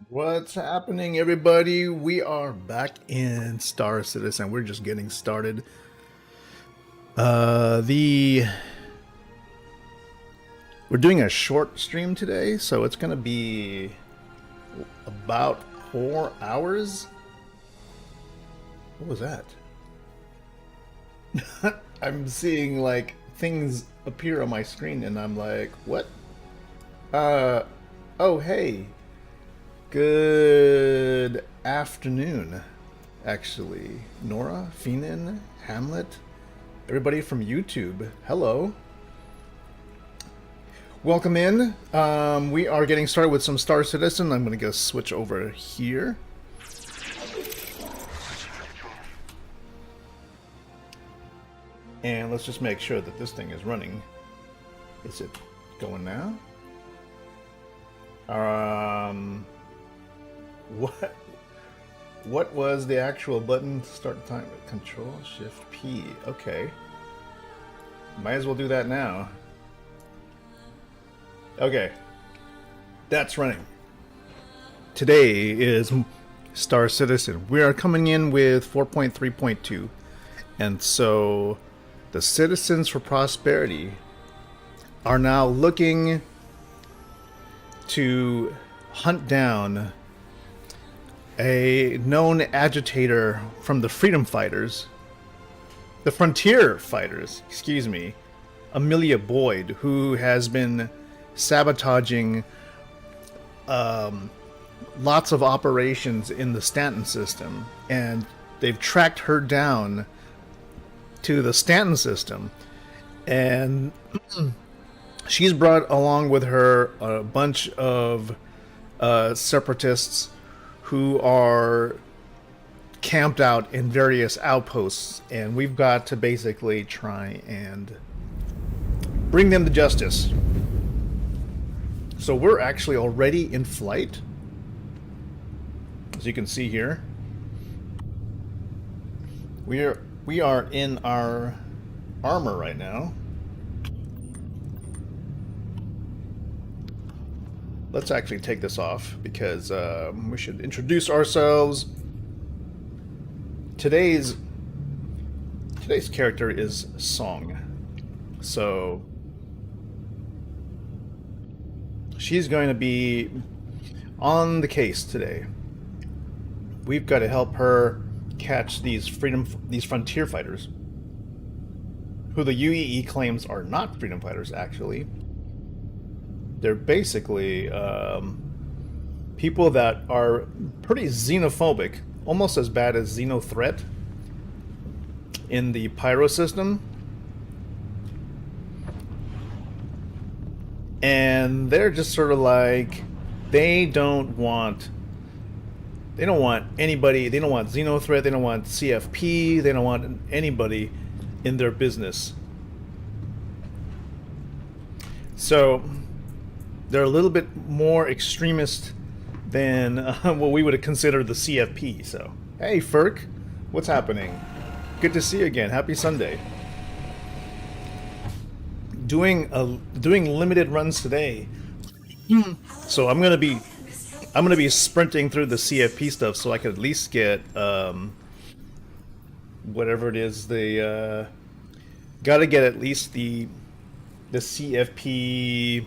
What's happening, everybody? We are back in Star Citizen. We're just getting started. The we're doing a short stream today, so it's gonna be about 4 hours. What was that? I'm seeing like things appear on my screen, and I'm like, what? Uh, oh hey, good afternoon. Actually, Nora, Feenan, Hamlet, everybody from YouTube, hello. Welcome in. We are getting started with some Star Citizen. I'm going to go switch over here. And let's just make sure that this thing is running. Is it going now? What was the actual button to start the timer? Control Shift P. Okay. Might as well do that now. Okay. That's running. Today is Star Citizen. We are coming in with 4.3.2. And so the Citizens for Prosperity are now looking to hunt down a known agitator from the freedom fighters, the frontier fighters, excuse me, Amelia Boyd, who has been sabotaging lots of operations in the Stanton system, and they've tracked her down to the Stanton system, and she's brought along with her a bunch of separatists who are camped out in various outposts, and we've got to basically try and bring them to justice. So we're actually already in flight, as you can see here. We are in our armor right now. Let's actually take this off because we should introduce ourselves. Today's character is Song, so she's going to be on the case today. We've got to help her catch these frontier fighters, who the UEE claims are not freedom fighters. Actually, they're basically people that are pretty xenophobic, almost as bad as Xenothreat in the Pyro system. And they're just sort of like, they don't want anybody, they don't want Xenothreat, they don't want CFP, they don't want anybody in their business. So they're a little bit more extremist than what we would consider the CFP. So, hey, Ferk, what's happening? Good to see you again. Happy Sunday. Doing limited runs today, so I'm gonna be sprinting through the CFP stuff so I could at least get whatever it is they got to get at least the CFP.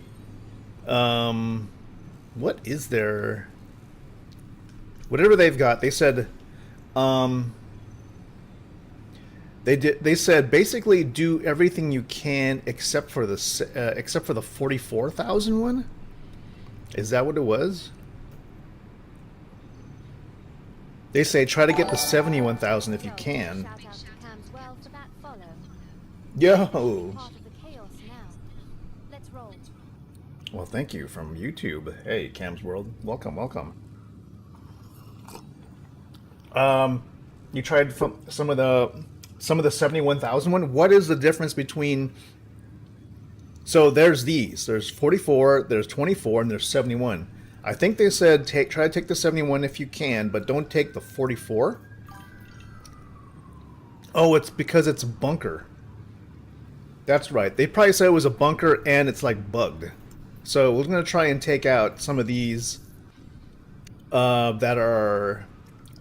What is their, whatever they've got? They said, they said basically do everything you can except for the 44,000 one. Is that what it was? They say try to get the 71,000 if you can. Yo. Well, thank you from YouTube. Hey, Cam's World, welcome, welcome. You tried some of the 71,000 one. What is the difference between? So there's these. There's 44, there's 24, and there's 71. I think they said try to take the 71 if you can, but don't take the 44. Oh, it's because it's a bunker. That's right. They probably said it was a bunker and it's like bugged. So we're going to try and take out some of these that are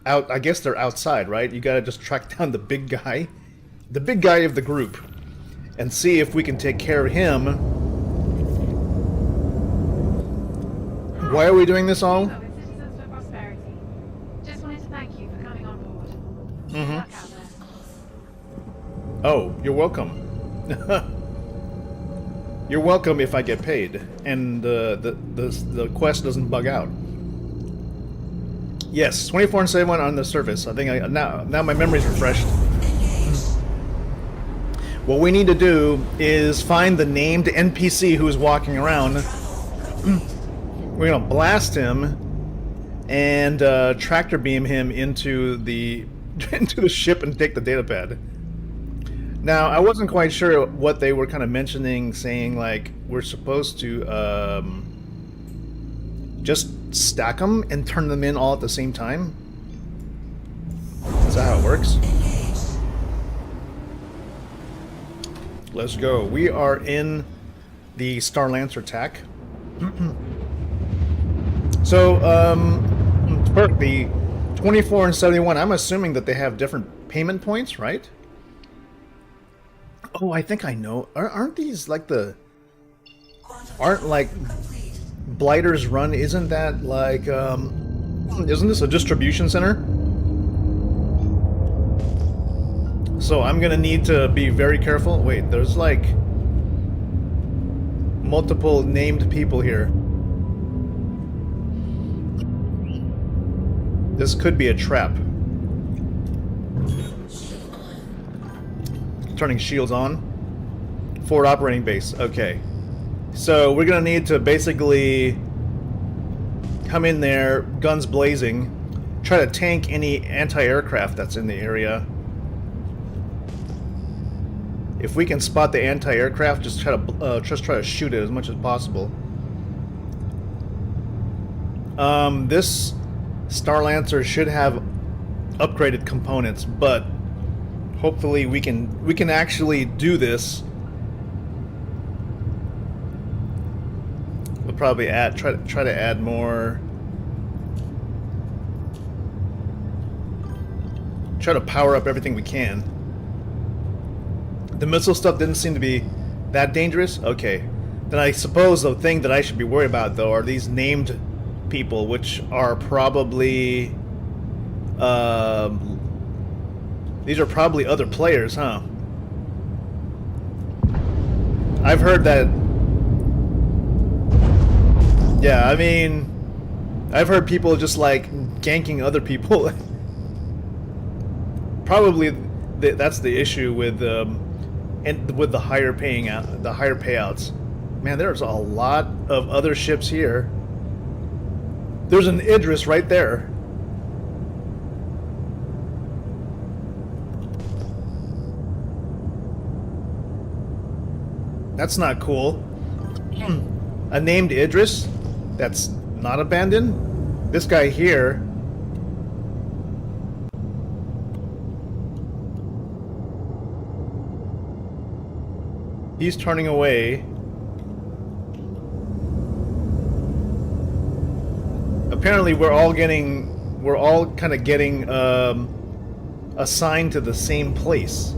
out. I guess they're outside, right? You gotta just track down the big guy of the group, and see if we can take care of him. Why are we doing this all? Citizens for Prosperity. Just wanted to thank you for coming on board. Good luck out there. Oh, you're welcome. You're welcome if I get paid, and the quest doesn't bug out. Yes, 24 and 7 on the surface. I think now my memory's refreshed. What we need to do is find the named NPC who's walking around. We're gonna blast him and tractor beam him into the into the ship and take the data pad. Now, I wasn't quite sure what they were kind of mentioning, saying like we're supposed to just stack them and turn them in all at the same time. Is that how it works? Let's go. We are in the Star Lancer attack. So, for the 24 and 71, I'm assuming that they have different payment points, right? Oh, I think I know. Aren't these like the... Aren't like... Blighter's Run, isn't that like, isn't this a distribution center? So I'm gonna need to be very careful. Wait, there's like... multiple named people here. This could be a trap. Turning shields on. Forward operating base. Okay. So we're gonna need to basically come in there, guns blazing, try to tank any anti-aircraft that's in the area. If we can spot the anti-aircraft, just try to shoot it as much as possible. This Star Lancer should have upgraded components, but hopefully we can actually do this. We'll probably try to add more. Try to power up everything we can. The missile stuff didn't seem to be that dangerous. Okay, then I suppose the thing that I should be worried about though are these named people, which are probably these are probably other players, huh? I've heard that. Yeah, I mean, I've heard people just like ganking other people. Probably that's the issue with and with the higher payouts. Man, there's a lot of other ships here. There's an Idris right there. That's not cool. A named Idris that's not abandoned? This guy here. He's turning away. Apparently we're all kind of getting assigned to the same place.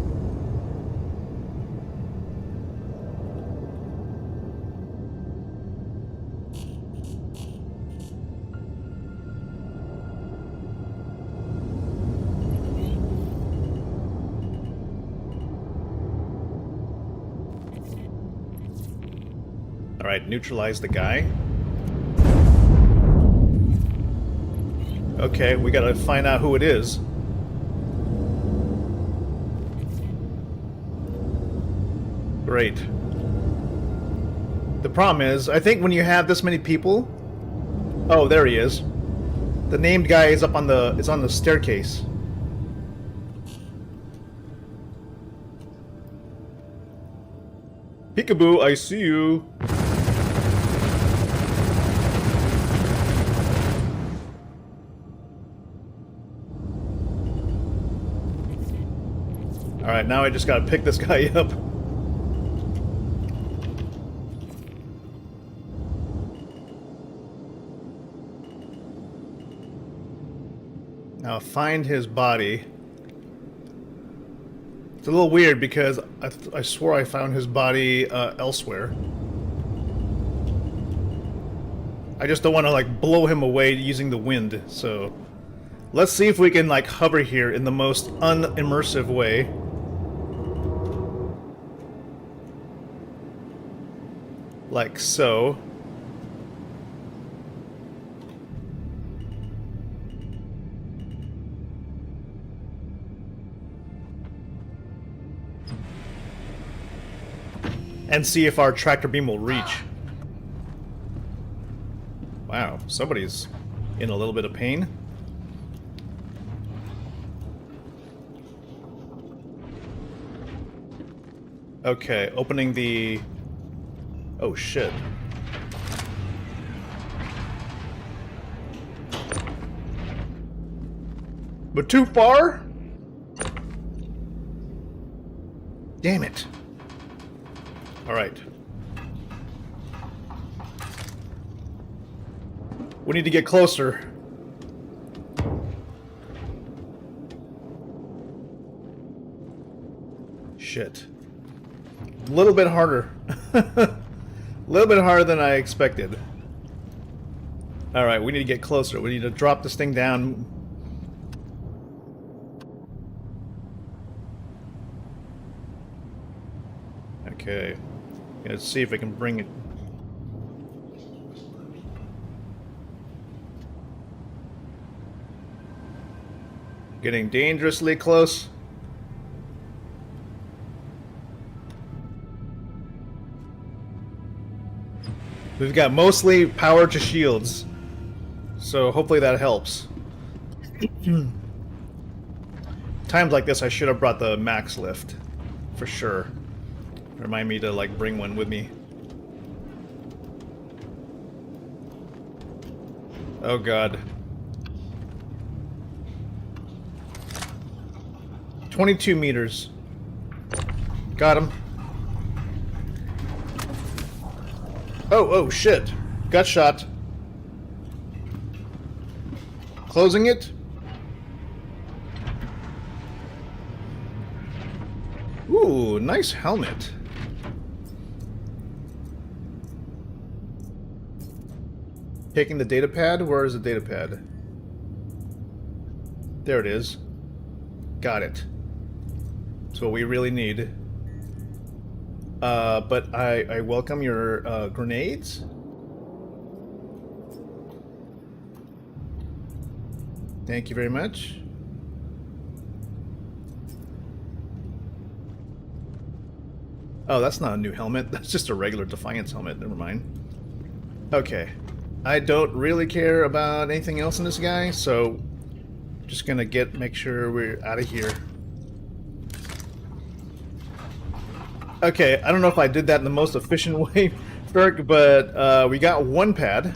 All right, neutralize the guy. Okay, we gotta find out who it is. Great. The problem is, I think when you have this many people... Oh, there he is. The named guy is up on the... is on the staircase. Peekaboo, I see you. Alright, now I just gotta pick this guy up. Now find his body. It's a little weird because I swore I found his body elsewhere. I just don't want to like blow him away using the wind, so let's see if we can like hover here in the most unimmersive way. Like so. And see if our tractor beam will reach. Wow, somebody's in a little bit of pain. Okay, opening the... Oh shit. But too far? Damn it. Alright. We need to get closer. Shit. A little bit harder. A little bit harder than I expected. Alright, we need to get closer. We need to drop this thing down. Okay. Let's see if I can bring it. Getting dangerously close. We've got mostly power to shields, so hopefully that helps. Times like this I should have brought the max lift, for sure. Remind me to like bring one with me. Oh god. 22 meters. Got him. Oh shit. Got shot. Closing it. Ooh, nice helmet. Taking the data pad? Where is the data pad? There it is. Got it. That's what we really need. But I welcome your grenades. Thank you very much. Oh, that's not a new helmet. That's just a regular Defiance helmet. Never mind. Okay. I don't really care about anything else in this guy, so just gonna make sure we're out of here. Okay, I don't know if I did that in the most efficient way, Ferg, but we got one pad,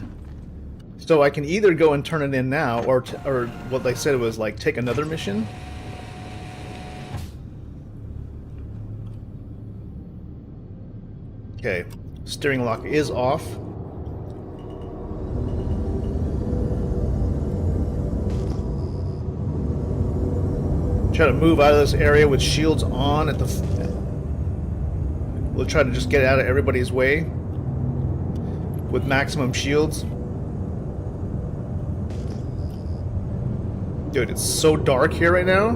so I can either go and turn it in now, or what they said was like take another mission. Okay, steering lock is off. Try to move out of this area with shields on at the... We'll try to just get out of everybody's way with maximum shields. Dude, it's so dark here right now.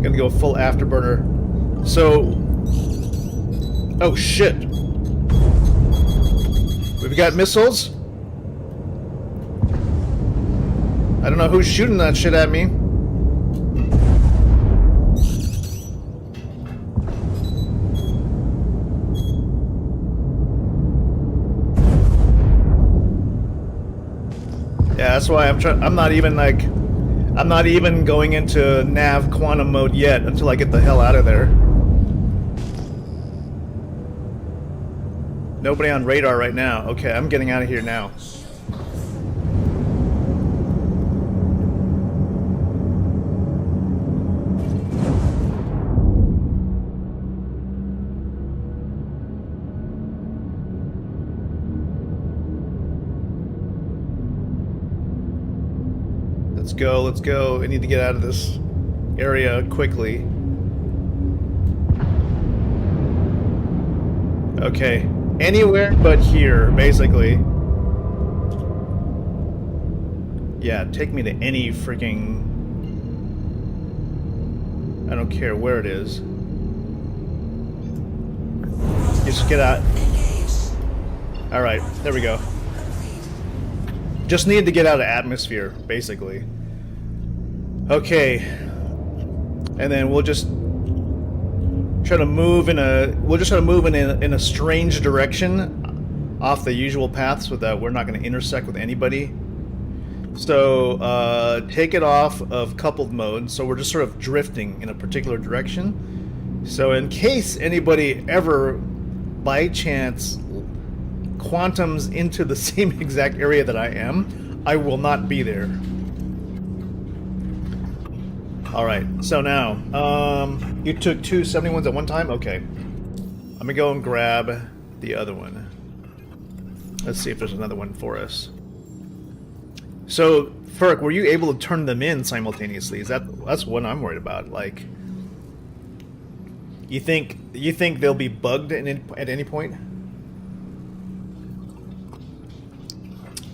Gonna go full afterburner. So... Oh shit. We've got missiles. I don't know who's shooting that shit at me. Yeah, that's why I'm not even going into nav quantum mode yet until I get the hell out of there. Nobody on radar right now. Okay, I'm getting out of here now. Let's go, let's go. I need to get out of this area quickly. Okay. Anywhere but here, basically. Yeah, take me to any freaking... I don't care where it is. Just get out. Alright, there we go. Just need to get out of atmosphere, basically. Okay. And then we'll just try to move in a strange direction off the usual path so that we're not going to intersect with anybody. So take it off of coupled mode, so we're just sort of drifting in a particular direction. So in case anybody ever by chance quantums into the same exact area that I am, I will not be there. Alright, so now, you took 2 71s at one time? Okay. I'm gonna go and grab the other one. Let's see if there's another one for us. So, Ferk, were you able to turn them in simultaneously? That's what I'm worried about. Like, you think they'll be bugged at any point?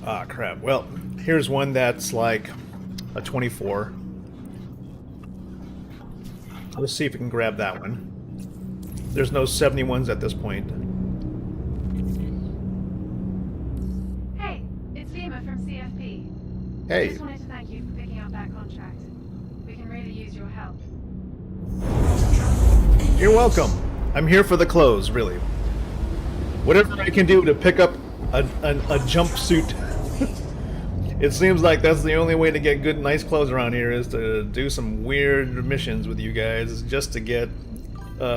Ah, crap. Well, here's one that's like a 24. Let's see if we can grab that one. There's no 71s at this point. Hey, it's Lima from CFP. Hey. Just wanted to thank you for picking up that contract. We can really use your help. You're welcome. I'm here for the clothes, really. Whatever I can do to pick up a jumpsuit. It seems like that's the only way to get good, nice clothes around here is to do some weird missions with you guys, just to get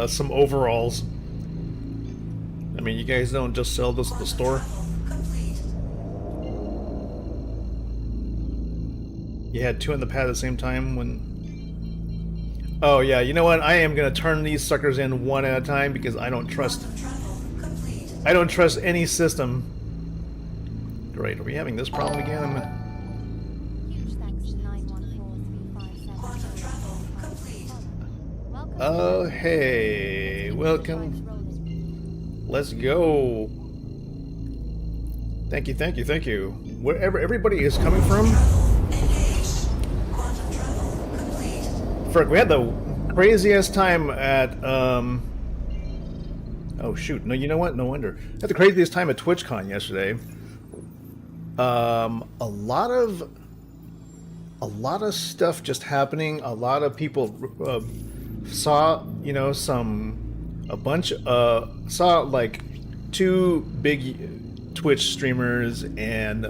some overalls. I mean, you guys don't just sell this at the store? You had 2 in the pad at the same time when... Oh yeah, you know what? I am gonna turn these suckers in one at a time because I don't trust any system. Great, are we having this problem again? Huge thanks to 914357. Oh, hey, welcome. Let's go. Thank you, thank you, thank you. Wherever everybody is coming from. Frick, we had the craziest time at, oh shoot, no, you know what? No wonder. We had the craziest time at TwitchCon yesterday. A lot of stuff just happening. A lot of people saw, you know, saw like 2 big Twitch streamers and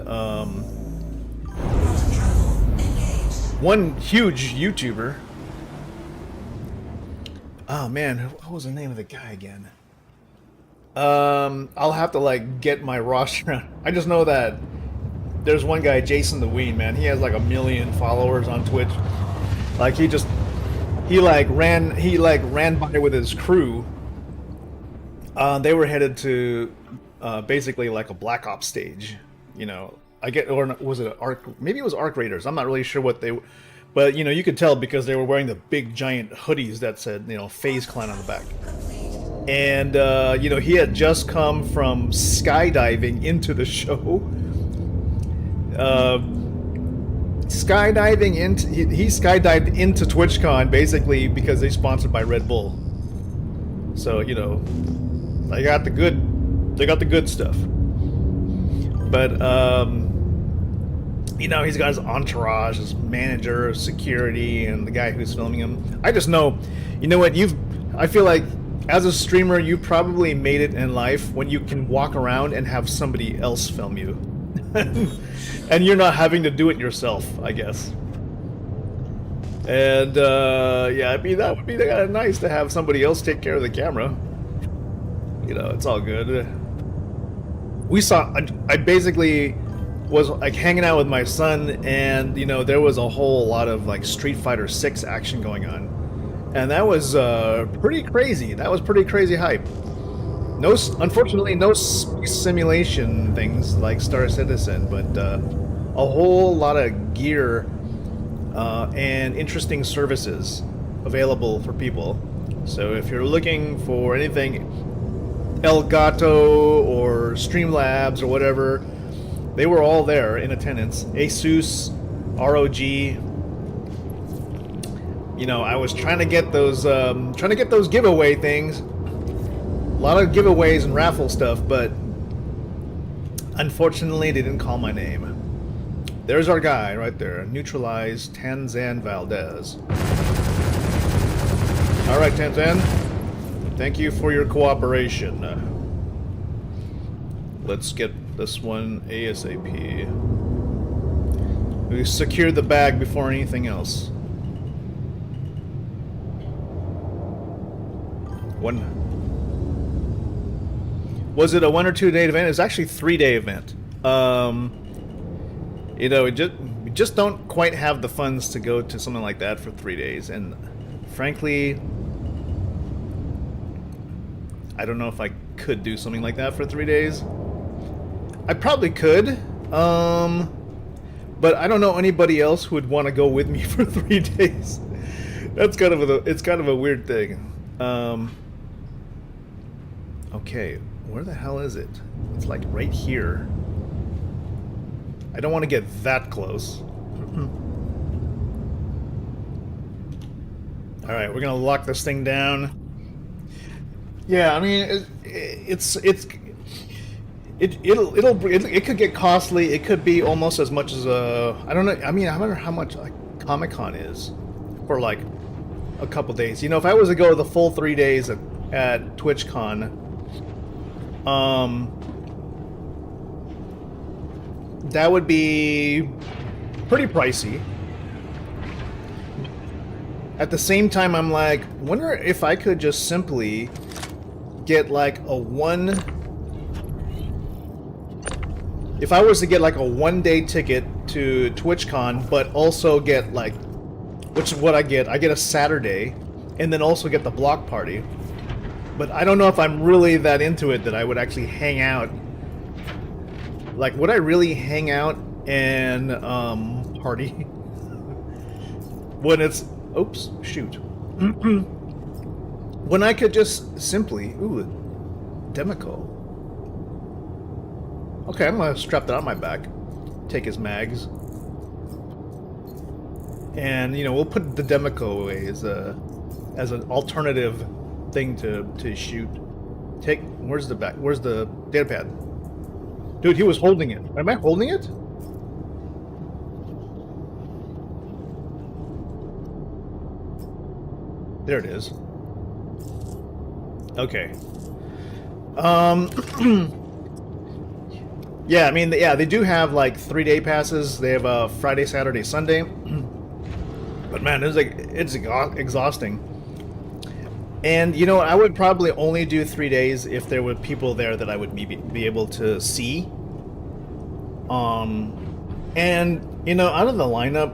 1 huge YouTuber. Oh man, what was the name of the guy again? I'll have to like get my roster. I just know that there's one guy, Jason the Ween, man. He has like 1 million followers on Twitch. Like he ran by with his crew. They were headed to basically like a Black Ops stage, you know. Or was it Arc? Maybe it was Arc Raiders. I'm not really sure what they. But you know, you could tell because they were wearing the big giant hoodies that said, you know, FaZe Clan on the back. And you know, he had just come from skydiving into the show. He skydived into TwitchCon basically because they're sponsored by Red Bull. So you know, they got the good stuff. But you know, he's got his entourage, his manager, security, and the guy who's filming him. I just know, you know what? I feel like as a streamer, you probably made it in life when you can walk around and have somebody else film you. And you're not having to do it yourself, I guess. And yeah, I mean, that would be kind of nice to have somebody else take care of the camera. You know, it's all good. I basically was like hanging out with my son, and you know, there was a whole lot of like Street Fighter 6 action going on, and that was pretty crazy. That was pretty crazy hype. Unfortunately, no simulation things like Star Citizen, but a whole lot of gear and interesting services available for people. So if you're looking for anything Elgato or Streamlabs or whatever, they were all there in attendance. Asus, ROG. You know, I was trying to get those giveaway things. A lot of giveaways and raffle stuff, but unfortunately they didn't call my name. There's our guy right there. Neutralize Tanzan Valdez. Alright, Tanzan. Thank you for your cooperation. Let's get this one ASAP. We secured the bag before anything else. Was it a 1 or 2 day event? It's actually a 3-day event. You know, we just don't quite have the funds to go to something like that for 3 days, and frankly, I don't know if I could do something like that for 3 days. I probably could, but I don't know anybody else who would want to go with me for 3 days. It's kind of a weird thing. Okay, where the hell is it? It's like right here. I don't want to get that close. All right, we're gonna lock this thing down. Yeah, I mean, it could get costly. It could be almost as much as I don't know. I mean, I wonder how much like Comic-Con is for like a couple days. You know, if I was to go the full 3 days at TwitchCon, that would be pretty pricey. At the same time, I'm like, wonder if I could just simply get like if I was to get like a 1-day ticket to TwitchCon, but also get like, which is what I get a Saturday, and then also get the block party. But I don't know if I'm really that into it that I would actually hang out. Like, would I really hang out and party when it's, oops, shoot. When I could just simply, Demico. Okay, I'm gonna strap that on my back. Take his mags. And, you know, we'll put the Demico away as an alternative thing to shoot. Where's the data pad? Dude, he was holding it. Am I holding it? There it is. Okay. Yeah, I mean, yeah, they do have like 3-day passes. They have Friday, Saturday, Sunday. But man, it's exhausting. And you know, I would probably only do 3 days if there were people there that I would be able to see. And you know, out of the lineup,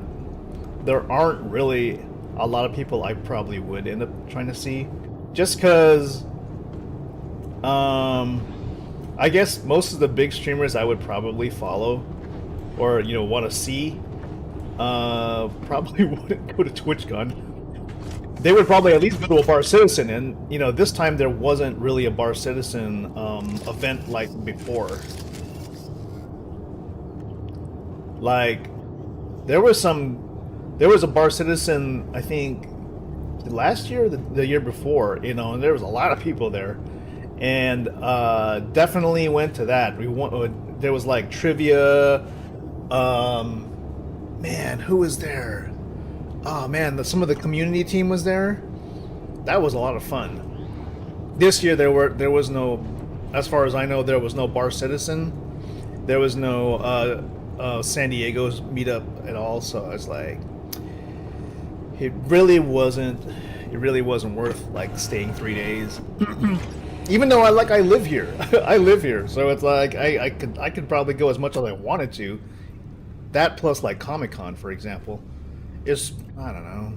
there aren't really a lot of people I probably would end up trying to see, just because I guess most of the big streamers I would probably follow or, you know, want to see probably wouldn't go to TwitchCon. They would probably at least go to a Bar Citizen, and you know, this time there wasn't really a Bar Citizen event like before. Like, there was a Bar Citizen, I think, last year or the year before, you know, and there was a lot of people there, and definitely went to that. There was like trivia. Man, who was there? Oh man, some of the community team was there. That was a lot of fun. This year there was no, as far as I know, there was no Bar Citizen. There was no San Diego's meetup at all. So I was like, it really wasn't worth like staying 3 days. Even though I live here, I live here, so it's like I could probably go as much as I wanted to. That plus like Comic-Con, for example, is, I don't know.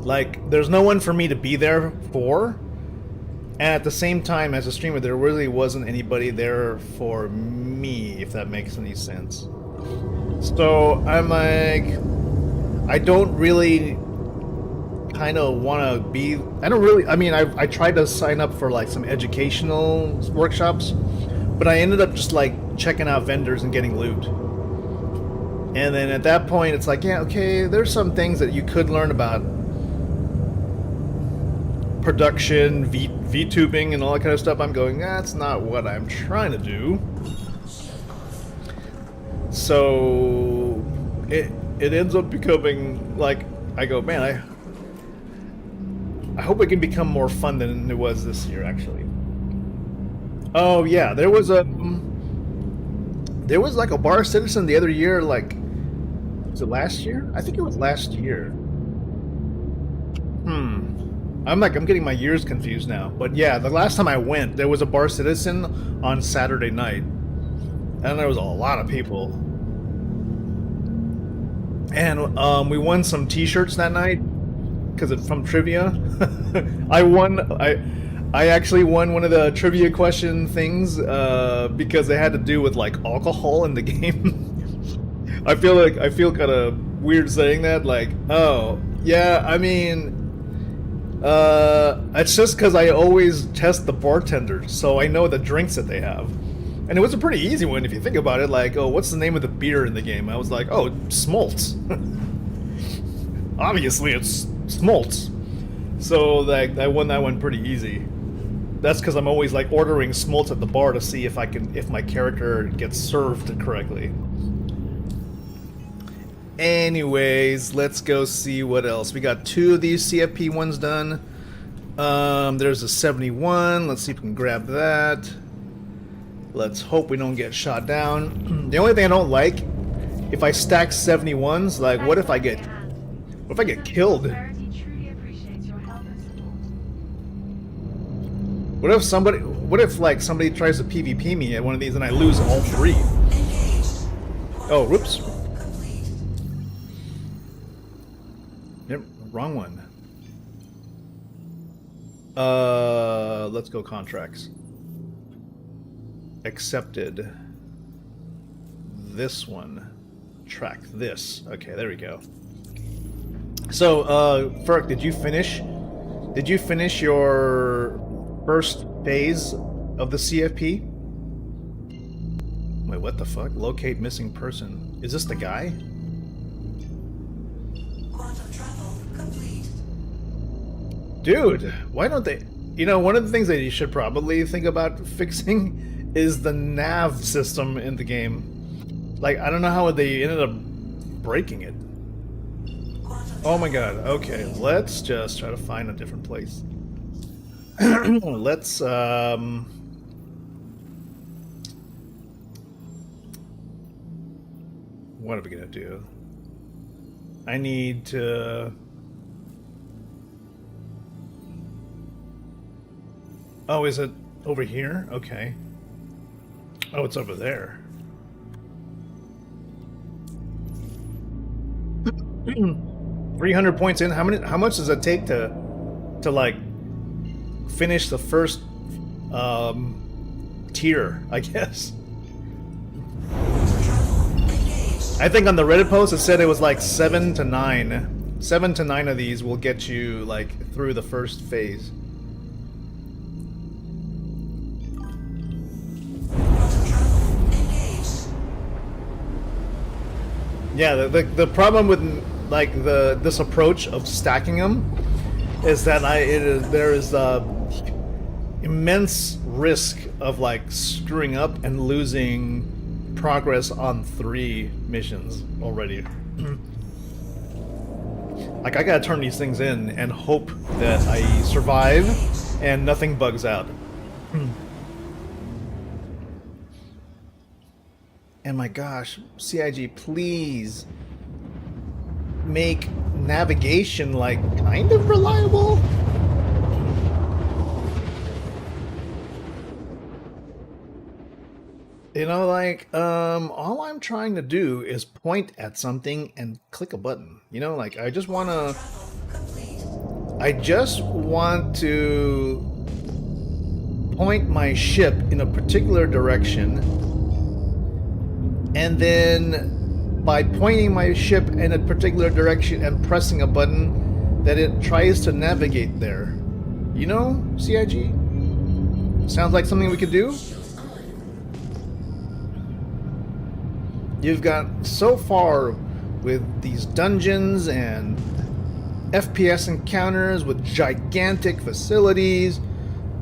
Like, there's no one for me to be there for, and at the same time, as a streamer, there really wasn't anybody there for me, if that makes any sense. So I'm like, I don't really kind of want to be. I don't really. I mean, I tried to sign up for like some educational workshops, but I ended up just like checking out vendors and getting loot. And then at that point, it's like, yeah, okay, there's some things that you could learn about production, VTubing, and all that kind of stuff. I'm going, that's not what I'm trying to do. So it ends up becoming like, I go, man, I hope it can become more fun than it was this year, actually. Oh yeah, there was like a bar citizen the other year, like, was it last year? I think it was last year. I'm getting my years confused now. But yeah, the last time I went, there was a bar citizen on Saturday night. And there was a lot of people. And we won some t-shirts that night because it's from trivia. I actually won one of the trivia question things because they had to do with like alcohol in the game. I feel kind of weird saying that, like, oh, yeah, I mean, it's just because I always test the bartenders, so I know the drinks that they have. And it was a pretty easy one if you think about it, like, oh, what's the name of the beer in the game? I was like, oh, Smoltz. Obviously, it's Smoltz. So, like, I won that one pretty easy. That's because I'm always, like, ordering Smoltz at the bar to see if my character gets served correctly. Anyways, let's go see what else. We got 2 of these CFP ones done. There's a 71. Let's see if we can grab that. Let's hope we don't get shot down. The only thing I don't like, if I stack 71s, like, what if I get killed? What if like somebody tries to PvP me at one of these and I lose all 3? Oh, whoops. Yep, wrong one. Let's go contracts. Accepted. This one. Track this. Okay, there we go. So, Ferk, did you finish your first phase of the CFP? Wait, what the fuck? Locate missing person. Is this the guy? Quantum travel complete. Dude, why don't they... You know, one of the things that you should probably think about fixing is the nav system in the game. Like, I don't know how they ended up breaking it. Oh my god, okay, let's just try to find a different place. Let's, what are we gonna do? I need to... Oh, is it over here? Okay. Oh, it's over there. 300 points in. How much does it take to like finish the first tier, I guess? I think on the Reddit post it said it was like 7 to 9. 7 to 9 of these will get you like through the first phase. Yeah, the problem with like this approach of stacking them is that there is immense risk of like screwing up and losing progress on 3 missions already. Like, I gotta turn these things in and hope that I survive and nothing bugs out. And my gosh, CIG, please make navigation like kind of reliable. You know, like, all I'm trying to do is point at something and click a button. You know, like, I just want to point my ship in a particular direction and then by pointing my ship in a particular direction and pressing a button that it tries to navigate there. You know, CIG? Sounds like something we could do? You've got so far with these dungeons and FPS encounters with gigantic facilities.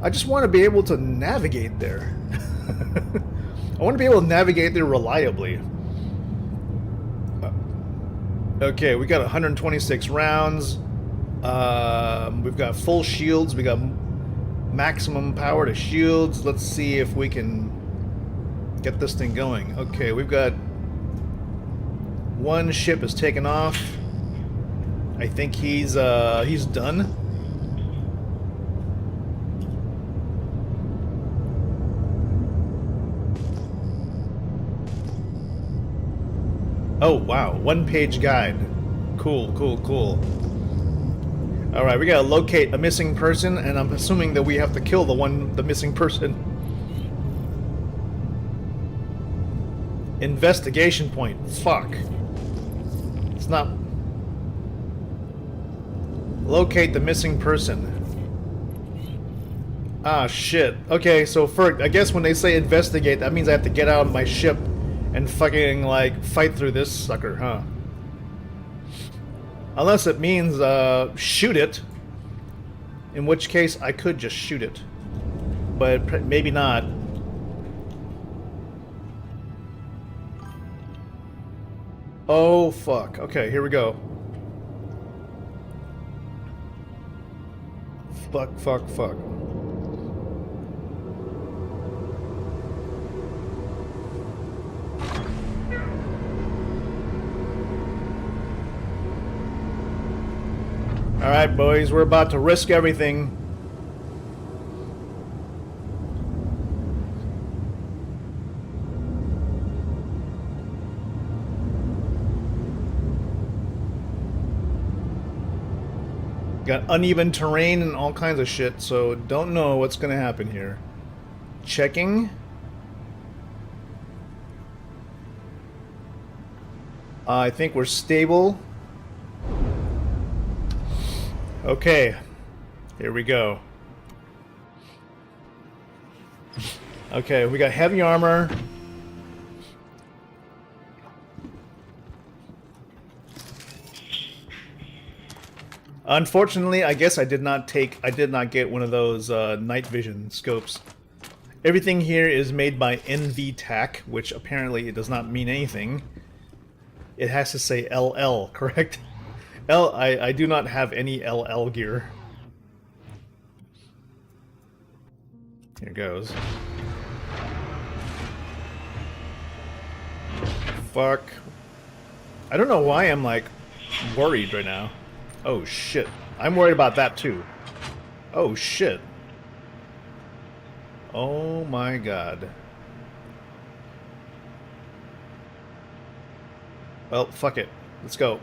I just want to be able to navigate there. I want to be able to navigate there reliably. Okay, we got 126 rounds. We've got full shields. We got maximum power to shields. Let's see if we can get this thing going. Okay, we've got one ship is taken off. I think he's done. Oh wow, one-page guide. Cool, cool, cool. All right, we gotta locate a missing person, and I'm assuming that we have to kill the missing person. Investigation point. Fuck. It's not. Locate the missing person. Ah, shit. Okay, so I guess when they say investigate, that means I have to get out of my ship and fucking, like, fight through this sucker, huh? Unless it means, shoot it. In which case, I could just shoot it. But maybe not. Oh, fuck. Okay, here we go. Fuck, fuck, fuck. Alright, boys, we're about to risk everything. Got uneven terrain and all kinds of shit, so don't know what's gonna happen here. Checking. I think we're stable. Okay, here we go. Okay, we got heavy armor. Unfortunately, I guess I did not get one of those night vision scopes. Everything here is made by NVTAC, which apparently it does not mean anything. It has to say LL, correct? I do not have any LL gear. Here goes. Fuck. I don't know why I'm, like, worried right now. Oh, shit. I'm worried about that, too. Oh, shit. Oh, my God. Well, fuck it. Let's go.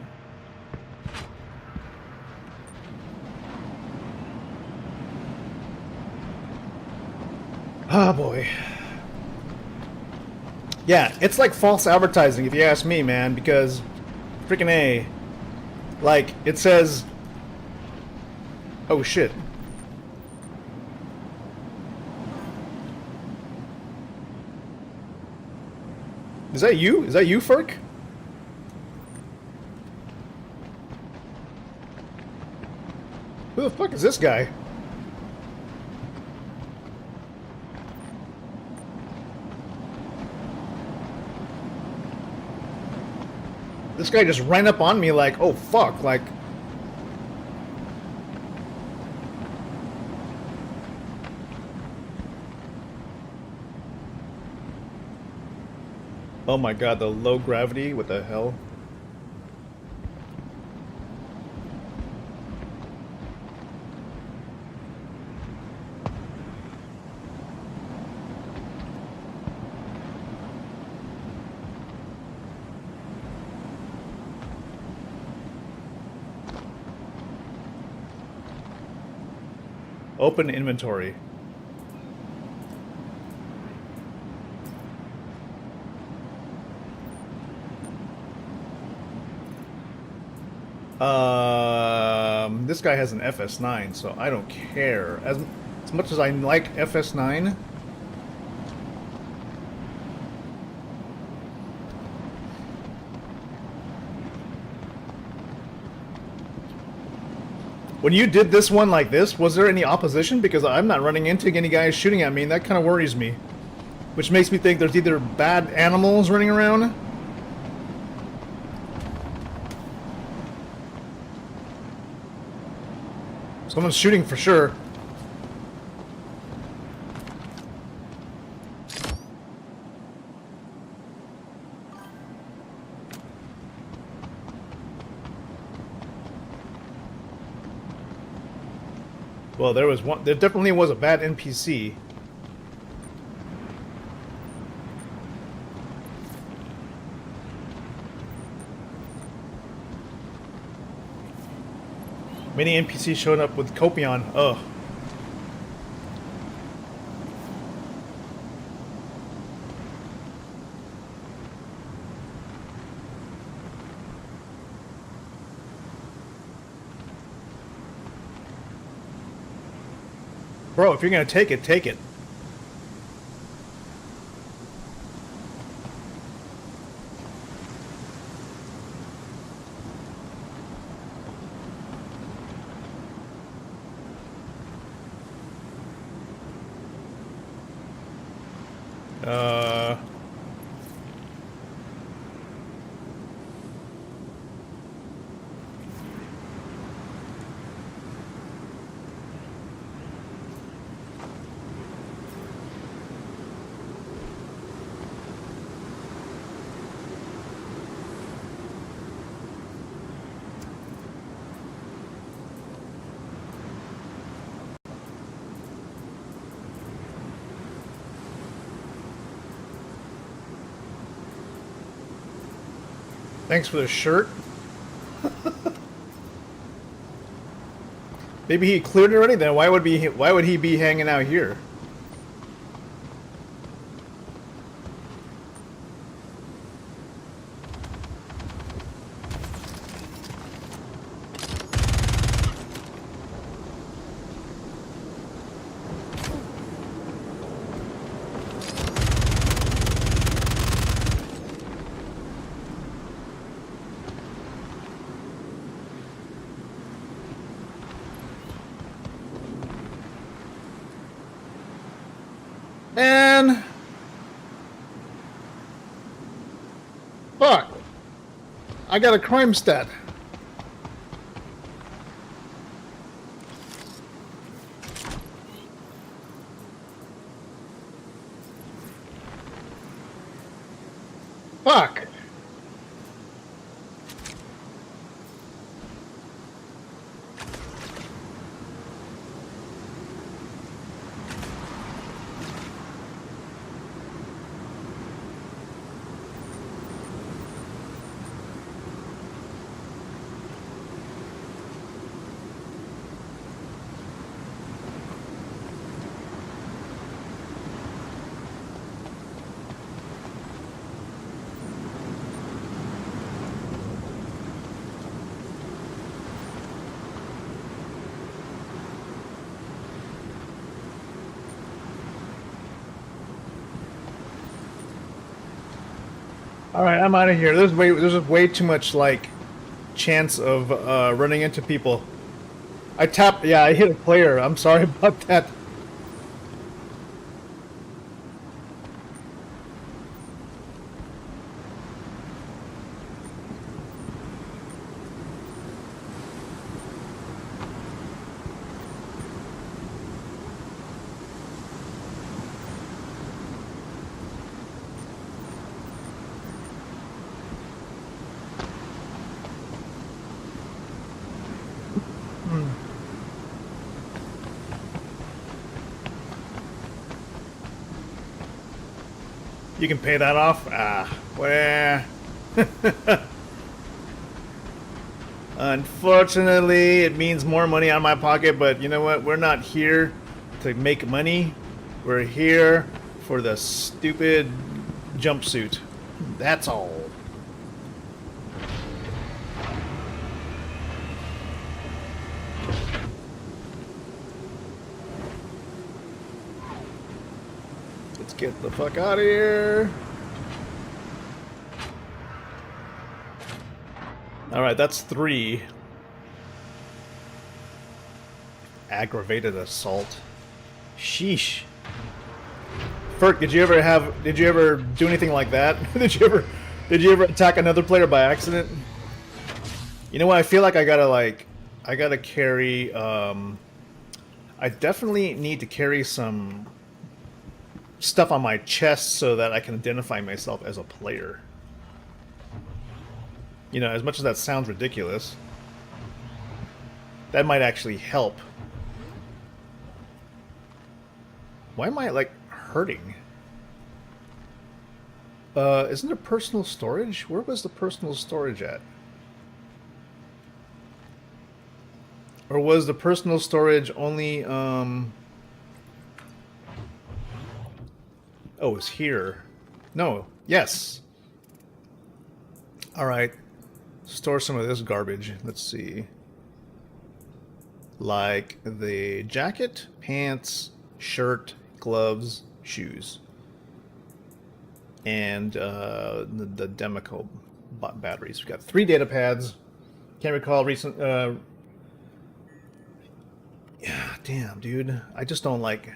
Oh, boy. Yeah, it's like false advertising, if you ask me, man, because freaking A. Like, it says... Oh, shit. Is that you? Is that you, Ferk? Who the fuck is this guy? This guy just ran up on me like, oh fuck, like... Oh my god, the low gravity, what the hell? Open inventory. This guy has an FS9, so I don't care. As much as I like FS9. When you did this one like this, was there any opposition? Because I'm not running into any guys shooting at me, and that kind of worries me. Which makes me think there's either bad animals running around. Someone's shooting for sure. Well, there was one. There definitely was a bad NPC. Many NPCs showing up with Copion. Ugh. Bro, if you're gonna take it, take it. Thanks for the shirt. Maybe he cleared it already. Then why would he be hanging out here? Man, fuck! I got a crime stat. Fuck! All right, I'm out of here. There's just way too much like chance of running into people. Yeah, I hit a player. I'm sorry about that. You can pay that off? Ah, well. Unfortunately, it means more money out of my pocket, but you know what? We're not here to make money. We're here for the stupid jumpsuit. That's all. Let's get the fuck out of here. Alright, that's 3. Aggravated assault. Sheesh. Ferk, did you ever do anything like that? Did you ever attack another player by accident? You know what, I feel like I gotta carry, I definitely need to carry some stuff on my chest so that I can identify myself as a player. You know, as much as that sounds ridiculous, that might actually help. Why am I, like, hurting? Isn't there personal storage? Where was the personal storage at? Or was the personal storage only, oh, it's here. No, yes. Alright. Store some of this garbage. Let's see. Like the jacket, pants, shirt, gloves, shoes. And the Democo batteries. We've got 3 data pads. Can't recall recent... yeah, damn, dude. I just don't like...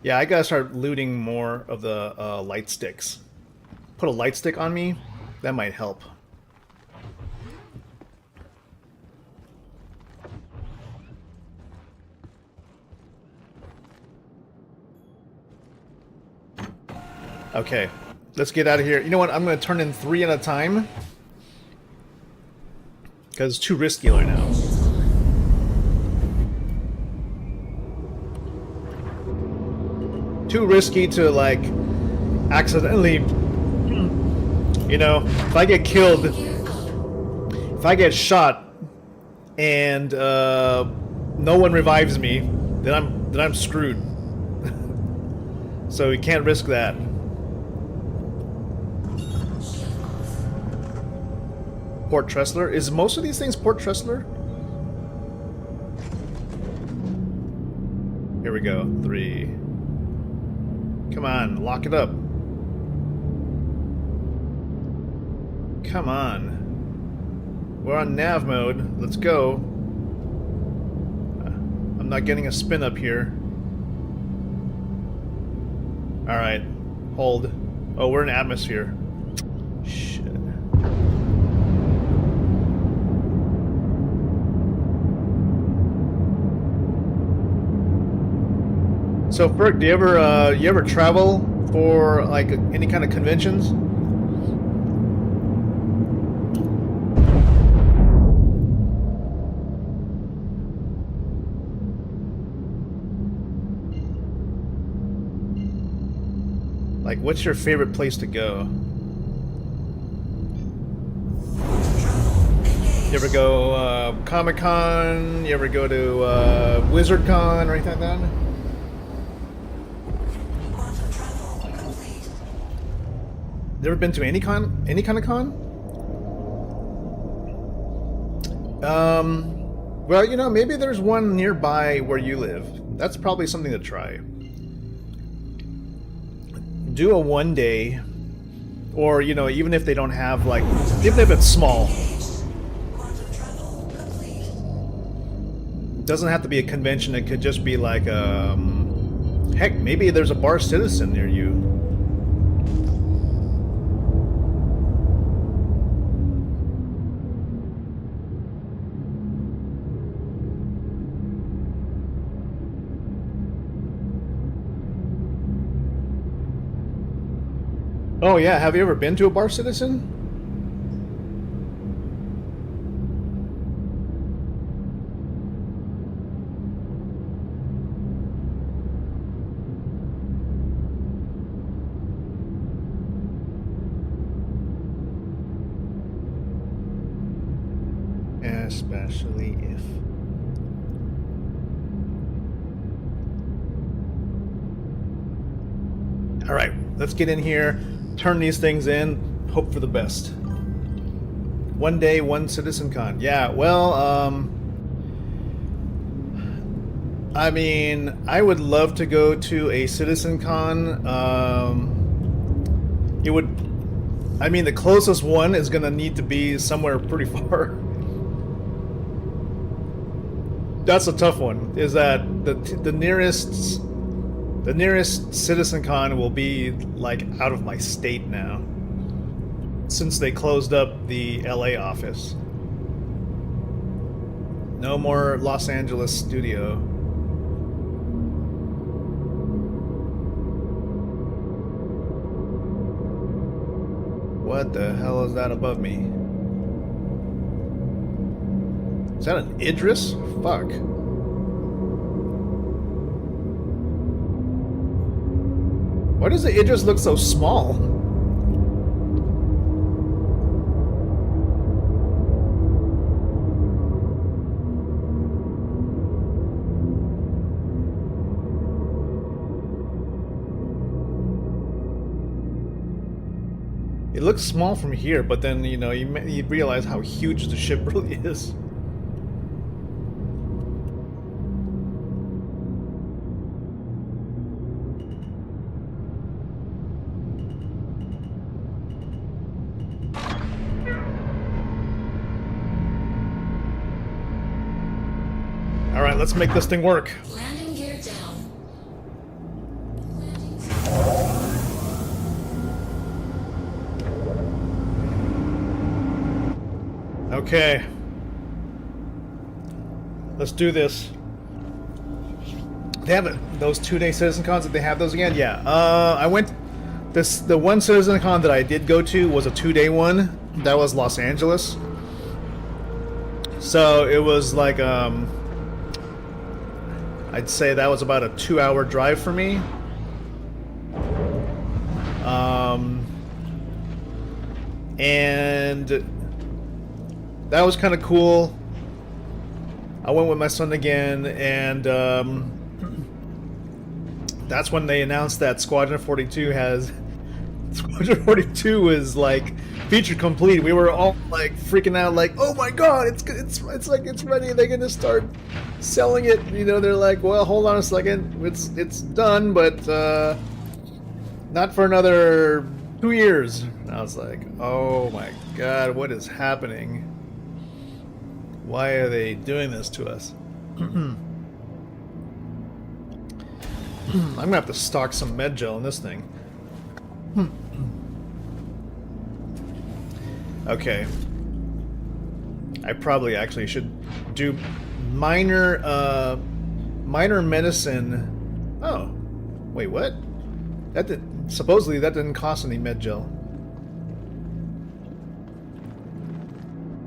Yeah, I gotta start looting more of the light sticks. Put a light stick on me, that might help. Okay, let's get out of here. You know what? I'm gonna turn in 3 at a time. Because it's too risky right now. Too risky to, like, accidentally, you know, if I get killed, if I get shot, and no one revives me, then I'm screwed. So we can't risk that. Port Tressler? Is most of these things Port Tressler? Here we go. 3. Come on, lock it up. Come on. We're on nav mode. Let's go. I'm not getting a spin up here. Alright. Hold. Oh, we're in atmosphere. Shit. So, Ferk, do you ever travel for, like, any kind of conventions? Like, what's your favorite place to go? You ever go Comic-Con? You ever go to WizardCon or anything like that? Never been to any kind of con? Well, you know, maybe there's one nearby where you live. That's probably something to try. Do a 1 day, or, you know, even if they don't have, like, even if it's small. It doesn't have to be a convention, it could just be like, heck, maybe there's a Bar Citizen near you. Oh yeah, have you ever been to a Bar Citizen? Especially if... Alright, let's get in here. Turn these things in, hope for the best. 1 day, 1 Citizen Con. Yeah, well, I mean, I would love to go to a Citizen Con. It would. I mean, the closest one is gonna need to be somewhere pretty far. That's a tough one. Is that the nearest Citizen Con will be like out of my state now, since they closed up the LA office. No more Los Angeles studio. What the hell is that above me? Is that an Idris? Fuck. Why does the Idris look so small? It looks small from here, but then, you know, you realize how huge the ship really is. Alright, let's make this thing work. Landing gear down. Okay. Let's do this. They have those 2-day Citizen Cons. Did they have those again? Yeah. I went. The one Citizen Con that I did go to was a 2-day one. That was Los Angeles. So it was like I'd say that was about a 2-hour drive for me. And that was kind of cool. I went with my son again, and that's when they announced that Squadron 42 is like feature complete. We were all like freaking out, like, "Oh my god, it's like it's ready. They're gonna start selling it." You know, they're like, "Well, hold on a second, it's done, but not for another 2 years." And I was like, "Oh my god, what is happening? Why are they doing this to us?" I'm gonna have to stock some med gel in this thing. Okay. I probably actually should do minor medicine. Oh, wait, what? Supposedly that didn't cost any med gel.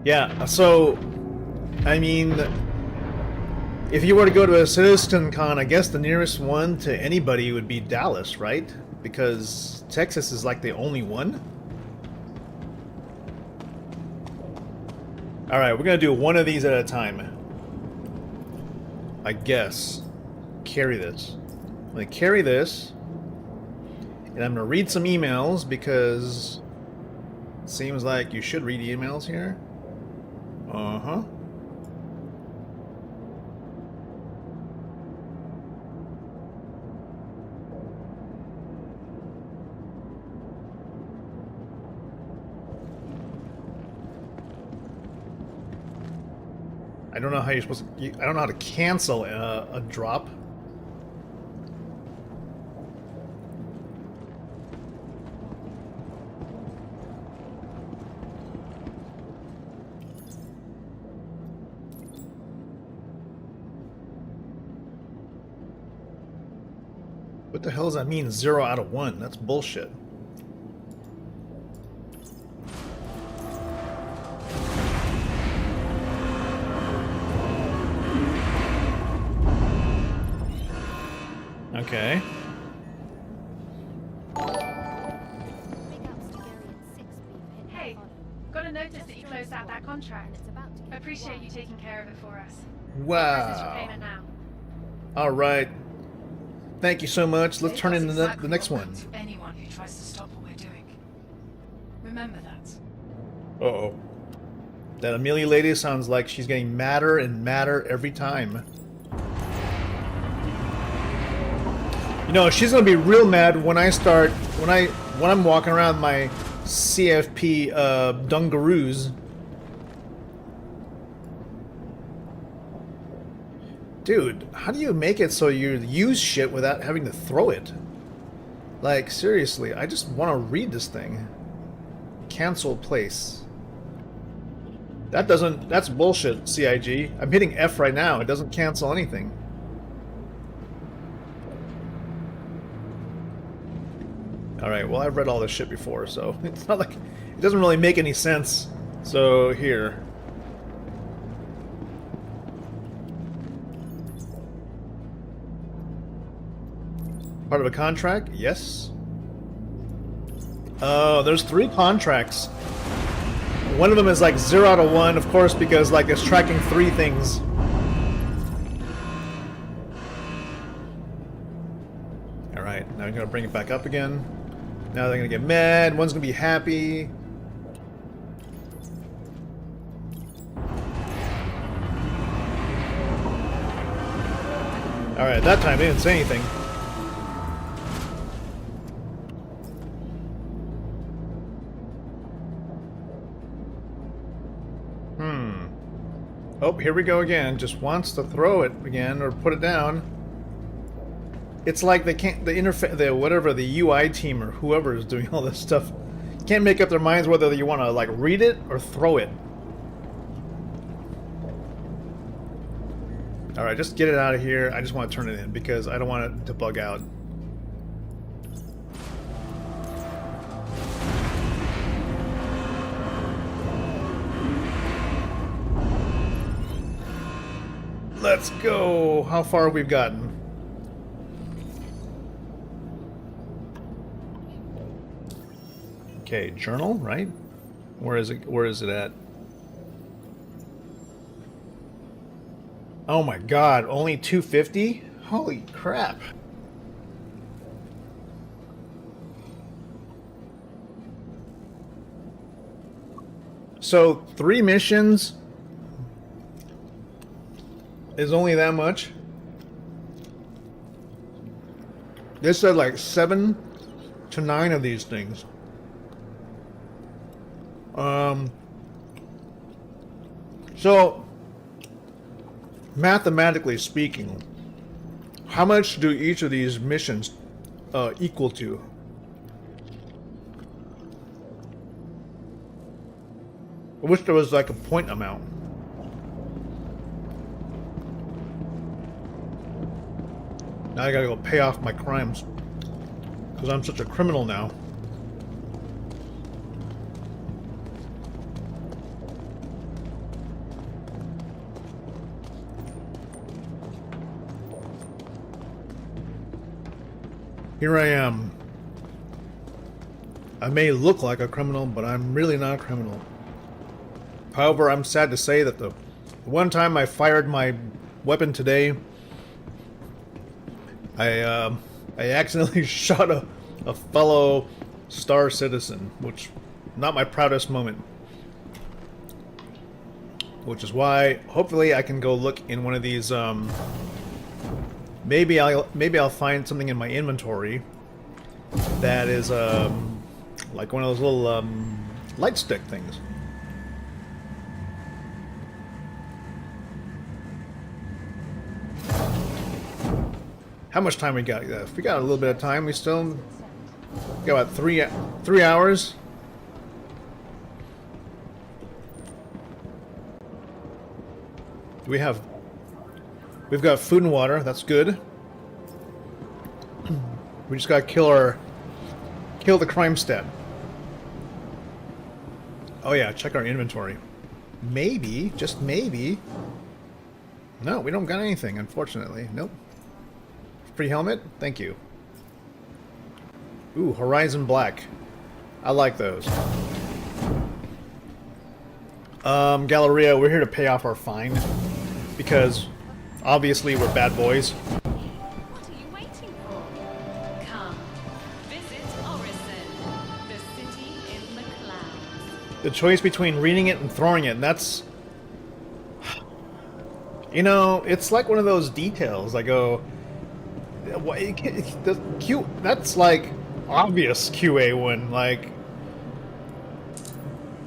Yeah. So, I mean, if you were to go to a Citizen Con, I guess the nearest one to anybody would be Dallas, right? Because Texas is like the only one. Alright, we're gonna do one of these at a time. I guess. Carry this. I'm gonna carry this. And I'm gonna read some emails because it seems like you should read emails here. Uh-huh. I don't know how you're supposed to. I don't know how to cancel a drop. What the hell does that mean? 0 out of 1. That's bullshit. Okay. Hey, got a notice that you closed out that contract. Appreciate you taking care of it for us. Process your Wow. payment now. All right. Thank you so much. Let's turn in the next one. To anyone who tries to stop what we're doing. Remember that. Uh-oh. That Amelia lady sounds like she's getting madder and madder every time. No, she's gonna be real mad when I start when I'm walking around my CFP dungaroos. Dude, how do you make it so you use shit without having to throw it? Like, seriously, I just want to read this thing. Cancel place. That doesn't... That's bullshit, CIG. I'm hitting F right now. It doesn't cancel anything. Alright, well, I've read all this shit before, so it's not like... It doesn't really make any sense. So, here. Part of a contract? Yes. Oh, there's 3 contracts. One of them is like 0 out of 1, of course, because like it's tracking 3 things. Alright, now I'm gonna bring it back up again. Now they're gonna get mad, one's gonna be happy. Alright, that time they didn't say anything. Oh, here we go again. Just wants to throw it again or put it down. It's like they can't, the UI team or whoever is doing all this stuff can't make up their minds whether you want to like read it or throw it. All right, just get it out of here. I just want to turn it in because I don't want it to bug out. Let's go. How far we've gotten? Okay, journal, right? Where is it? Where is it at? Oh my god, only 250? Holy crap. So, 3 missions is only that much? They said like 7 to 9 of these things. So, mathematically speaking, how much do each of these missions equal to? I wish there was like a point amount. Now I gotta go pay off my crimes. Because I'm such a criminal now. Here I am. I may look like a criminal, but I'm really not a criminal. However, I'm sad to say that the one time I fired my weapon today, I accidentally shot a fellow star citizen, which not my proudest moment. Which is why hopefully I can go look in one of these maybe I'll find something in my inventory that is like one of those little light stick things. How much time we got? We got a little bit of time. We still got about three hours. Do we have? We've got food and water. That's good. We just gotta kill the crime stat. Oh yeah, check our inventory. Maybe, just maybe. No, we don't got anything, unfortunately. Nope. Free helmet? Thank you. Ooh, Horizon Black. I like those. Galleria, we're here to pay off our fine. Because, obviously, we're bad boys. What are you waiting for? Come, visit Orison, the city in the clouds. The choice between reading it and throwing it, and that's... You know, it's like one of those details. I go... the Q. That's like obvious QA one. Like,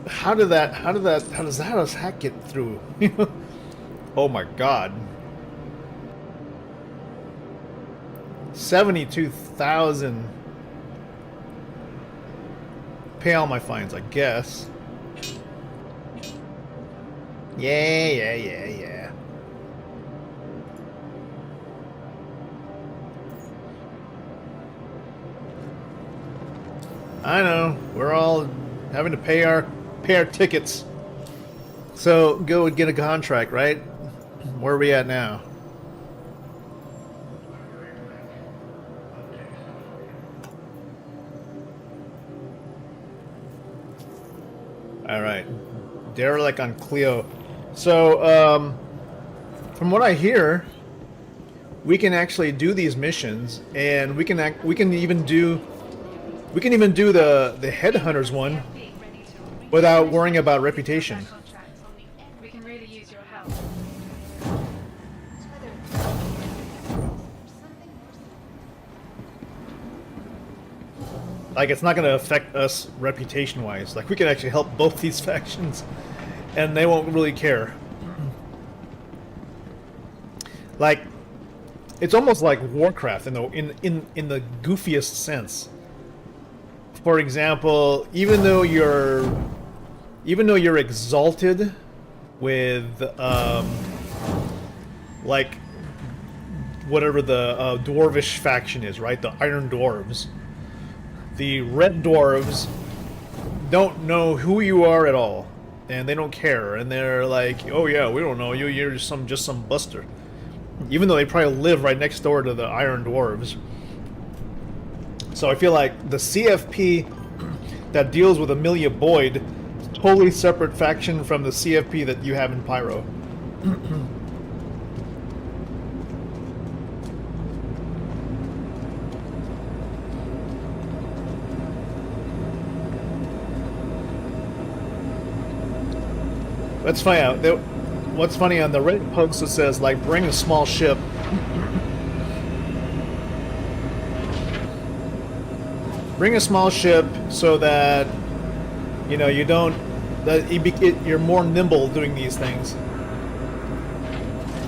how does that get through? Oh my god. 72,000. Pay all my fines, I guess. Yeah. I know. We're all having to pay our tickets. So go and get a contract, right? Where are we at now? All right, derelict on Clio. So, from what I hear, we can actually do these missions, and we can even do the headhunters one without worrying about reputation. We can really use your help. Like, it's not going to affect us reputation-wise. Like, we can actually help both these factions, and they won't really care. Like, it's almost like Warcraft in the goofiest sense. For example, even though you're exalted with like whatever the dwarvish faction is, right? The Iron Dwarves. The Red Dwarves don't know who you are at all, and they don't care, and they're like, "Oh yeah, we don't know you. You're just some buster," even though they probably live right next door to the Iron Dwarves. So I feel like the CFP that deals with Amelia Boyd is a totally separate faction from the CFP that you have in Pyro. Let's find out. What's funny on the Reddit post, it says, like, bring a small ship. Bring a small ship so that, you know, you're more nimble doing these things.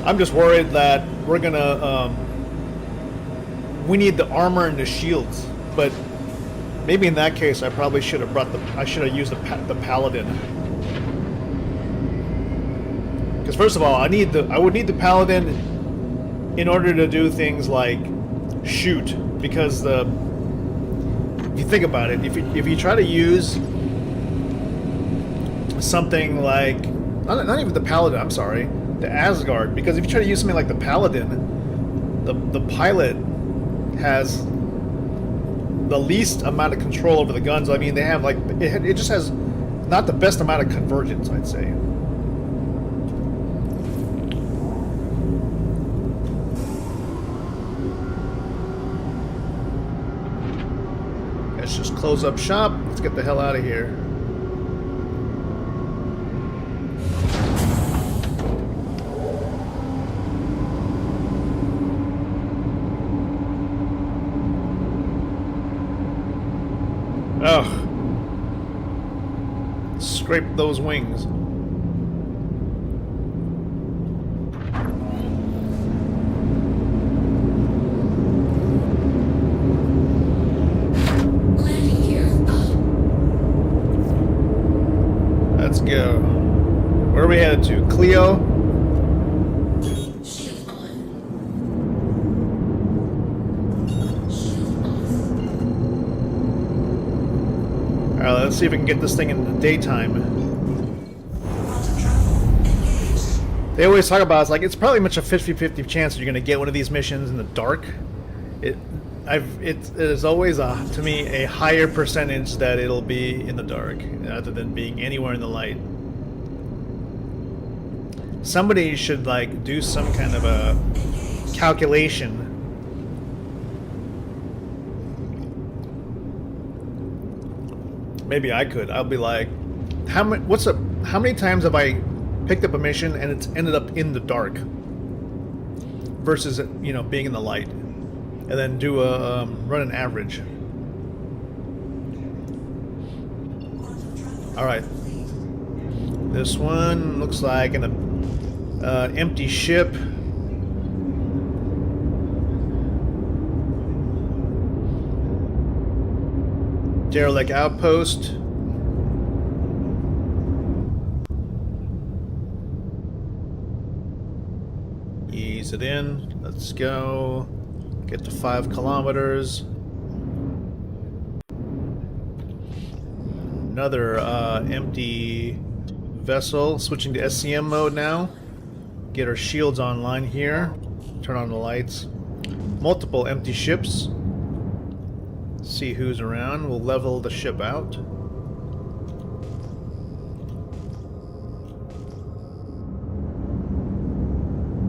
I'm just worried that we're gonna, we need the armor and the shields, but maybe in that case I probably should have used the paladin. Because first of all, I would need the paladin in order to do things like shoot. Because if you think about it, if you try to use something like not even the paladin, I'm sorry, the Asgard. Because if you try to use something like the paladin, the pilot has the least amount of control over the guns. I mean, they have like it just has not the best amount of convergence, I'd say. Let's just close up shop. Let's get the hell out of here. Ugh. Scrape those wings. Let's go. Where are we headed to? Clio? Alright, let's see if we can get this thing in the daytime. They always talk about it's probably much a 50-50 chance that you're going to get one of these missions in the dark. It is always to me a higher percentage that it'll be in the dark rather than being anywhere in the light. Somebody should like do some kind of a calculation. Maybe I could. I'll be like, how many times have I picked up a mission and it's ended up in the dark versus, you know, being in the light? and then do a run an average. All right. This one looks like an empty ship. Derelict outpost. Ease it in. Let's go. Get to 5 kilometers. Another empty vessel. Switching to SCM mode now. Get our shields online here. Turn on the lights. Multiple empty ships. See who's around. We'll level the ship out.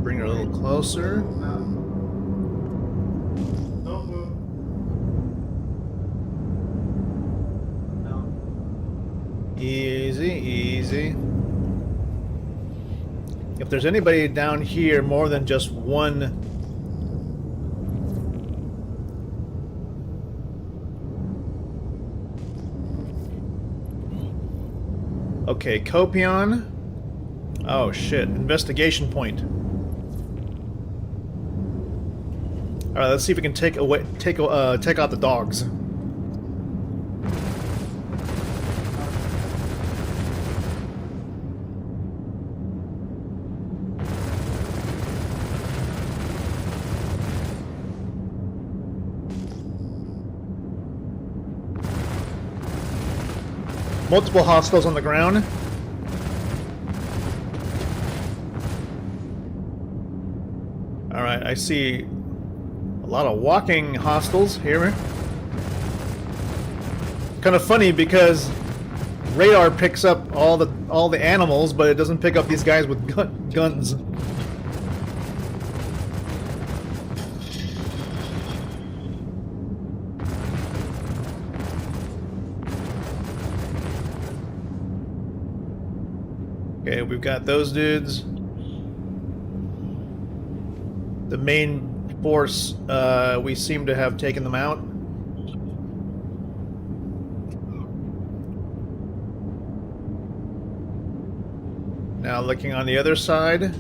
Bring her a little closer. Easy, easy. If there's anybody down here more than just one... Okay, Copion. Oh shit, investigation point. Alright, let's see if we can take out the dogs. Multiple hostiles on the ground. Alright, I see a lot of walking hostiles here. Kind of funny because radar picks up all the animals, but it doesn't pick up these guys with guns. Okay, we've got those dudes. The main force, we seem to have taken them out. Now looking on the other side.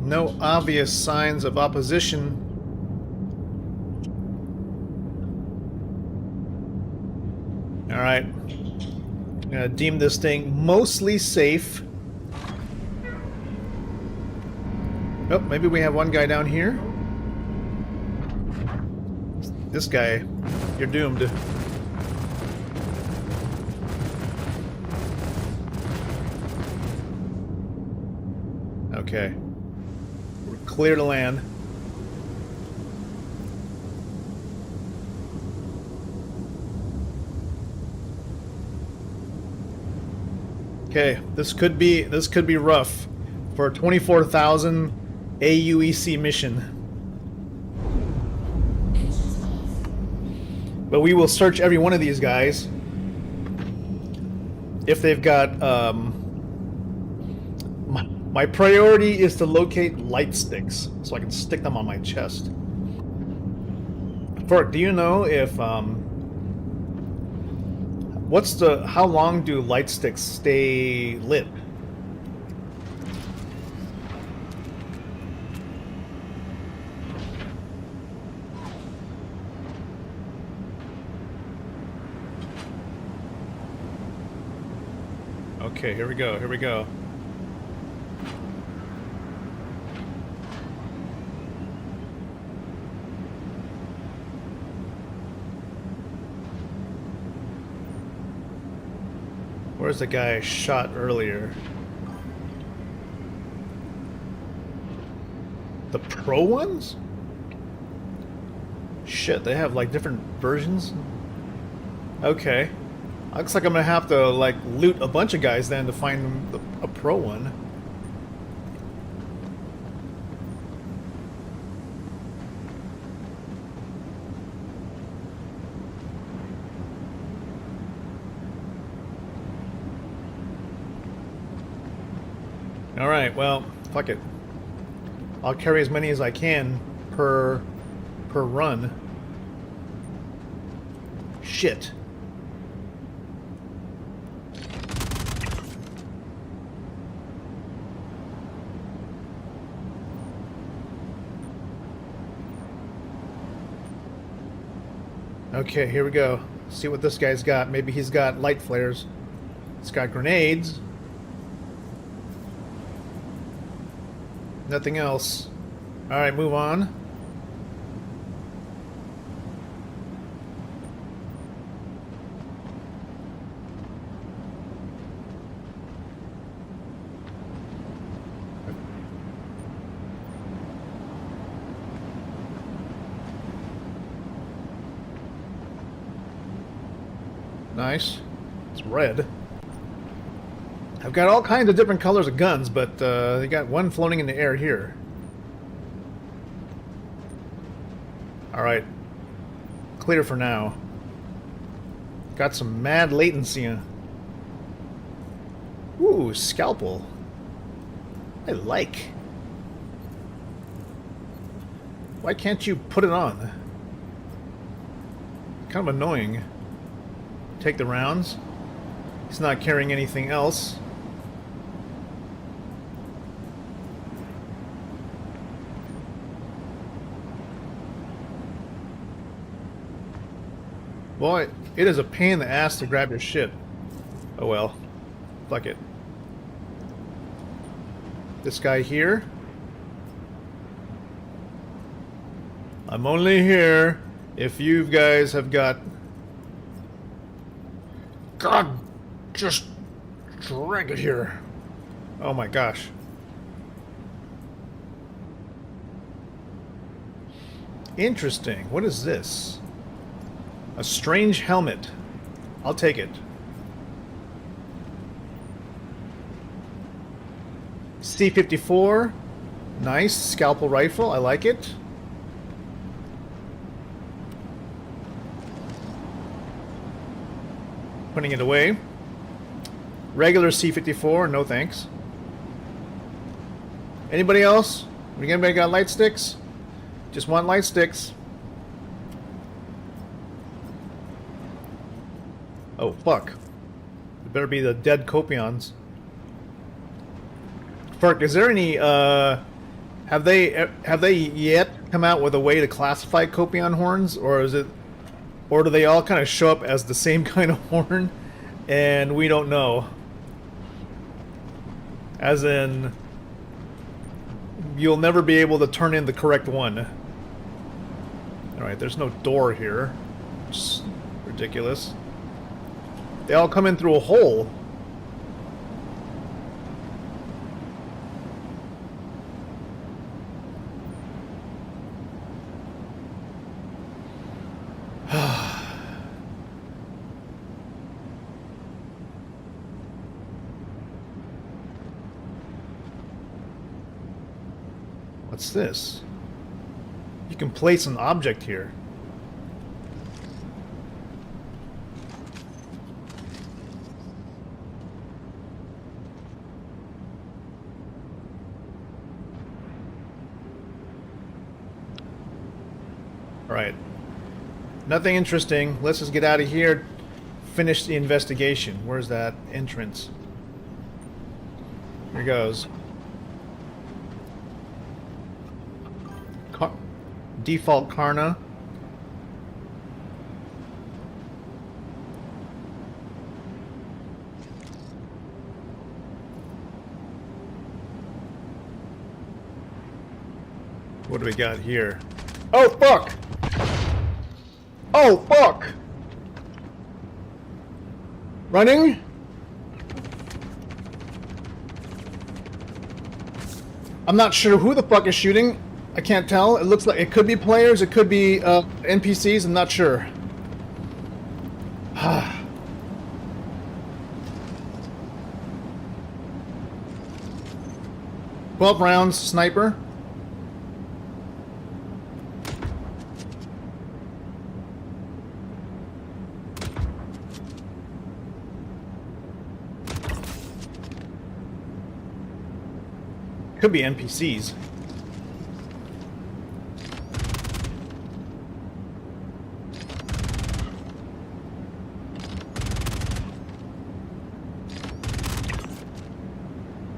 No obvious signs of opposition. Alright. I'm gonna deem this thing mostly safe. Oh, maybe we have one guy down here. This guy, you're doomed. Okay. We're clear to land. Okay, this could be rough for a 24,000 AUEC mission. But we will search every one of these guys. If they've got my priority is to locate light sticks so I can stick them on my chest. Ferk, do you know if how long do light sticks stay lit? Okay, here we go, here we go. Where's the guy I shot earlier? The pro ones? Shit, they have like different versions? Okay. Looks like I'm gonna have to like loot a bunch of guys then to find a pro one. Alright, well, fuck it. I'll carry as many as I can. per run. Shit. Okay, here we go. See what this guy's got. Maybe he's got light flares. He's got grenades. Nothing else. Alright, move on. Nice. It's red. I've got all kinds of different colors of guns, but they got one floating in the air here. Alright. Clear for now. Got some mad latency. Ooh, scalpel. I like. Why can't you put it on? Kind of annoying. Take the rounds. He's not carrying anything else. Boy, it is a pain in the ass to grab your shit. Oh well. Fuck it. This guy here. I'm only here if you guys have got... God, just drag it here. Oh my gosh. Interesting. What is this? A strange helmet. I'll take it. C-54. Nice. Scalpel rifle. I like it. Putting it away. Regular C-54. No thanks. Anybody else? Anybody got light sticks? Just want light sticks. Oh, fuck. It better be the dead Copions. Fuck, is there any, have they yet come out with a way to classify Copion horns? Or is it... Or do they all kind of show up as the same kind of horn? And we don't know. As in... You'll never be able to turn in the correct one. Alright, there's no door here. It's ridiculous. They all come in through a hole. What's this? You can place an object here. Alright. Nothing interesting. Let's just get out of here. Finish the investigation. Where's that entrance? Here goes. Default Karna. What do we got here? Oh, fuck! Oh, fuck! Running? I'm not sure who the fuck is shooting. I can't tell. It looks like it could be players, it could be NPCs, I'm not sure. 12 rounds, sniper. Could be NPCs.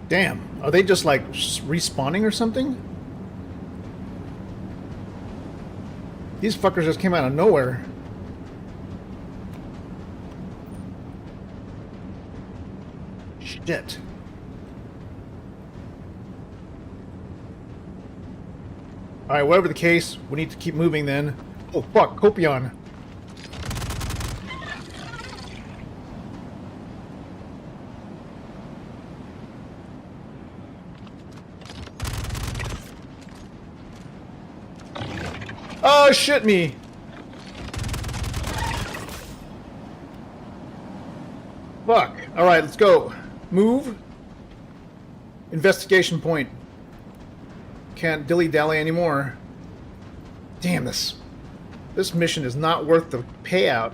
Damn, are they just like respawning or something? These fuckers just came out of nowhere. Shit. Alright, whatever the case, we need to keep moving then. Oh fuck, Copion. Oh shit me! Fuck. Alright, let's go. Move. Investigation point. Can't dilly-dally anymore. Damn, this mission is not worth the payout.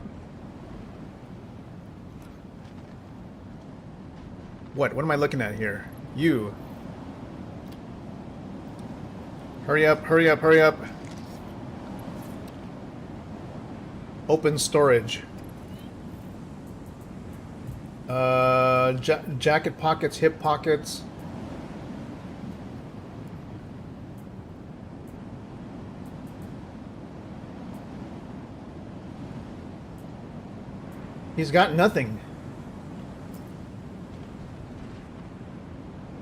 What am I looking at here? You. Hurry up, hurry up, hurry up. Open storage. Jacket pockets, hip pockets. He's got nothing.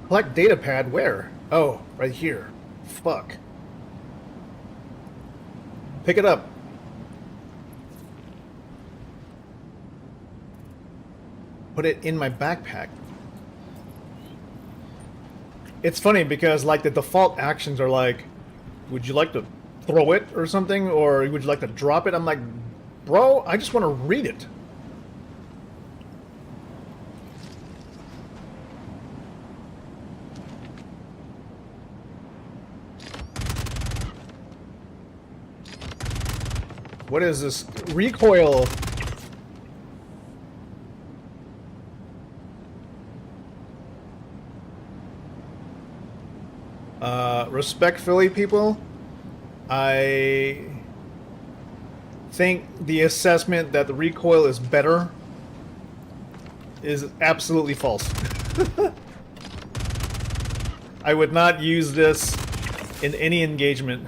Collect data pad where? Oh, right here. Fuck. Pick it up. Put it in my backpack. It's funny because like the default actions are like, would you like to throw it or something? Or would you like to drop it? I'm like, bro, I just want to read it. What is this? Recoil. Respectfully, people, I think the assessment that the recoil is better is absolutely false. I would not use this in any engagement.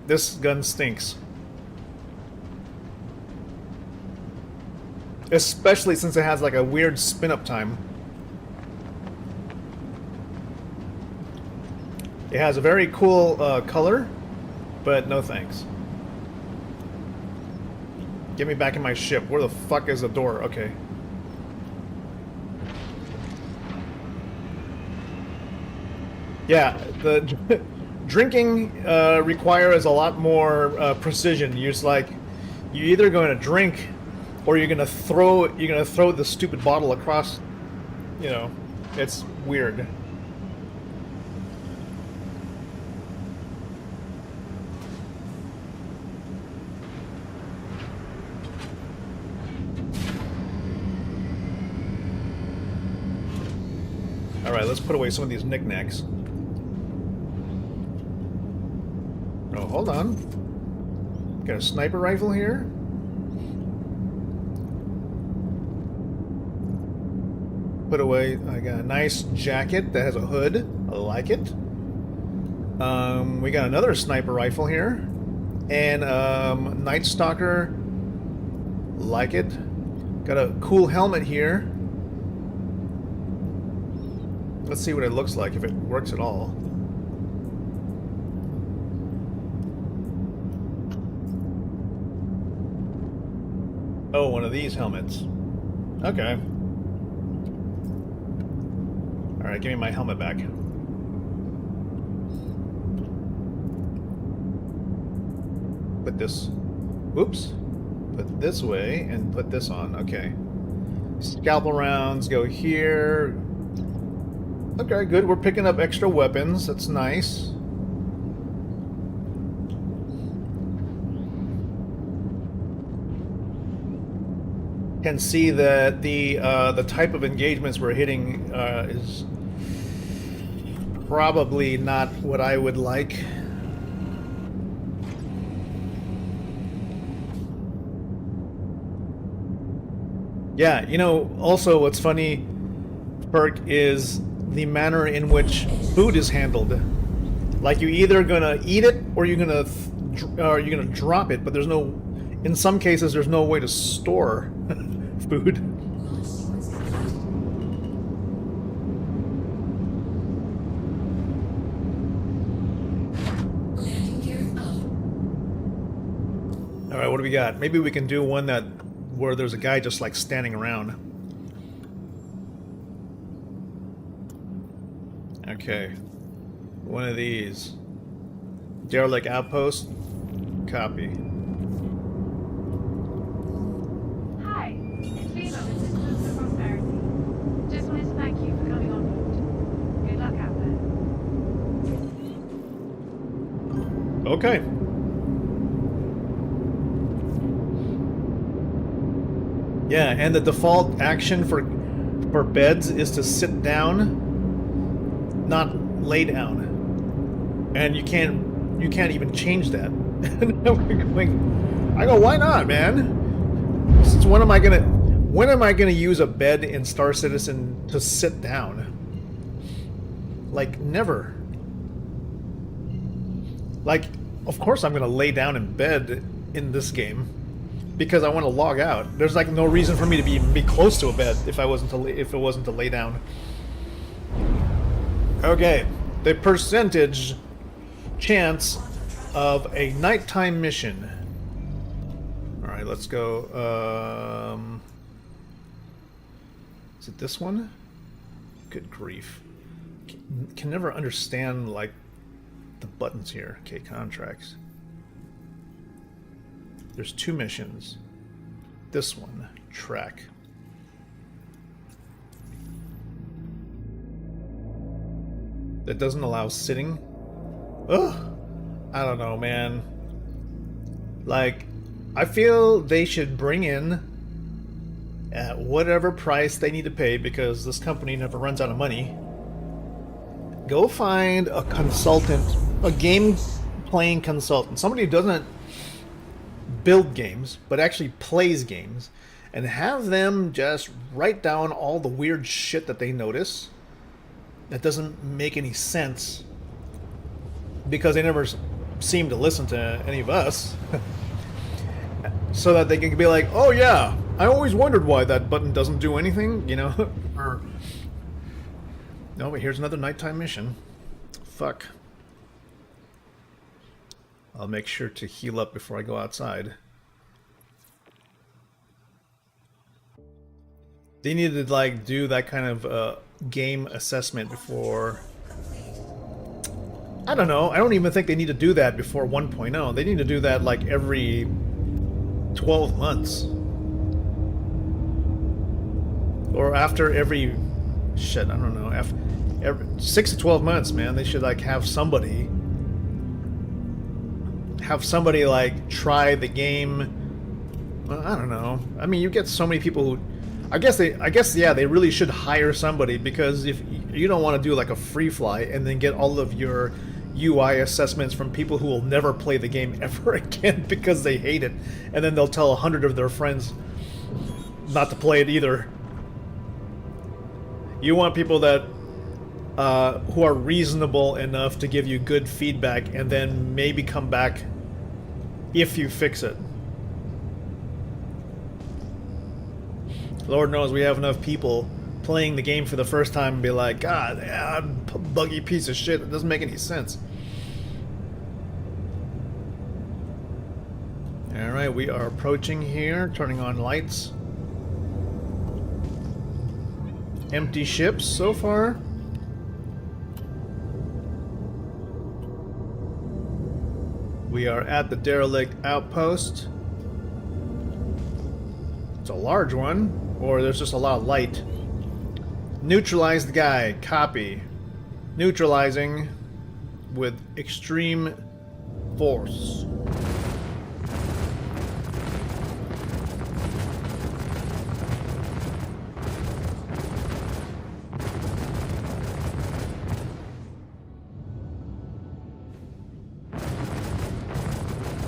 This gun stinks. Especially since it has like a weird spin-up time. It has a very cool color, but no thanks. Get me back in my ship. Where the fuck is the door? Okay. Yeah, the drinking requires a lot more precision. You're just like, you're either going to drink, or you're gonna throw the stupid bottle across. You know, it's weird. Alright, let's put away some of these knickknacks. Oh, hold on. Got a sniper rifle here. Put away, I got a nice jacket that has a hood. I like it. We got another sniper rifle here. And, Night Stalker. Like it. Got a cool helmet here. Let's see what it looks like, if it works at all. Oh, one of these helmets. Okay. Alright, give me my helmet back. Put this... Oops. Put this way and put this on. Okay. Scalpel rounds go here. Okay, good. We're picking up extra weapons. That's nice. Can see that the type of engagements we're hitting is probably not what I would like. Yeah, you know, also what's funny perk is the manner in which food is handled. Like you're either gonna eat it or you're gonna drop it, but there's no. In some cases, there's no way to store food. All right, what do we got? Maybe we can do one that where there's a guy just like standing around. Okay, one of these. Derelict outpost. Copy. Hi, it's Viva with Citizens for Prosperity. Just wanted to thank you for coming on board. Good luck out there. Okay. Yeah, and the default action for beds is to sit down, not lay down. And you can't even change that. I go, why not, man? Since when am I gonna use a bed in Star Citizen to sit down? Like, never. Like, of course I'm gonna lay down in bed in this game because I want to log out. There's like no reason for me to be close to a bed if it wasn't to lay down. Okay, the percentage chance of a nighttime mission. All right, let's go. Is it this one? Good grief! Can never understand like the buttons here. Okay, contracts. There's 2 missions. This one, track. That doesn't allow sitting. Ugh. I don't know, man. Like, I feel they should bring in at whatever price they need to pay because this company never runs out of money. Go find a consultant, a game playing consultant, somebody who doesn't build games but actually plays games, and have them just write down all the weird shit that they notice that doesn't make any sense because they never seem to listen to any of us. So that they can be like, oh yeah, I always wondered why that button doesn't do anything, you know? Or no, but here's another nighttime mission. Fuck. I'll make sure to heal up before I go outside. They need to like do that kind of game assessment before. I don't know. I don't even think they need to do that before 1.0. They need to do that like every 12 months. Or after every shit, I don't know. After every 6 to 12 months, man, they should like have somebody like try the game. Well, I don't know. I mean, you get so many people who I guess yeah, they really should hire somebody, because if you don't want to do like a free fly and then get all of your UI assessments from people who will never play the game ever again because they hate it, and then they'll tell 100 of their friends not to play it either. You want people that who are reasonable enough to give you good feedback and then maybe come back if you fix it. Lord knows we have enough people playing the game for the first time and be like, God, yeah, buggy piece of shit. It doesn't make any sense. Alright, we are approaching here, turning on lights. Empty ships so far. We are at the derelict outpost. It's a large one, or there's just a lot of light. Neutralize the guy. Copy. Neutralizing with extreme force.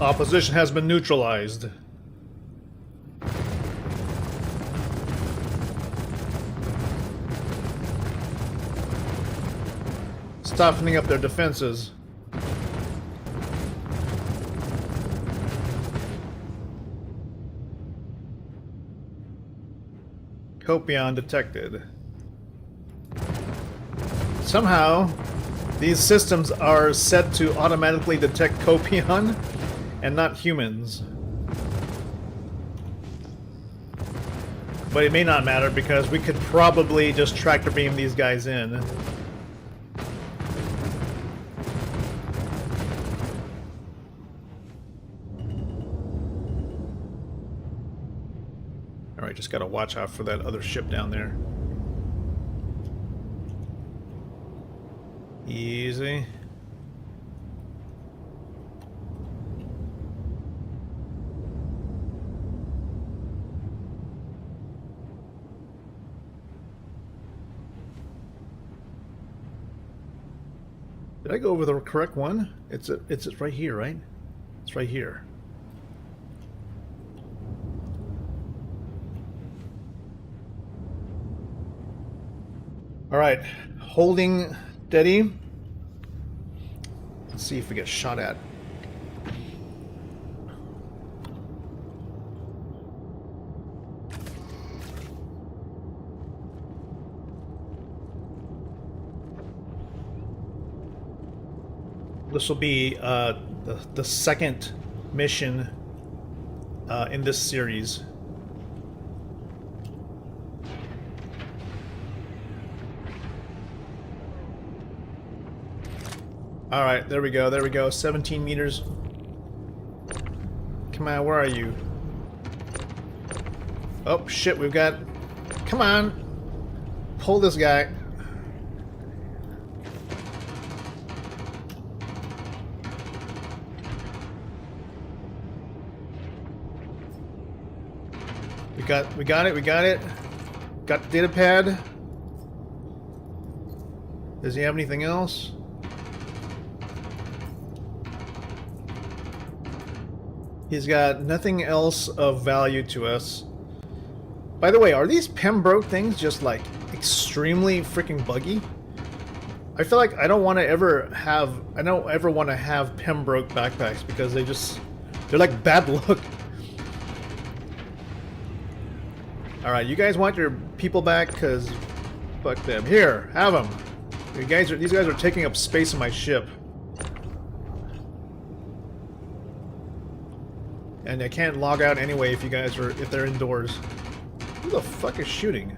Opposition has been neutralized. toughening up their defenses. Copion detected. Somehow, these systems are set to automatically detect Copion and not humans. But it may not matter because we could probably just tractor beam these guys in. Alright, just gotta watch out for that other ship down there. Easy. Did I go over the correct one? It's right here, right? It's right here. All right, holding steady. Let's see if we get shot at. This will be the second mission in this series. All right, there we go. There we go. 17 meters. Come on, where are you? Oh shit, we've got. Come on, pull this guy. We got it. Got the data pad. Does he have anything else? He's got nothing else of value to us. By the way, are these Pembroke things just like extremely freaking buggy? I feel like I don't want to ever want to have Pembroke backpacks because they're like bad luck. Alright, you guys want your people back? Because fuck them. Here, have them. These guys are taking up space in my ship. And I can't log out anyway if they're indoors. Who the fuck is shooting?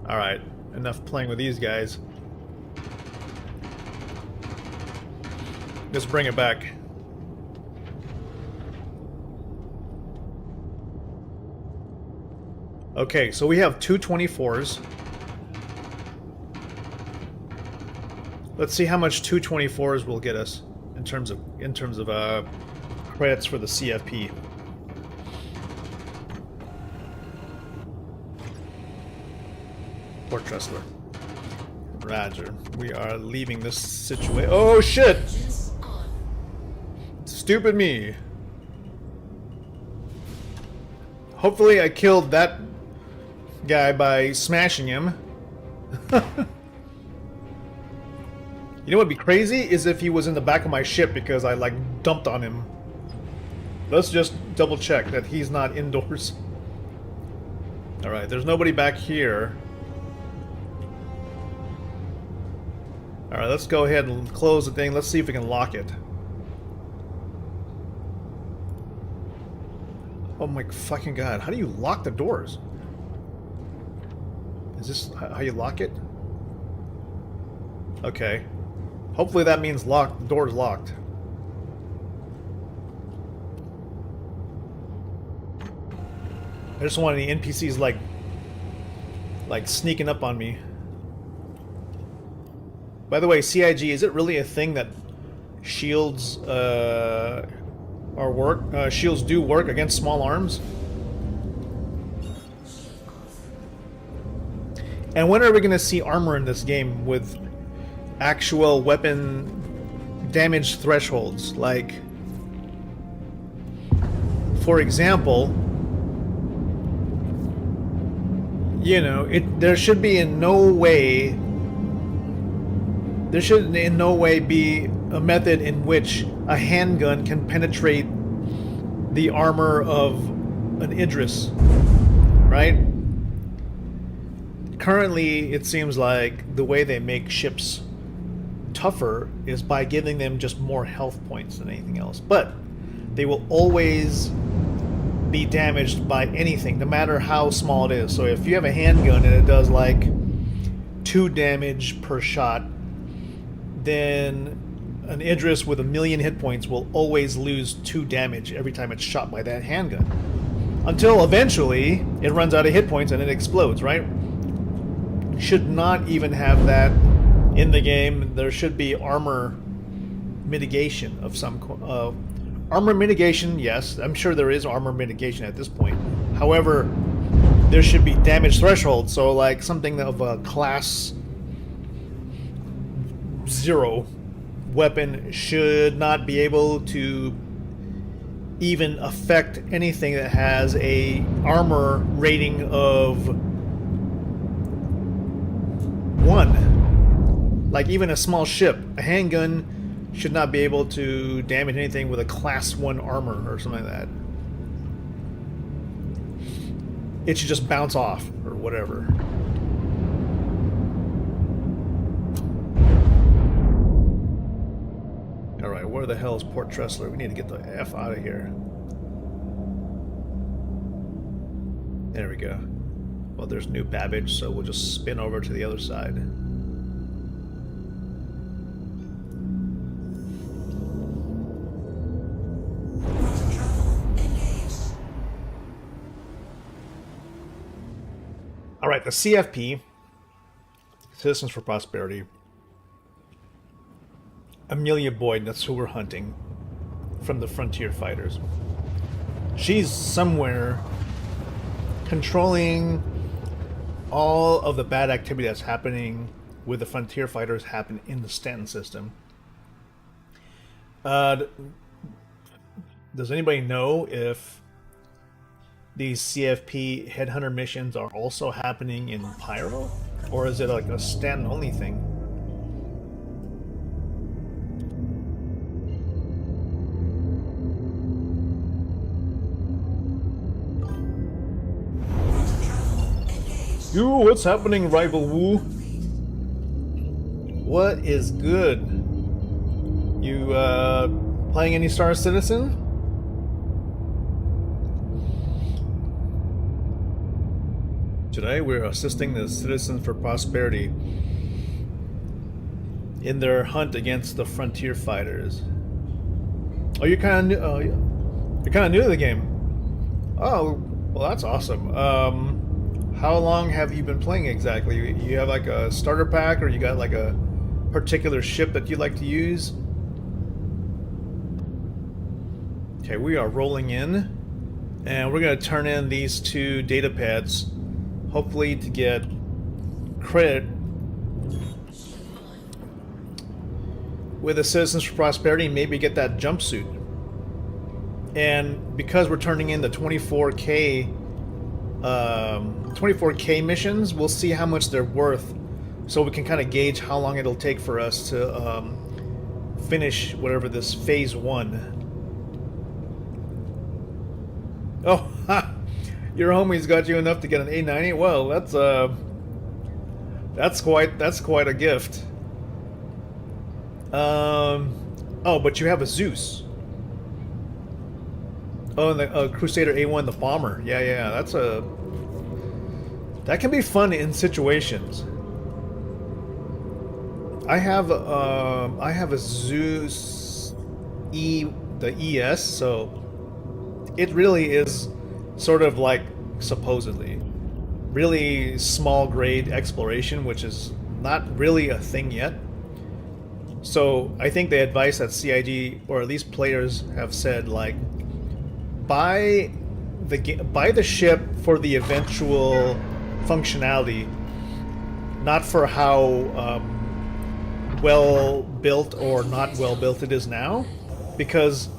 Alright, enough playing with these guys. Let's bring it back. Okay, so we have two 24s. Let's see how much 224s will get us in terms of credits for the CFP. Port Tressler. Roger. We are leaving this situation. Oh shit! Stupid me. Hopefully I killed that guy by smashing him. You know what'd be crazy is if he was in the back of my ship because I like dumped on him. Let's just double check that he's not indoors. Alright, there's nobody back here. Alright, let's go ahead and close the thing. Let's see if we can lock it. Oh my fucking god, how do you lock the doors? Is this how you lock it? Okay. Hopefully that means the door's locked. I just don't want any NPCs like sneaking up on me. By the way, CIG, is it really a thing that shields shields do work against small arms? And when are we going to see armor in this game with actual weapon damage thresholds, like for example, you know, there should in no way be a method in which a handgun can penetrate the armor of an Idris, right? Currently, it seems like the way they make ships tougher is by giving them just more health points than anything else. But they will always be damaged by anything, no matter how small it is. So if you have a handgun and it does like 2 damage per shot, then an Idris with 1,000,000 hit points will always lose 2 damage every time it's shot by that handgun. Until eventually it runs out of hit points and it explodes, right? Should not even have that in the game. There should be armor mitigation of some armor mitigation, yes. I'm sure there is armor mitigation at this point. However, there should be damage threshold. So like something of a class 0 weapon should not be able to even affect anything that has a armor rating of 1. Like even a small ship, a handgun should not be able to damage anything with a class 1 armor or something like that. It should just bounce off or whatever. Alright, where the hell is Port Tressler? We need to get the F out of here. There we go. Well, there's New Babbage, so we'll just spin over to the other side. Alright, the CFP, Citizens for Prosperity. Amelia Boyd, that's who we're hunting from the Frontier Fighters. She's somewhere controlling all of the bad activity that's happening with the Frontier Fighters happen in the Stanton system. Does anybody know if these CFP headhunter missions are also happening in Pyro? Or is it like a Stanton only thing? Yo, what's happening, Rival Wu? What is good? You, playing any Star Citizen? Today we're assisting the Citizens for Prosperity in their hunt against the Frontier Fighters. Oh, you're kind of new. Oh, you're kind of new to the game. Oh, well, that's awesome. How long have you been playing exactly? You have like a starter pack, or you got like a particular ship that you like to use? Okay, we are rolling in, and we're going to turn in these 2 data pads, hopefully to get credit with the Citizens for Prosperity, maybe get that jumpsuit. And because we're turning in the 24K missions, we'll see how much they're worth, so we can kind of gauge how long it'll take for us to finish whatever this phase 1. Oh, ha! Your homie's got you enough to get an A90. Well, that's quite a gift. Oh, but you have a Zeus. Oh, and the Crusader A1, the bomber. Yeah, that can be fun in situations. I have a Zeus the ES, so it really is sort of like, supposedly, really small grade exploration, which is not really a thing yet. So I think the advice that CIG, or at least players, have said, like, buy the ship for the eventual functionality, not for how well built or not well built it is now, because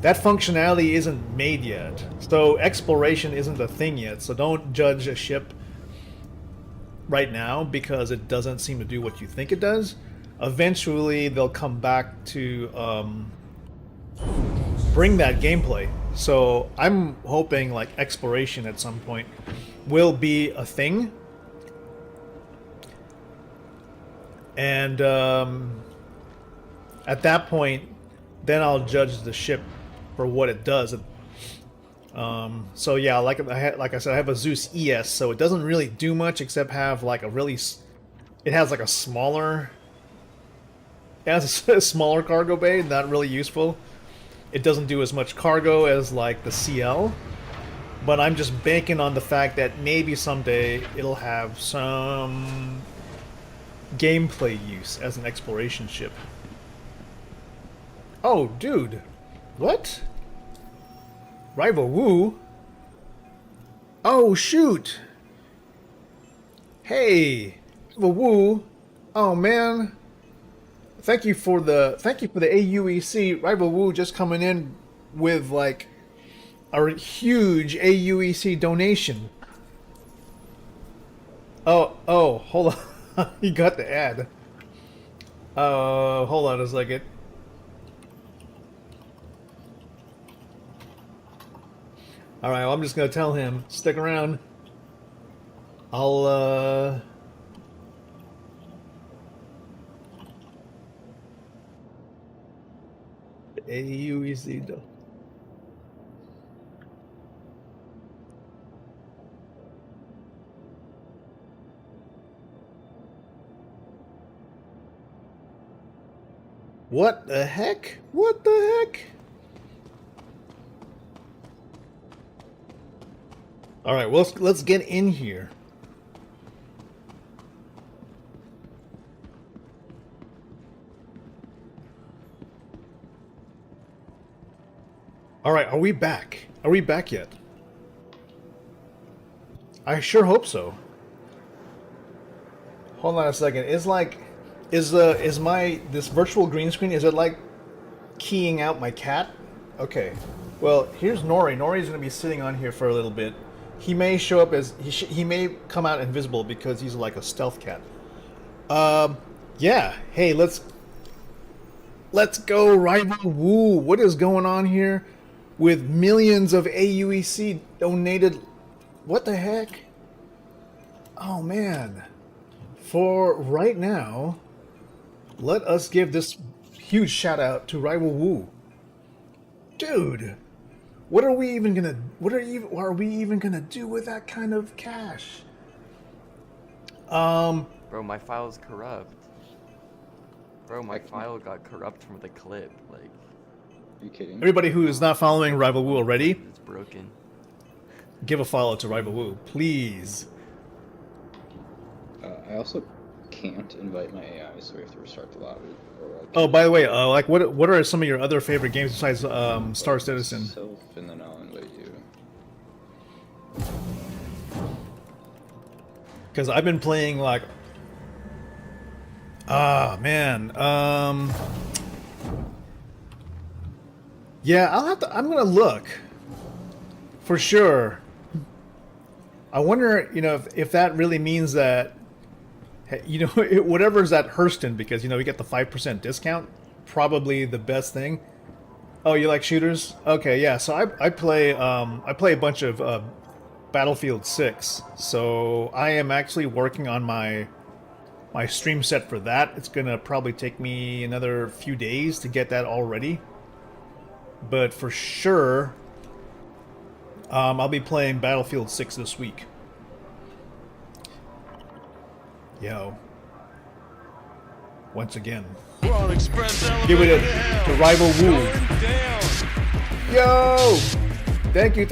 that functionality isn't made yet. So exploration isn't a thing yet. So don't judge a ship right now because it doesn't seem to do what you think it does. Eventually, they'll come back to bring that gameplay. So I'm hoping like exploration at some point will be a thing. And at that point, then I'll judge the ship for what it does. So yeah, like I said, I have a Zeus ES, so it doesn't really do much except have like a really, it has like a smaller, it has a smaller cargo bay, not really useful. It doesn't do as much cargo as like the CL, but I'm just banking on the fact that maybe someday it'll have some gameplay use as an exploration ship. Oh, dude. What? Rival Woo? Oh, shoot. Hey, Rival Woo. Oh, man. Thank you for the AUEC. Rival Woo just coming in with like a huge AUEC donation. Oh, hold on. You got the ad. Hold on a second. Alright, well, I'm just gonna tell him, stick around. I'll, AUEC though. What the heck? What the heck? All right, well, let's get in here. All right, are we back? Are we back yet? I sure hope so. Hold on a second. Is this virtual green screen, is it like keying out my cat? Okay. Well, here's Nori. Nori's going to be sitting on here for a little bit. He may show up as he may come out invisible because he's like a stealth cat. Yeah. Hey, let's go, Rival Woo. What is going on here with millions of AUEC donated? What the heck? Oh man. For right now, let us give this huge shout out to Rival Woo. Dude, what are we even gonna do with that kind of cash? Bro, my file's corrupt. Bro, my file got corrupt from the clip. Like, are you kidding? Everybody who is not following Rival Woo already, it's broken. give a follow to Rival Woo, please. I also can't invite my AI, so we have to restart the lobby. Oh, by the way, like, what are some of your other favorite games besides Star Citizen? Myself, and then I'll invite you. Because I've been playing like, man, yeah, I'm gonna look for sure. I wonder, if that really means that, whatever's at Hurston, because we get the 5% discount, probably the best thing. Oh, you like shooters? Okay, yeah. So I play a bunch of Battlefield 6. So I am actually working on my stream set for that. It's gonna probably take me another few days to get that all ready. But for sure, I'll be playing Battlefield 6 this week. Yo. Once again. Give it to Rival Woo. Yo! Thank you.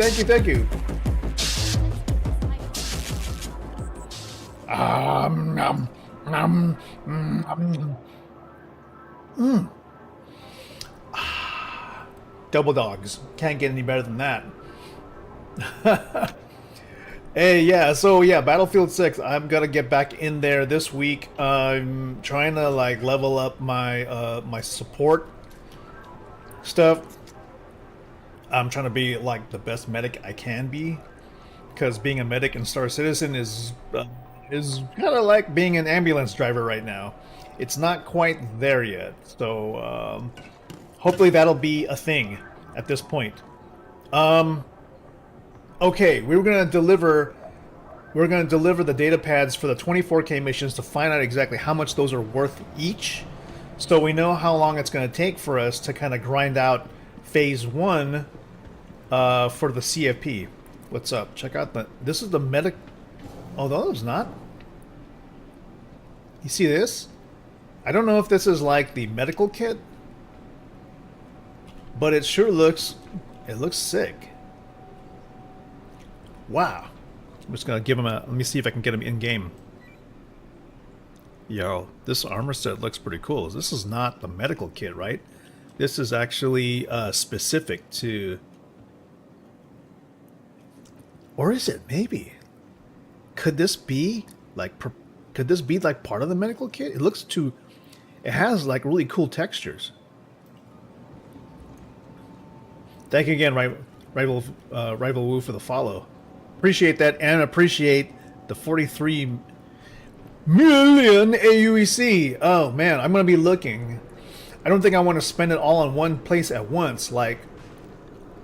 Double dogs. Can't get any better than that. Hey, yeah, so yeah, Battlefield 6, I'm gonna get back in there this week. I'm trying to like level up my my support stuff. I'm trying to be like the best medic I can be, because being a medic in Star Citizen is kind of like being an ambulance driver right now. It's not quite there yet, so hopefully that'll be a thing at this point. Okay, we're gonna deliver the data pads for the 24K missions to find out exactly how much those are worth each, so we know how long it's going to take for us to kind of grind out phase 1 for the CFP. What's up? Check out this is the medic. Oh, no, it's not. You see this? I don't know if this is like the medical kit, but it sure looks sick. Wow. I'm just gonna give him a. Let me see if I can get him in game. Yo, this armor set looks pretty cool. This is not the medical kit, right? This is actually specific to. Or is it? Maybe. Could this be like? Could this be like part of the medical kit? It looks too. It has like really cool textures. Thank you again, Rival Woo, for the follow. Appreciate that, and appreciate the 43 million AUEC. Oh man, I'm gonna be looking. I don't think I want to spend it all in one place at once, like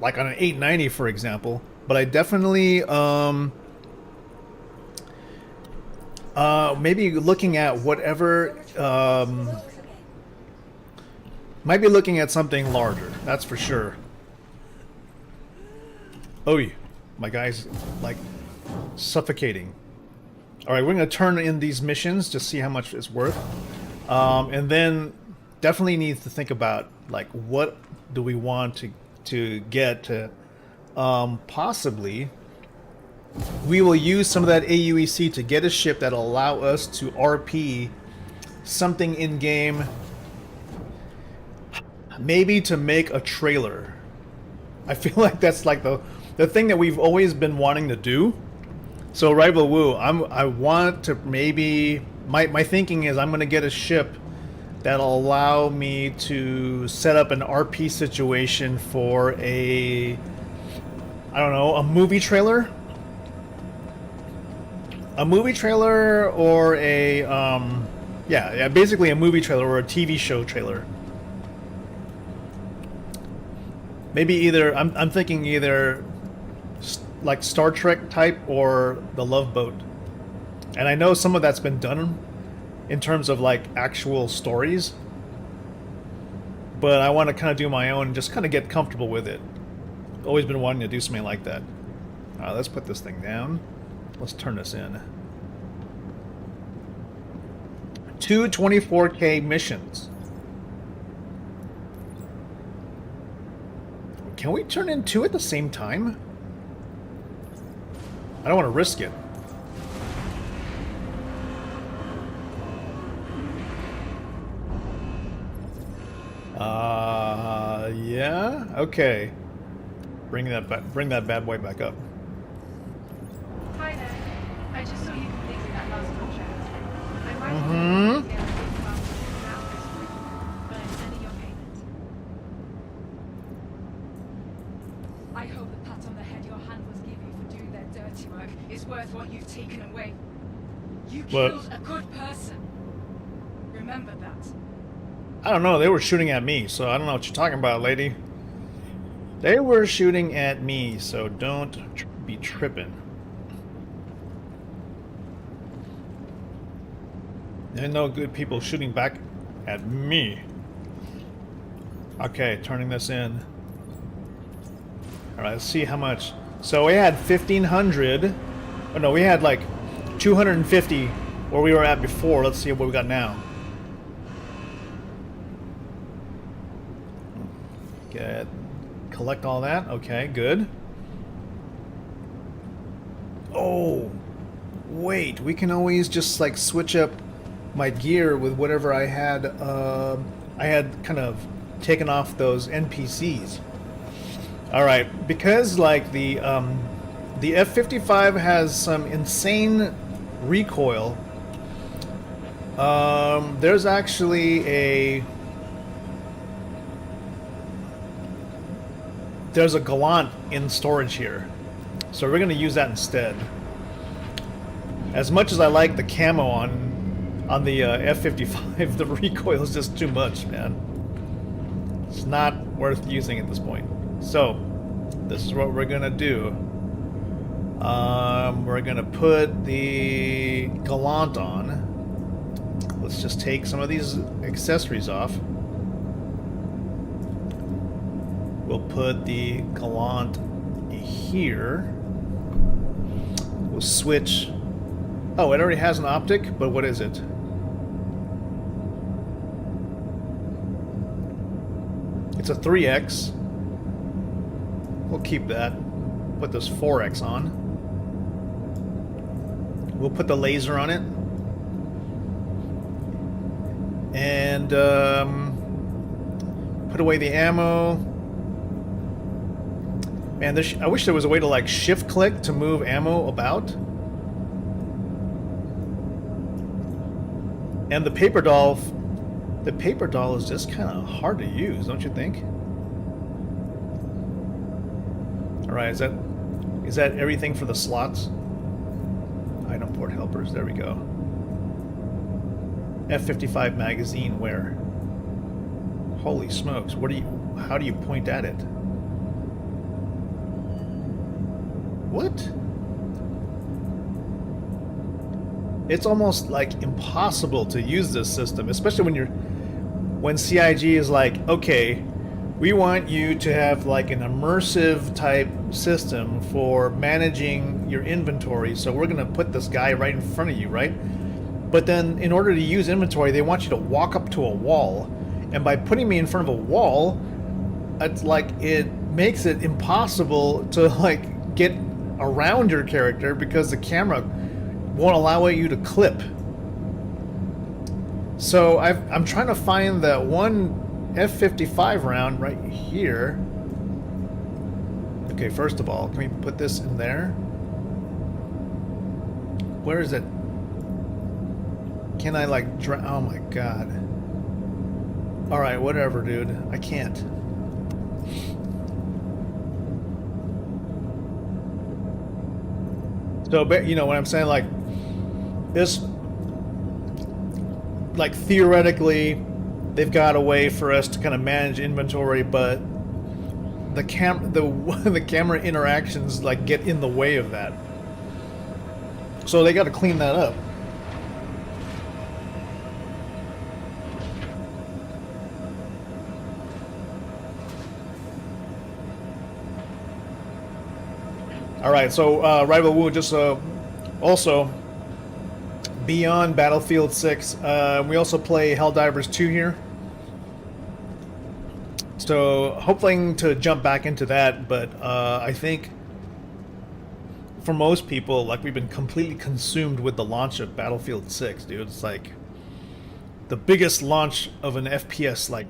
on an 890, for example. But I definitely maybe looking at whatever might be looking at something larger. That's for sure. Oh yeah. My guy's like suffocating. All right, we're gonna turn in these missions to see how much it's worth, and then definitely need to think about like what do we want to get to. Possibly, we will use some of that AUEC to get a ship that'll allow us to RP something in game. Maybe to make a trailer. I feel like that's like the thing that we've always been wanting to do. So Rival Woo, I want to maybe my thinking is I'm gonna get a ship that'll allow me to set up an RP situation for a a movie trailer? A movie trailer or a yeah, basically a movie trailer or a TV show trailer. Maybe either I'm thinking either like Star Trek type or the Love Boat. And I know some of that's been done in terms of like actual stories, but I want to kind of do my own and just kind of get comfortable with it. Always been wanting to do something like that. Alright, let's put this thing down. Let's turn this in. 2 24K missions. Can we turn in 2 at the same time? I don't want to risk it. Yeah, okay. Bring that bad boy back up. Hi there. I just saw you completed that last contract. I might Mm-hmm. but I'm sending your payment. I hope the pat on the head your handlers give you for doing their dirty work is worth what you've taken away. You killed a good person. Remember that. I don't know, they were shooting at me, so I don't know what you're talking about, lady. They were shooting at me, so don't be tripping. There are no good people shooting back at me. Okay, turning this in. Alright, let's see how much. So we had 1,500. Oh no, we had like 250 where we were at before. Let's see what we got now. Get, collect all that. Okay, good. Oh, wait. We can always just like switch up my gear with whatever I had. I had kind of taken off those NPCs. All right, because like the F-55 has some insane recoil. There's actually a there's a Gallant in storage here, so we're gonna use that instead. As much as I like the camo on the F-55, the recoil is just too much, man. It's not worth using at this point. So, this is what we're gonna do. We're gonna put the Gallant on. Let's just take some of these accessories off. We'll put the Gallant here. We'll switch. Oh, it already has an optic, but what is it? It's a 3X. We'll keep that. Put this 4X on. We'll put the laser on it. And put away the ammo. Man, I wish there was a way to like shift click to move ammo about. And the paper doll is just kind of hard to use, don't you think? All right, is that everything for the slots? Item port helpers. There we go. F-55 magazine. Where? Holy smokes! How do you point at it? What? It's almost like impossible to use this system, especially when CIG is like, okay, we want you to have like an immersive type system for managing your inventory, so we're gonna put this guy right in front of you, right? But then in order to use inventory, they want you to walk up to a wall, and by putting me in front of a wall, it's like it makes it impossible to like get around your character because the camera won't allow you to clip. So I'm trying to find that one F-55 round right here. Okay, first of all, can we put this in there? Where is it? Can I like oh my god. Alright, whatever, dude. I can't. So, but you know what I'm saying? Like, this, like, theoretically, they've got a way for us to kind of manage inventory, but the camera interactions like get in the way of that. So they got to clean that up. All right, so Rival Wu, just also beyond Battlefield 6, we also play Helldivers 2 here. So hoping to jump back into that, but I think for most people, like, we've been completely consumed with the launch of Battlefield 6, dude. It's like the biggest launch of an FPS like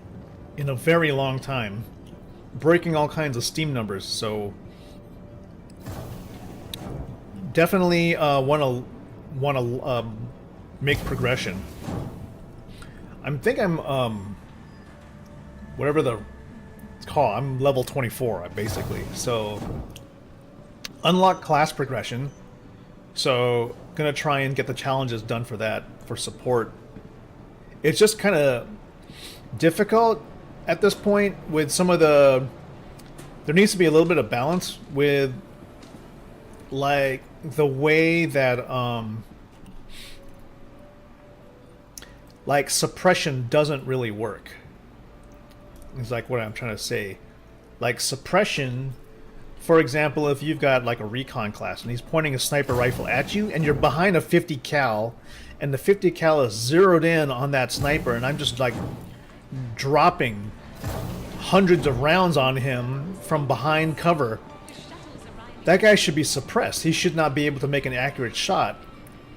in a very long time, breaking all kinds of Steam numbers. So definitely want to make progression. I'm whatever it's called. I'm level 24 basically. So unlock class progression. So gonna try and get the challenges done for that, for support. It's just kind of difficult at this point with some of the. There needs to be a little bit of balance with like the way that like suppression doesn't really work. It's like what I'm trying to say. Like suppression, for example, if you've got like a recon class and he's pointing a sniper rifle at you and you're behind a 50 cal and the 50 cal is zeroed in on that sniper and I'm just like dropping hundreds of rounds on him from behind cover, that guy should be suppressed. He should not be able to make an accurate shot.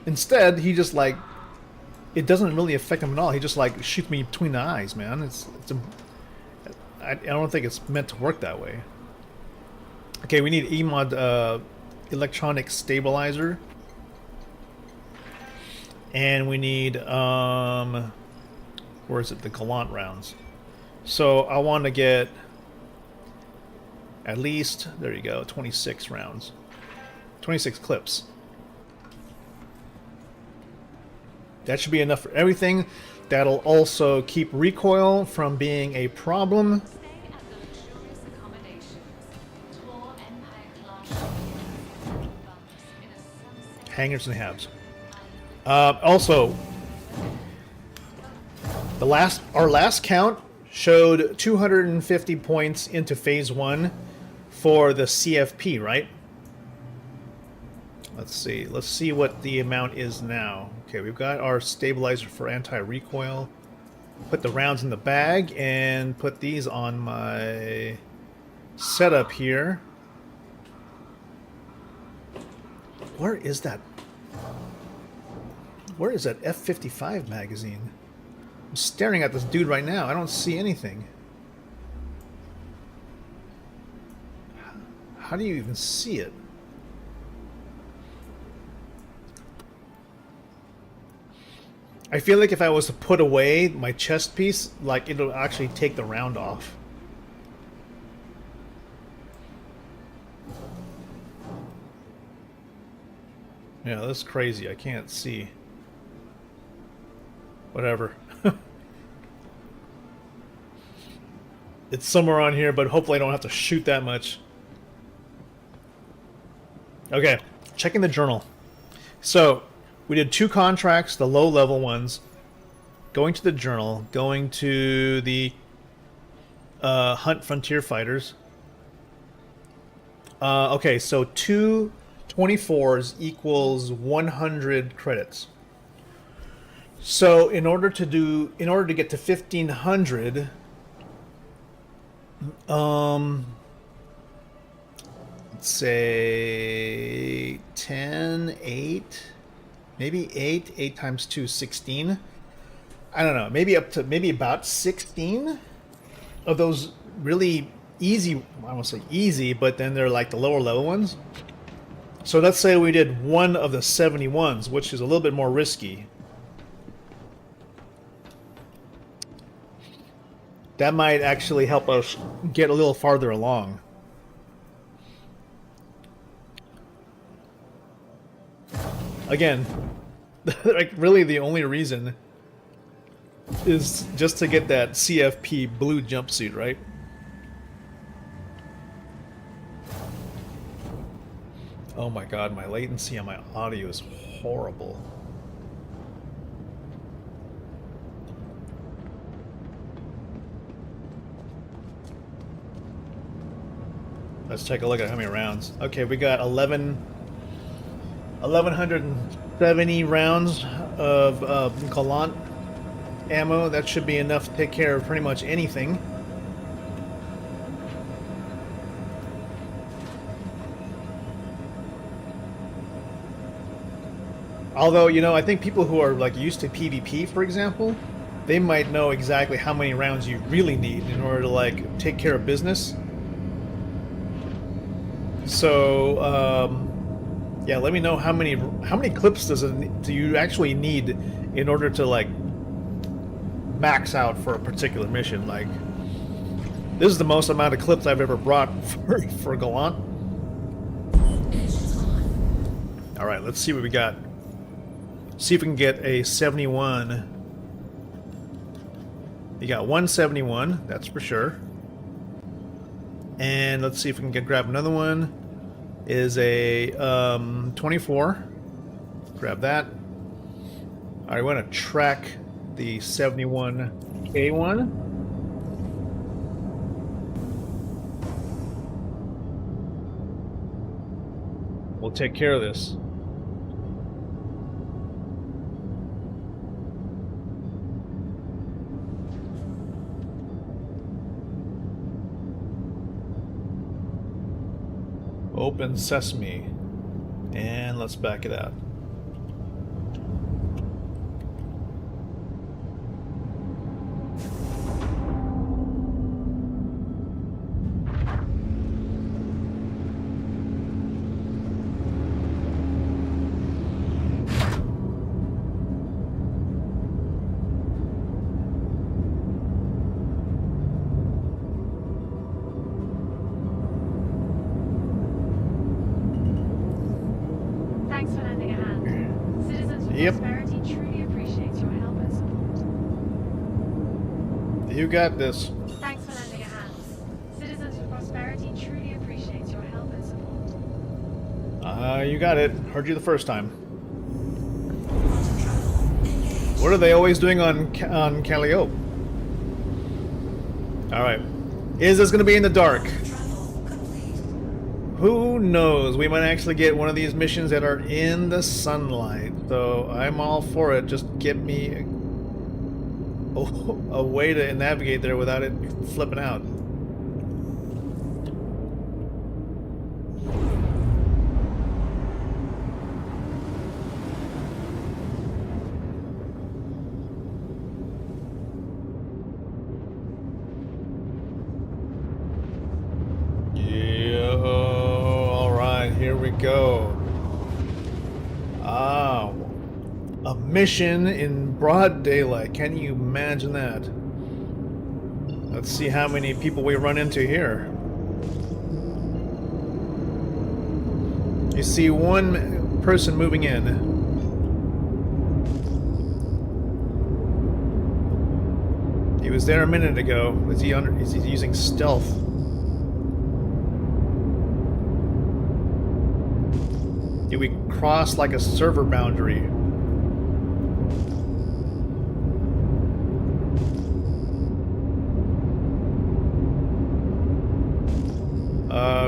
Instead, he just like, it doesn't really affect him at all. He just like shoots me between the eyes, man. I don't think it's meant to work that way. Okay, we need EMOD electronic stabilizer. And we need where is it? The Gallant rounds. So I want to get At least, there you go, 26 rounds. 26 clips. That should be enough for everything. That'll also keep recoil from being a problem. Stay at the luxurious accommodations. Tour Empire class ships in a sunset. Hangers and halves. Also, our last count showed 250 points into phase 1 for the CFP, right? Let's see. Let's see what the amount is now. Okay, we've got our stabilizer for anti-recoil. Put the rounds in the bag and put these on my setup here. Where is that? Where is that F-55 magazine? I'm staring at this dude right now. I don't see anything. How do you even see it? I feel like if I was to put away my chest piece, like it'll actually take the round off. Yeah, that's crazy. I can't see. Whatever. It's somewhere on here, but hopefully I don't have to shoot that much. Okay, checking the journal. So, we did 2 contracts, the low-level ones. Going to the journal, going to the Hunt Frontier Fighters. Okay, so 2 24s equals 100 credits. So in order to get to 1500, let's say 10, 8, maybe 8 times 2, 16. I don't know, maybe about 16 of those really easy, I won't say easy, but then they're like the lower level ones. So let's say we did 1 of the 71s, which is a little bit more risky. That might actually help us get a little farther along. Again, like really the only reason is just to get that CFP blue jumpsuit, right? Oh my god, my latency on my audio is horrible. Let's take a look at how many rounds. Okay, we got 1,170 rounds of Gallant ammo. That should be enough to take care of pretty much anything. Although, you know, I think people who are like used to PvP, for example, they might know exactly how many rounds you really need in order to like take care of business. So, yeah, let me know how many clips do you actually need in order to like max out for a particular mission. Like, this is the most amount of clips I've ever brought for Gallant. All right, let's see what we got. See if we can get a 71. You got 171, that's for sure. And let's see if we can grab another one. Is a 24. Grab that. I want to track the 71K one. We'll take care of this. Open sesame, and let's back it out. Yep. Prosperity truly appreciates your help and support. You got this. Thanks for lending a hand. Citizens of Prosperity truly appreciates your help and support. You got it. Heard you the first time. What are they always doing on Calliope? Alright. Is this going to be in the dark? Who knows? We might actually get one of these missions that are in the sunlight. So I'm all for it. Just get me a way to navigate there without it flipping out. Here we go. Ah, a mission in broad daylight. Can you imagine that? Let's see how many people we run into here. You see one person moving in. He was there a minute ago. Is he using stealth? Do we cross like a server boundary?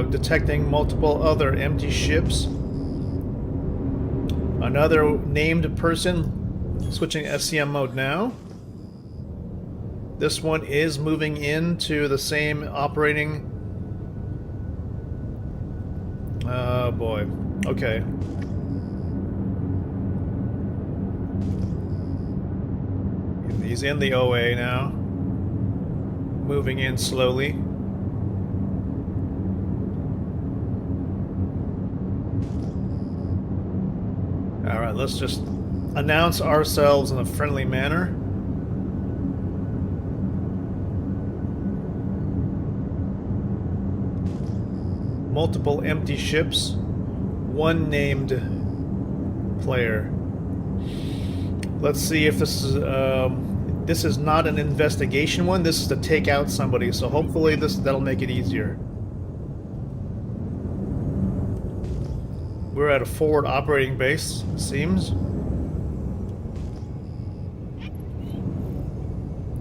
Detecting multiple other empty ships. Another named person. Switching SCM mode now. This one is moving into the same operating. Oh boy. Okay. He's in the OA now. Moving in slowly. Alright, let's just announce ourselves in a friendly manner. Multiple empty ships. One named player. Let's see if this is not an investigation one. This is to take out somebody. So hopefully that'll make it easier. We're at a forward operating base, it seems.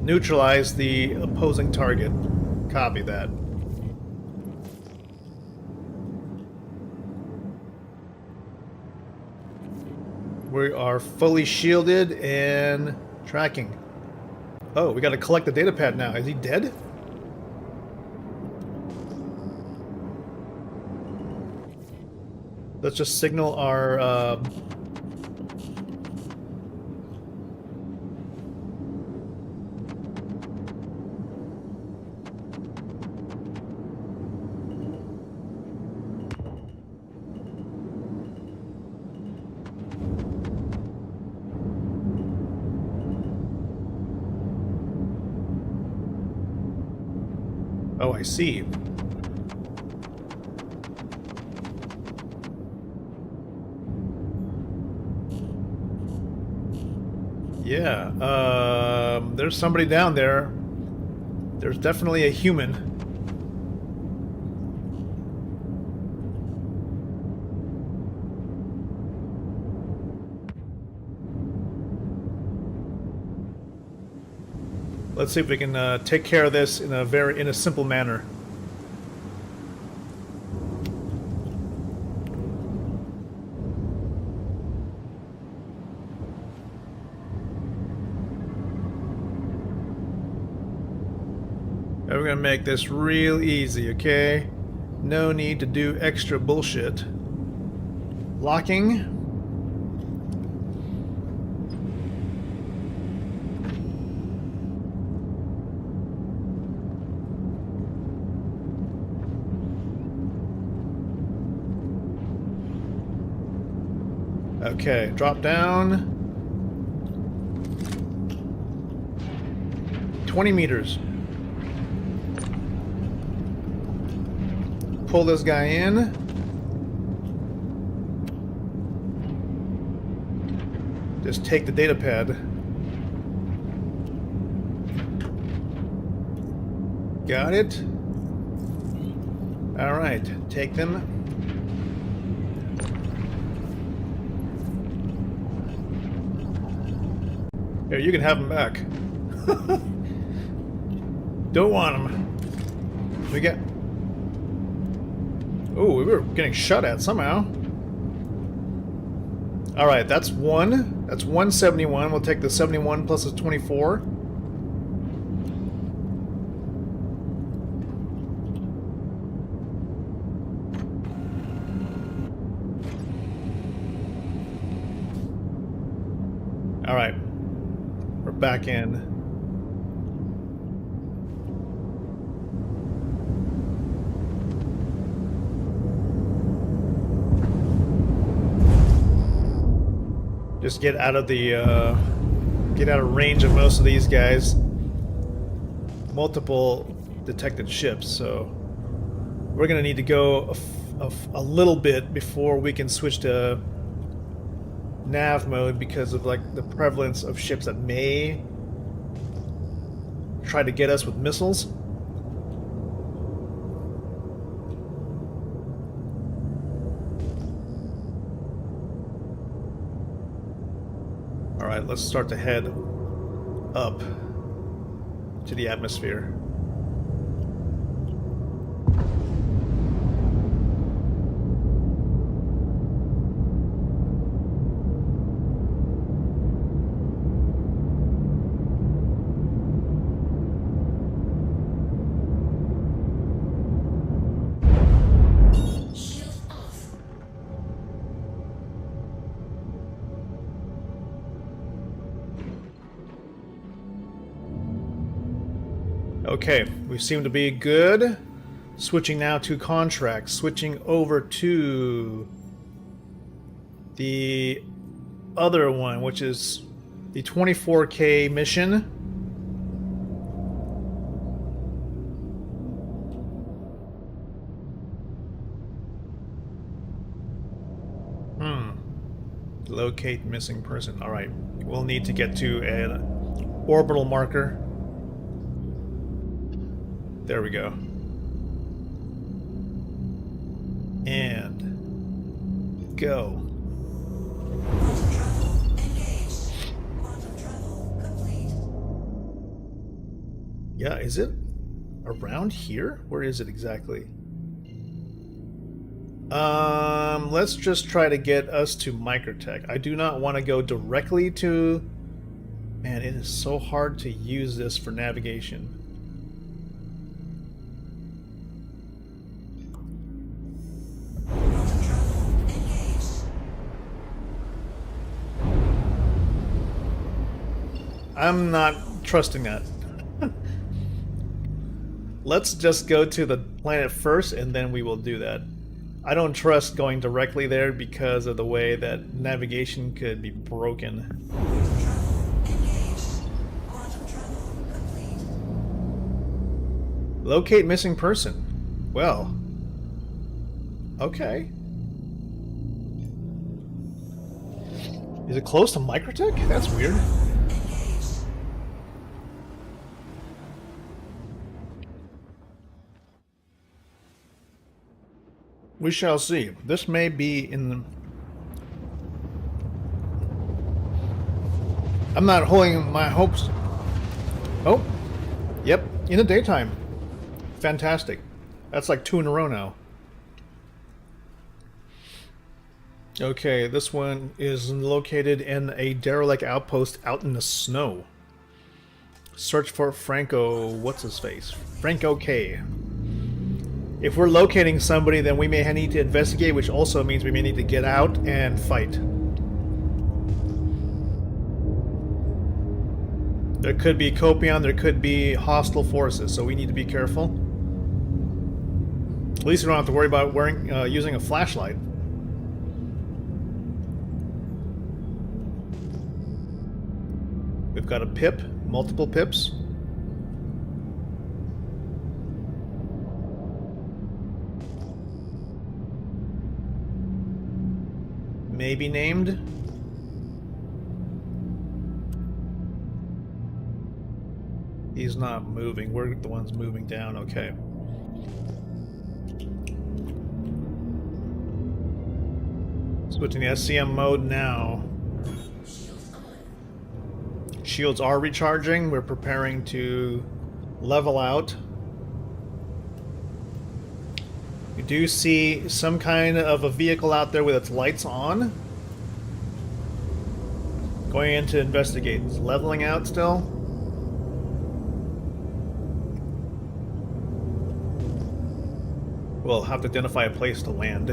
Neutralize the opposing target. Copy that. We are fully shielded and tracking. Oh, we gotta collect the data pad now. Is he dead? Let's just signal our Oh, I see. Yeah, there's somebody down there. There's definitely a human. Let's see if we can take care of this in a simple manner. We're gonna make this real easy, okay? No need to do extra bullshit. Locking. Okay, drop down. 20 meters. Pull this guy in. Just take the data pad. Got it? Alright, take them. Here, you can have them back. Don't want them. We get... Oh, we were getting shot at somehow. Alright, that's one. That's 171. We'll take the 71 plus the 24. Alright. We're back in. Just get out of the, get out of range of most of these guys. Multiple detected ships, so we're gonna need to go a little bit before we can switch to nav mode because of like the prevalence of ships that may try to get us with missiles. Alright, let's start to head up to the atmosphere. Okay, we seem to be good. Switching now to contracts. Switching over to the other one, which is the 24K mission. Locate missing person. Alright, we'll need to get to an orbital marker. There we go. And go. Quantum travel engaged. Quantum travel complete. Yeah, is it around here? Where is it exactly? Let's just try to get us to Microtech. I do not want to go directly to... Man, it is so hard to use this for navigation. Quantum travel engaged. I'm not trusting that. Let's just go to the planet first and then we will do that. I don't trust going directly there because of the way that navigation could be broken. Quantum travel engaged. Quantum travel complete. Locate missing person. Well. Okay. Is it close to Microtech? That's weird. Engaged. We shall see. This may be in the... I'm not holding my hopes. Oh. Yep. In the daytime. Fantastic. That's like 2 in a row now. Okay, this one is located in a derelict outpost out in the snow. Search for Franco... What's his face? Franco K. If we're locating somebody, then we may need to investigate, which also means we may need to get out and fight. There could be Copion, there could be hostile forces, so we need to be careful. At least we don't have to worry about wearing, using a flashlight. We've got a pip, multiple pips. Maybe named. He's not moving. We're the ones moving down. Okay. Switching to SCM mode now. Shields are recharging. We're preparing to level out. We do see some kind of a vehicle out there with its lights on. Going in to investigate. It's leveling out still. We'll have to identify a place to land.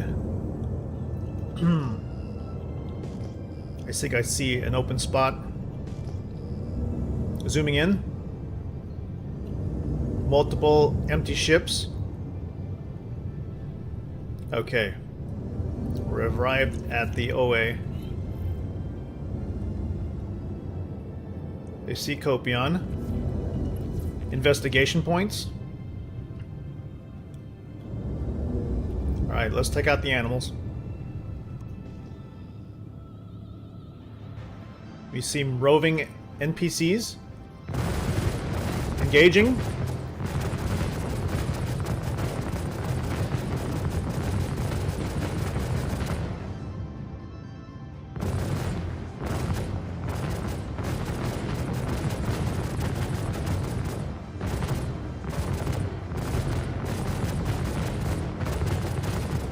I think I see an open spot. Zooming in. Multiple empty ships. Okay. We're arrived at the OA. They see Copion. Investigation points. Alright, let's take out the animals. We see roving NPCs. Engaging.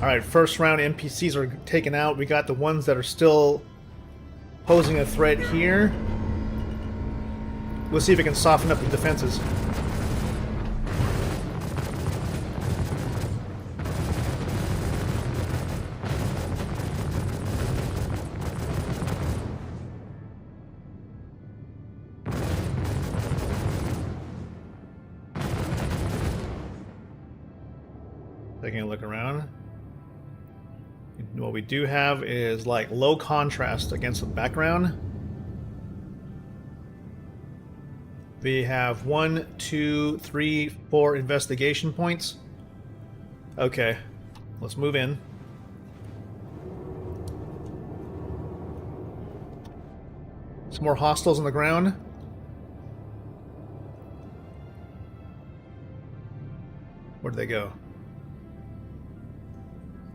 Alright, first round NPCs are taken out. We got the ones that are still posing a threat here. We'll see if we can soften up the defenses. Taking a look around. What we do have is like low contrast against the background. We have 1, 2, 3, 4 investigation points. Okay, let's move in. Some more hostiles on the ground. Where'd they go?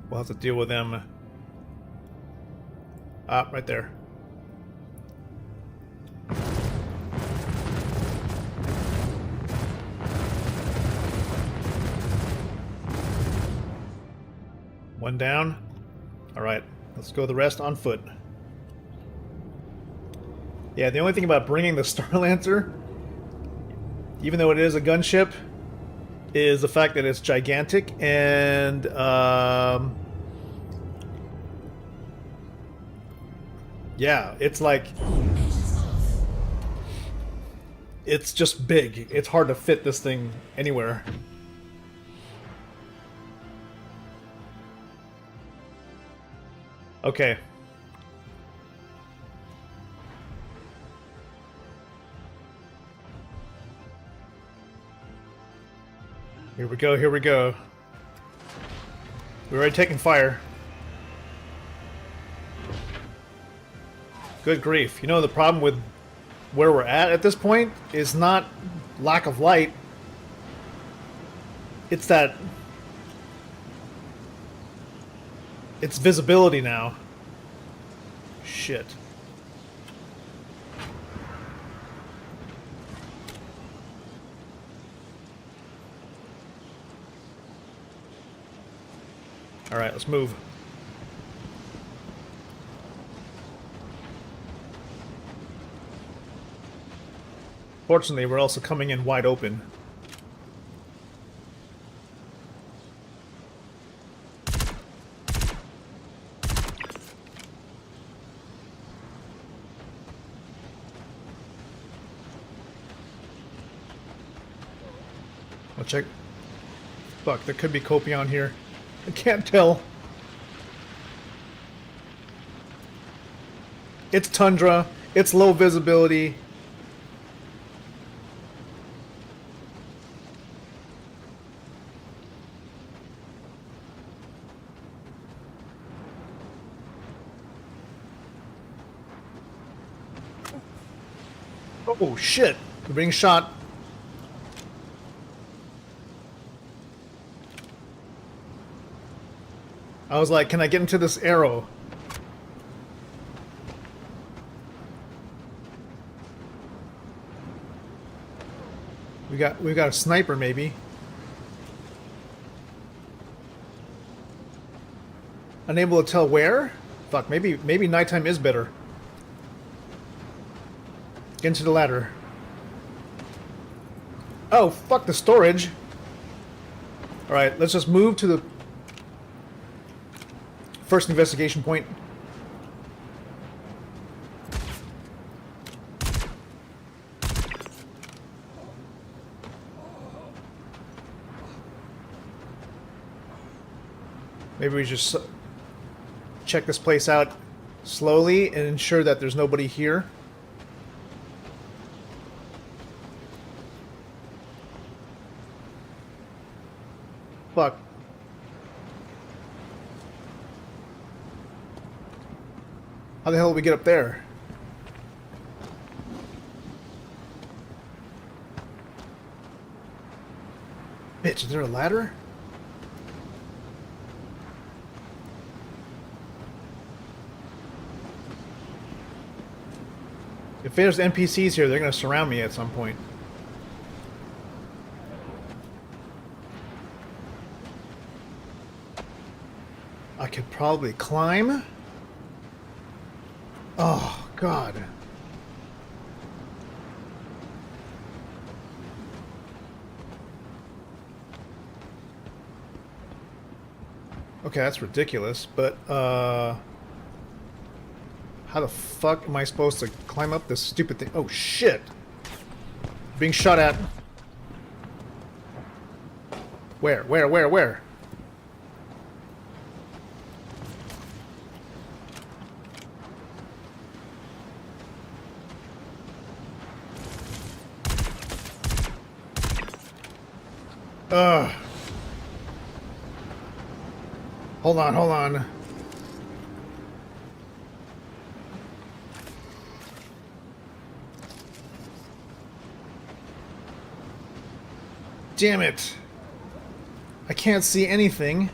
We'll have to deal with them. Ah, right there. One down. Alright, let's go the rest on foot. Yeah, the only thing about bringing the Star Lancer, even though it is a gunship, is the fact that it's gigantic and yeah, it's like it's just big. It's hard to fit this thing anywhere. Okay. Here we go, here we go. We're already taking fire. Good grief. You know, the problem with where we're at this point is not lack of light. It's that... it's visibility now. Shit. Alright, let's move. Fortunately, we're also coming in wide open. I'll check. Fuck, there could be Copion here. I can't tell. It's tundra. It's low visibility. Oh shit! We're being shot. I was like, can I get into this arrow? We've got a sniper maybe. Unable to tell where? Fuck, maybe nighttime is better. Get into the ladder. Oh, fuck the storage. Alright, let's just move to the first investigation point. Maybe we just check this place out slowly and ensure that there's nobody here. Fuck. How the hell did we get up there? Bitch, is there a ladder? If there's NPCs here, they're gonna surround me at some point. I could probably climb. Oh, God. Okay, that's ridiculous, but, how the fuck am I supposed to climb up this stupid thing? Oh, shit! Being shot at. Where? Ugh. Hold on. Damn it. I can't see anything.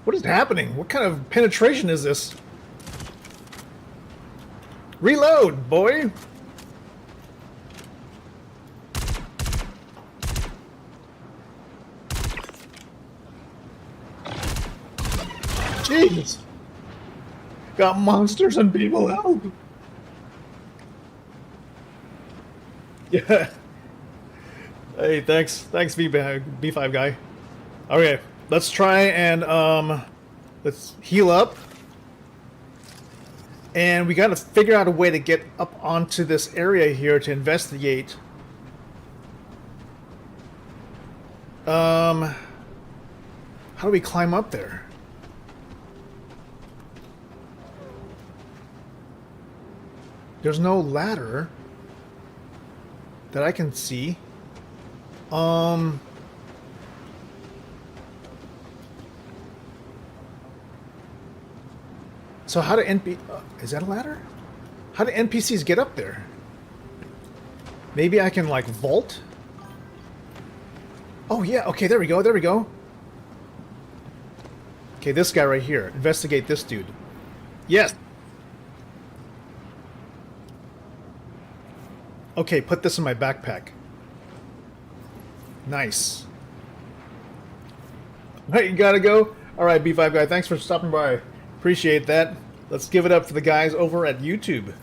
What is happening? What kind of penetration is this? Reload, boy! Jeez! Got monsters and people help! Yeah. Hey, thanks B5 guy. Okay, let's try and let's heal up. And we gotta figure out a way to get up onto this area here to investigate. How do we climb up there? There's no ladder that I can see. So how do is that a ladder? How do NPCs get up there? Maybe I can like vault? Oh yeah, okay, there we go. Okay, this guy right here. Investigate this dude. Yes. Okay, put this in my backpack. Nice. Right, you gotta go? Alright, B5 guy, thanks for stopping by. Appreciate that. Let's give it up for the guys over at YouTube.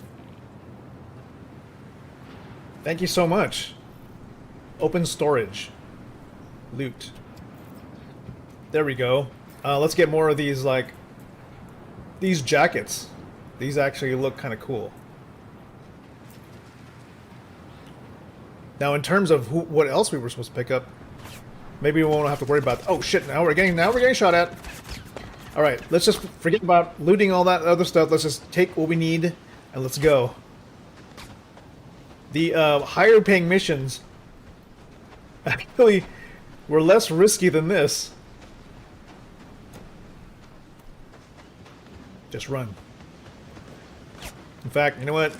Thank you so much. Open storage. Loot. There we go. Let's get more of these, like, these jackets. These actually look kind of cool. Now, in terms of what else we were supposed to pick up, maybe we won't have to worry about. Oh shit! Now we're getting shot at. All right, let's just forget about looting all that other stuff. Let's just take what we need and let's go. The higher paying missions actually were less risky than this. Just run. In fact, you know what?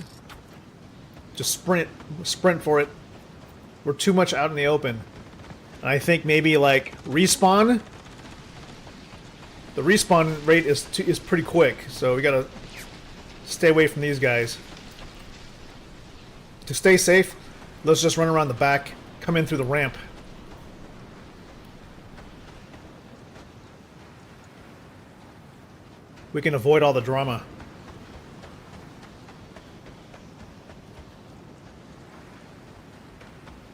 Just sprint. Sprint for it. We're too much out in the open. And I think maybe like respawn. The respawn rate is pretty quick, so we gotta stay away from these guys. To stay safe, let's just run around the back, come in through the ramp. We can avoid all the drama.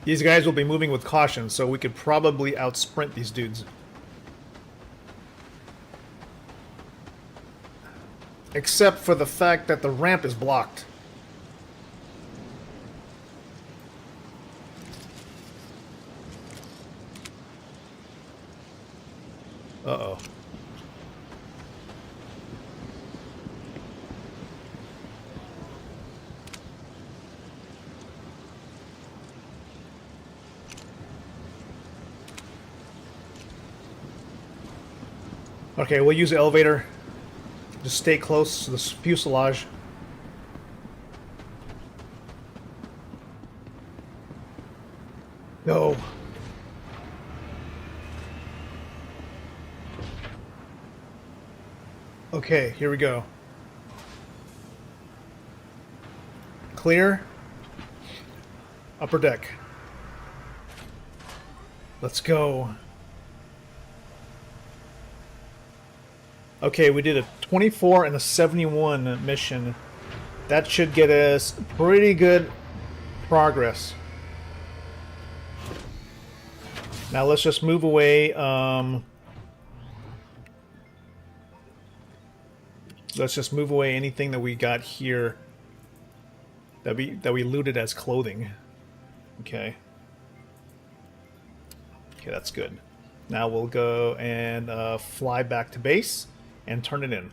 These guys will be moving with caution, so we could probably outsprint these dudes. Except for the fact that the ramp is blocked. Uh-oh. Okay, we'll use the elevator. Just stay close to the fuselage. Go. Okay, here we go. Clear. Upper deck. Let's go. Okay, we did a 24 and a 71 mission. That should get us pretty good progress. Now let's just move away. Let's just move away anything that we got here that we looted as clothing. Okay. Okay, that's good. Now we'll go and fly back to base and turn it in.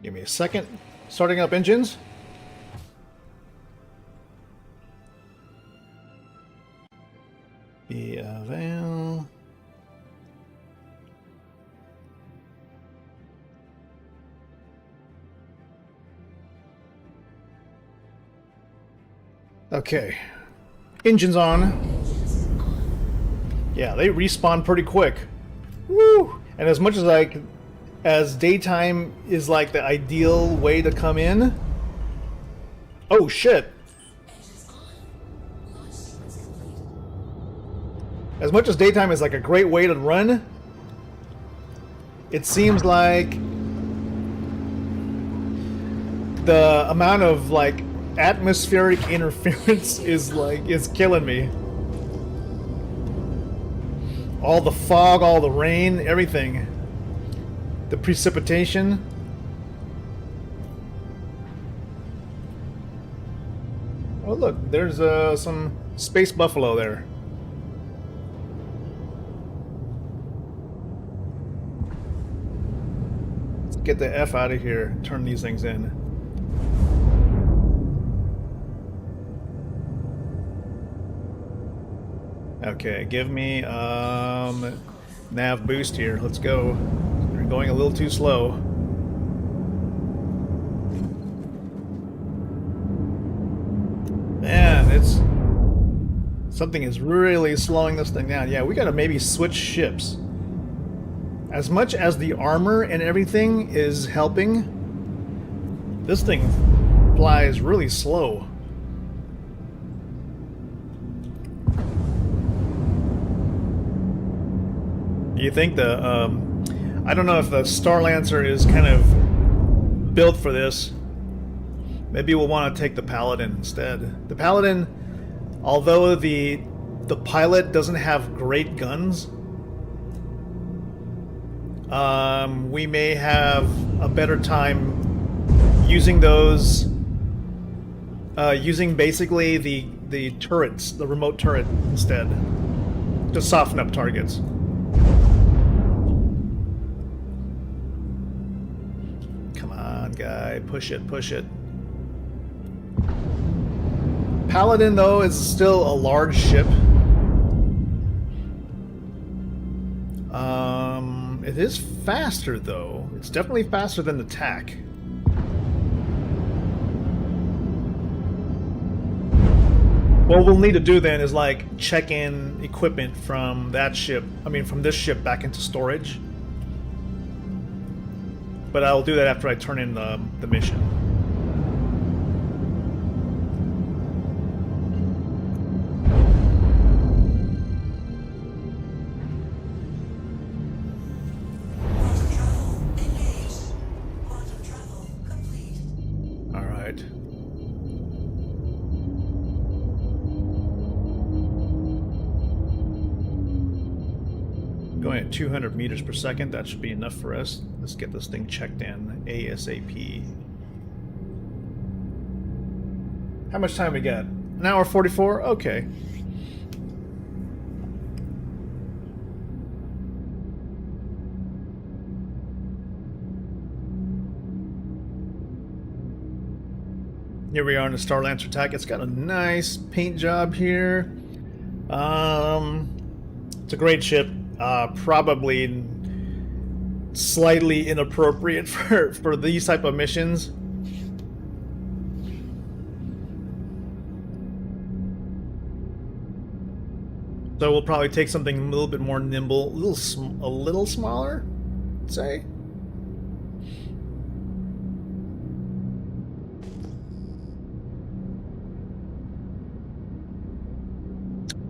Give me a second. Starting up engines. Eval. Okay. Engines on. Yeah, they respawn pretty quick. Woo! And as much as daytime is like the ideal way to come in. Oh shit. As much as daytime is like a great way to run, it seems like the amount of like atmospheric interference is killing me. All the fog, all the rain, everything. The precipitation. Oh look, there's some space buffalo there. Let's get the F out of here and turn these things in. Okay, give me nav boost here. Let's go. We're going a little too slow. Man, it's something is really slowing this thing down. Yeah, we gotta maybe switch ships. As much as the armor and everything is helping, this thing flies really slow. You think the, I don't know if the Star Lancer is kind of built for this. Maybe we'll want to take the Paladin instead. The Paladin, although the pilot doesn't have great guns, we may have a better time using those, using basically the turrets, the remote turret instead, to soften up targets. Guy, push it, push it. Paladin, though, is still a large ship. It is faster, though. It's definitely faster than the TAC. What we'll need to do then is like check in equipment from that ship, from this ship back into storage. But I'll do that after I turn in the mission. Quantum travel engaged. Quantum travel complete. All right. Going at 200 meters per second, that should be enough for us. Let's get this thing checked in ASAP. How much time we got? An hour 44? Okay. Here we are in the Starlancer attack. It's got a nice paint job here. It's a great ship. Probably slightly inappropriate for these type of missions. So we'll probably take something a little bit more nimble, a little smaller, say.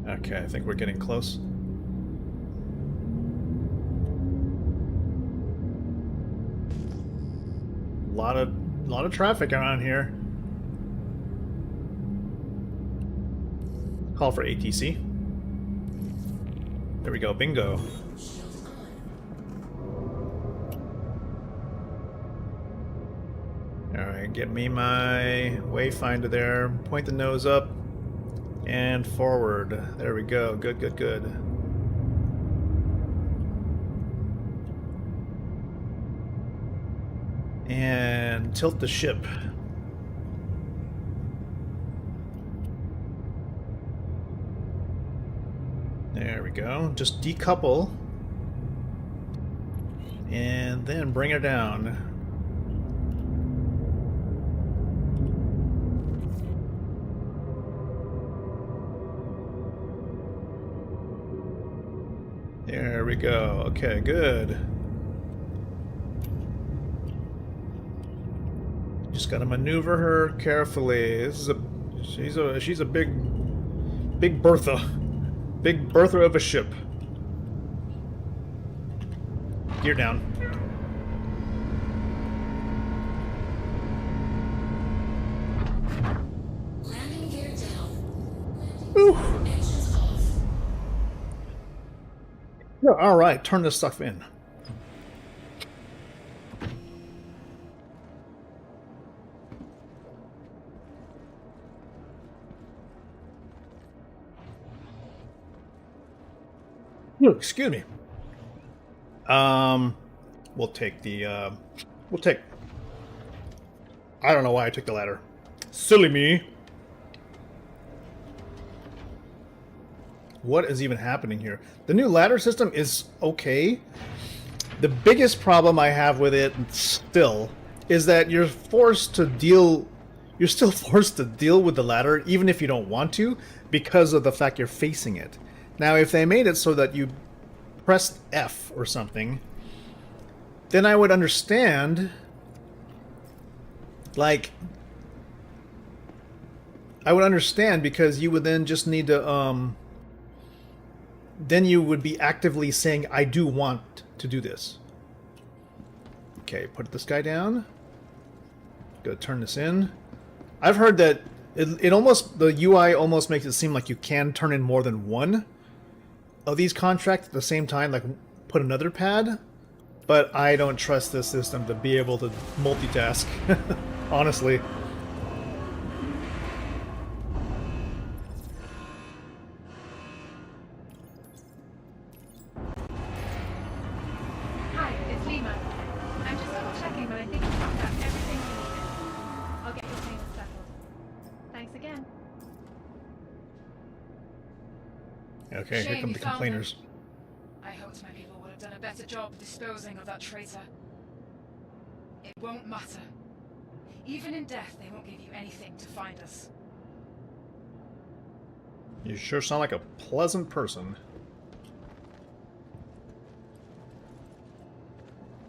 Okay, I think we're getting close. Lot of traffic around here. Call for ATC. There we go, bingo. Alright, get me my wayfinder there. Point the nose up and forward. There we go. Good, good, good. And tilt the ship. There we go. Just decouple. And then bring her down. There we go. Okay, good. Just gotta maneuver her carefully. She's a big Bertha. Big Bertha of a ship. Gear down. Landing gear down. Ooh. Engines off. Yeah, all right, turn this stuff in. Ooh, excuse me. We'll take the, I don't know why I took the ladder. Silly me. What is even happening here? The new ladder system is okay. The biggest problem I have with it still is that you're still forced to deal with the ladder even if you don't want to because of the fact you're facing it. Now, if they made it so that you pressed F or something, then I would understand. Like, I would understand because you would then just need to, then you would be actively saying, I do want to do this. Okay, put this guy down. Go turn this in. I've heard that it almost, the UI almost makes it seem like you can turn in more than one of these contracts at the same time, like put another pad, but I don't trust this system to be able to multitask, honestly. Hi, it's Lima. I'm just double checking, but I think you've got everything you needed. I'll get your payment settled. Thanks again. Okay, here Shame come you the found complainers. him. I hoped my people would have done a better job disposing of that traitor. It won't matter. Even in death, they won't give you anything to find us. You sure sound like a pleasant person.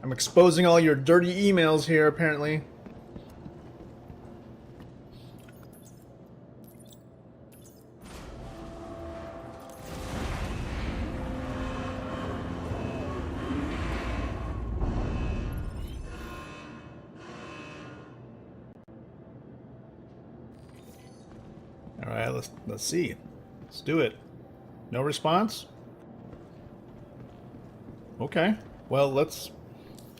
I'm exposing all your dirty emails here, apparently. All right, let's see. Let's do it. No response? Okay. Well, let's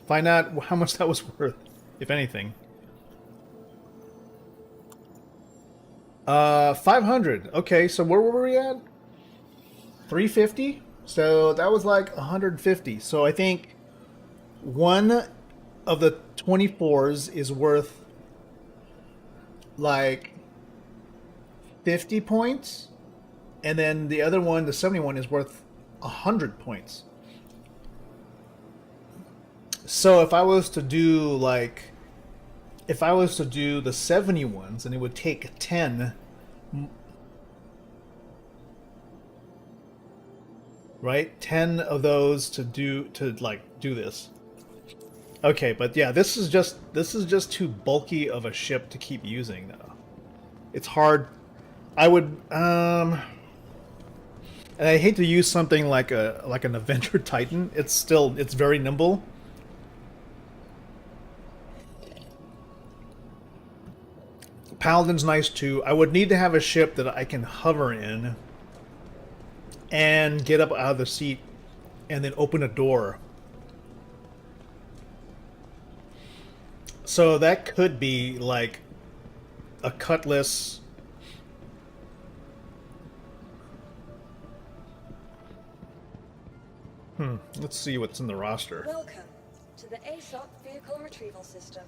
find out how much that was worth, if anything. 500. Okay, so where were we at? 350? So that was like 150. So I think one of the 24s is worth like 50 points, and then the other one, the 71, is worth 100 points. So if I was to do like, if I was to do the 71s, and it would take 10, right? 10 of those to do this. Okay, but yeah, this is just too bulky of a ship to keep using though. It's hard. I would and I hate to use something like an Avenger Titan. It's very nimble. Paladin's nice too. I would need to have a ship that I can hover in and get up out of the seat and then open a door. So that could be like a Cutlass. Let's see what's in the roster. Welcome to the ASOP Vehicle Retrieval System.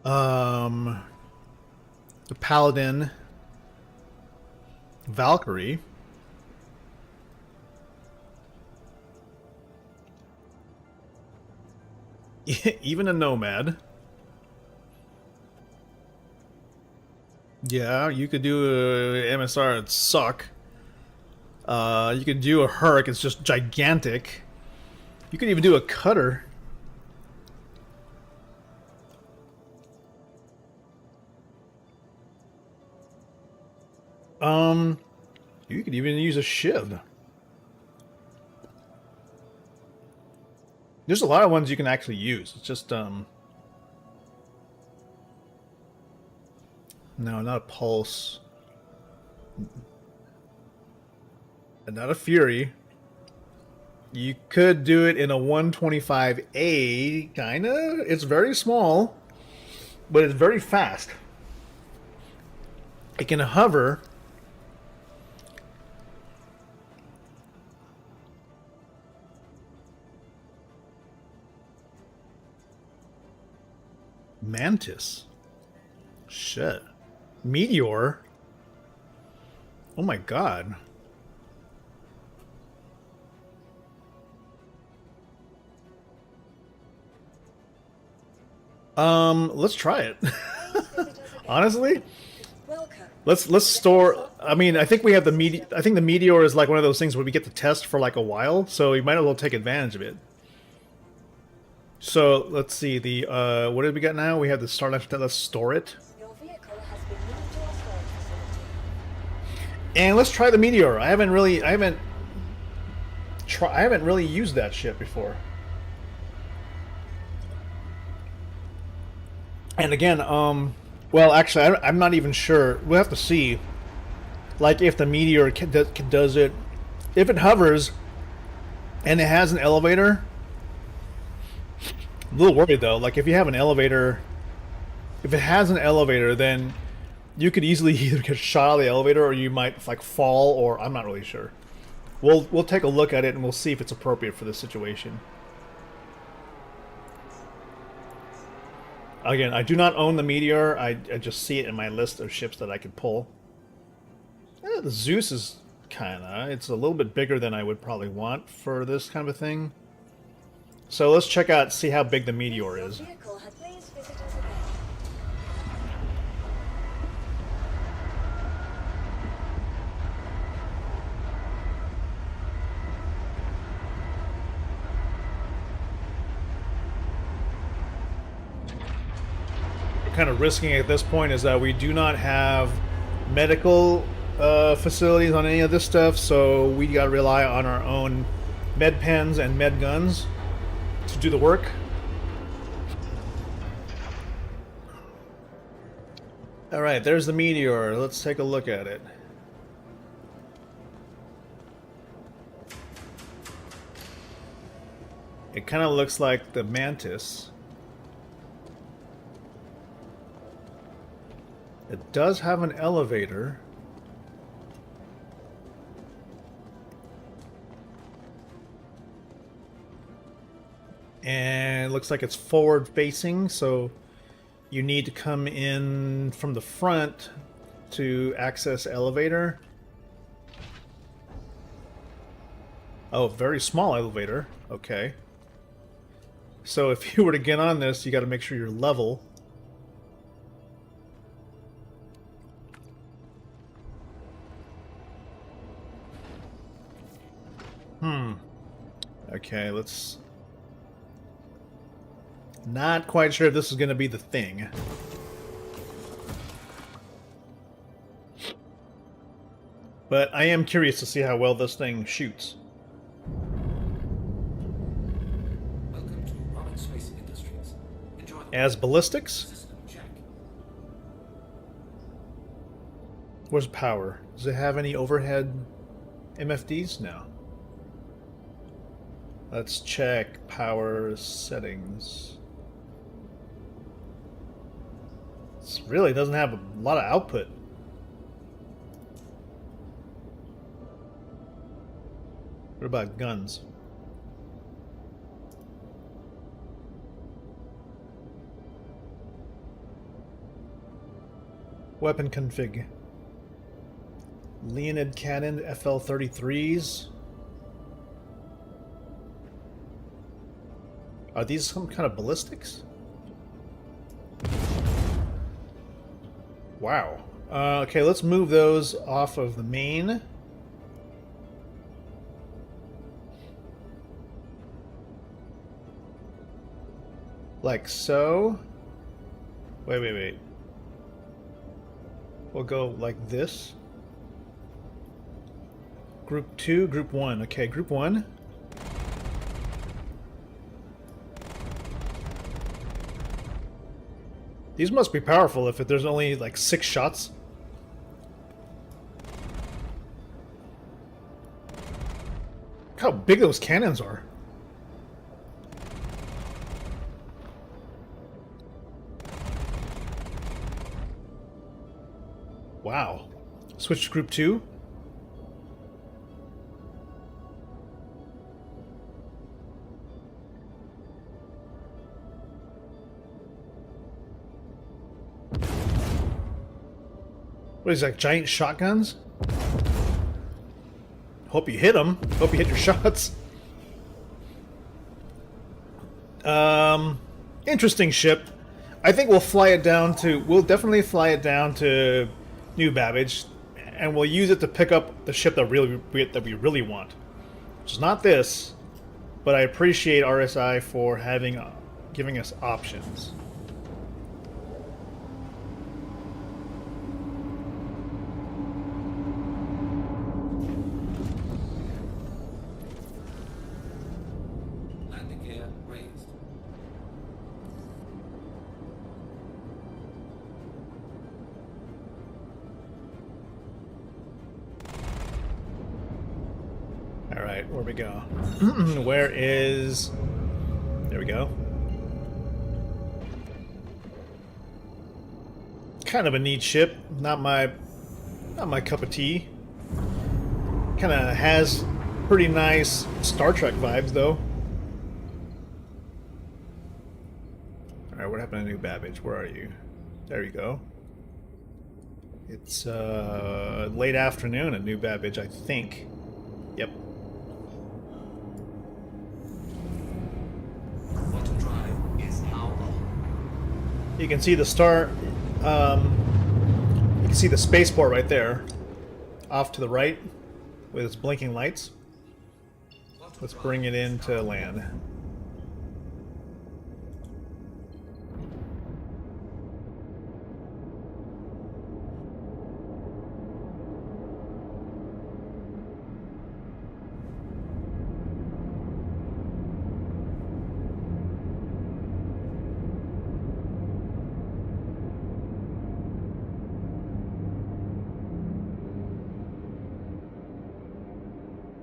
The Paladin, Valkyrie, even a Nomad. Yeah, you could do a MSR, it'd suck. You could do a Hurk, it's just gigantic. You could even do a Cutter. You could even use a Shiv. There's a lot of ones you can actually use. It's just, no, not a Pulse. And not a Fury. You could do it in a 125A, kinda. It's very small, but it's very fast. It can hover. Mantis. Shit. Meteor. Oh my god. Let's try it. Honestly, let's store. I mean, I think we have the I think the Meteor is like one of those things where we get to test for like a while, so we might as well take advantage of it. So let's see the what did we got now? We have the Starlight. Let's store it. And let's try the Meteor. I haven't really used that shit before. And again, well, actually, I'm not even sure. We'll have to see, like, if the Meteor does it. If it hovers, and it has an elevator. I'm a little worried though. Like, if you have an elevator, if it has an elevator, then you could easily either get shot out of the elevator, or you might like fall, or I'm not really sure. We'll take a look at it and we'll see if it's appropriate for this situation. Again, I do not own the Meteor. I just see it in my list of ships that I could pull. The Zeus is kinda... It's a little bit bigger than I would probably want for this kind of a thing. So let's check out, see how big the Meteor is. Vehicle had please visit us again. Kind of risking at this point is that we do not have medical facilities on any of this stuff, so we gotta rely on our own med pens and med guns to do the work. Alright, there's the Meteor. Let's take a look at it. It kind of looks like the Mantis. It does have an elevator. And it looks like it's forward facing, so you need to come in from the front to access elevator. Oh, very small elevator. Okay. So if you were to get on this, you got to make sure you're level. Okay, let's... Not quite sure if this is going to be the thing. But I am curious to see how well this thing shoots. Welcome to Roman Space Industries. Enjoy the As ballistics? system check. Where's power? Does it have any overhead MFDs? No. Let's check power settings. This really doesn't have a lot of output. What about guns? Weapon config. Leonid cannon FL-33s. Are these some kind of ballistics? Wow. Okay, let's move those off of the main. Like so. Wait. We'll go like this. Group 2, Group 1. Okay, Group 1. These must be powerful if there's only like 6 shots. Look how big those cannons are. Wow. Switch to Group 2. What is that, giant shotguns? Hope you hit them. Hope you hit your shots. Interesting ship. I think we'll fly it down to... We'll definitely fly it down to New Babbage, and we'll use it to pick up the ship that we really want. Which is not this, but I appreciate RSI for giving us options. Landing gear raised. Alright, where we go? Where is... There we go. Kind of a neat ship. Not my cup of tea. Kind of has pretty nice Star Trek vibes, though. Alright, happened to New Babbage? Where are you? There you go. It's late afternoon at New Babbage, I think. Yep. Quantum drive is now on. You can see the star. You can see the spaceport right there, off to the right, with its blinking lights. Let's bring it into land.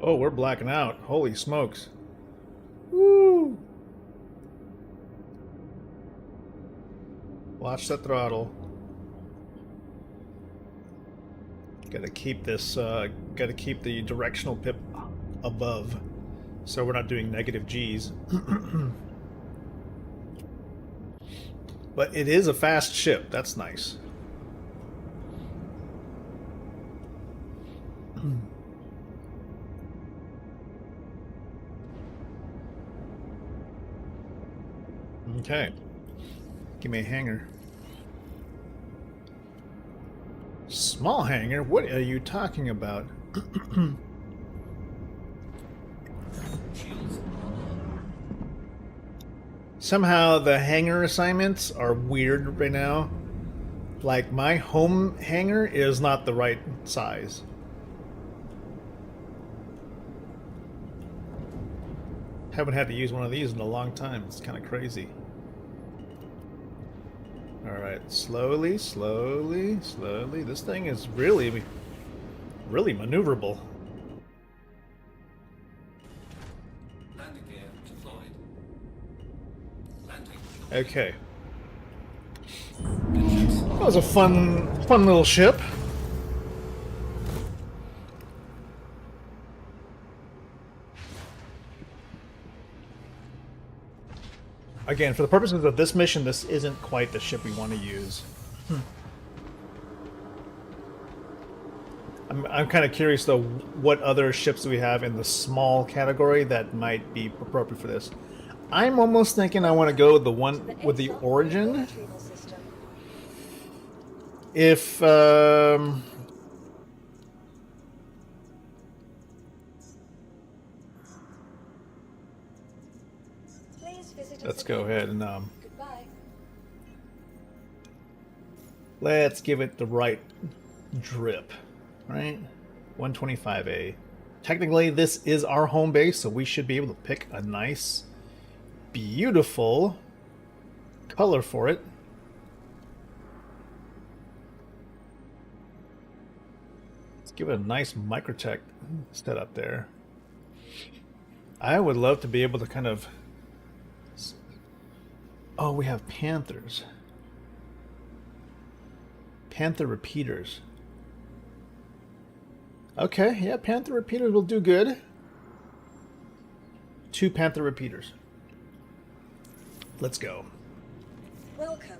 Oh, we're blacking out. Holy smokes. Woo! Watch the throttle. Gotta keep this, gotta keep the directional pip above, so we're not doing negative G's. But it is a fast ship, that's nice. Okay. Give me a hangar. Small hangar? What are you talking about? Shields Somehow the hangar assignments are weird right now. Like, my home hangar is not the right size. Haven't had to use one of these in a long time. It's kind of crazy. Alright, slowly, slowly, slowly. This thing is really, really maneuverable. landing gear deployed. Landing. Okay. That was a fun little ship. Again, for the purposes of this mission, this isn't quite the ship we want to use. I'm kind of curious, though, what other ships do we have in the small category that might be appropriate for this. I'm almost thinking I want to go with the one with the Origin. If, let's go ahead and, Goodbye. let's give it the right drip, right? 125A. Technically, this is our home base, so we should be able to pick a nice, beautiful color for it. Let's give it a nice Microtech setup there. I would love to be able to kind of... Oh, we have Panthers. Panther repeaters. Okay, yeah, Panther repeaters will do good. 2 Panther repeaters. Let's go. Welcome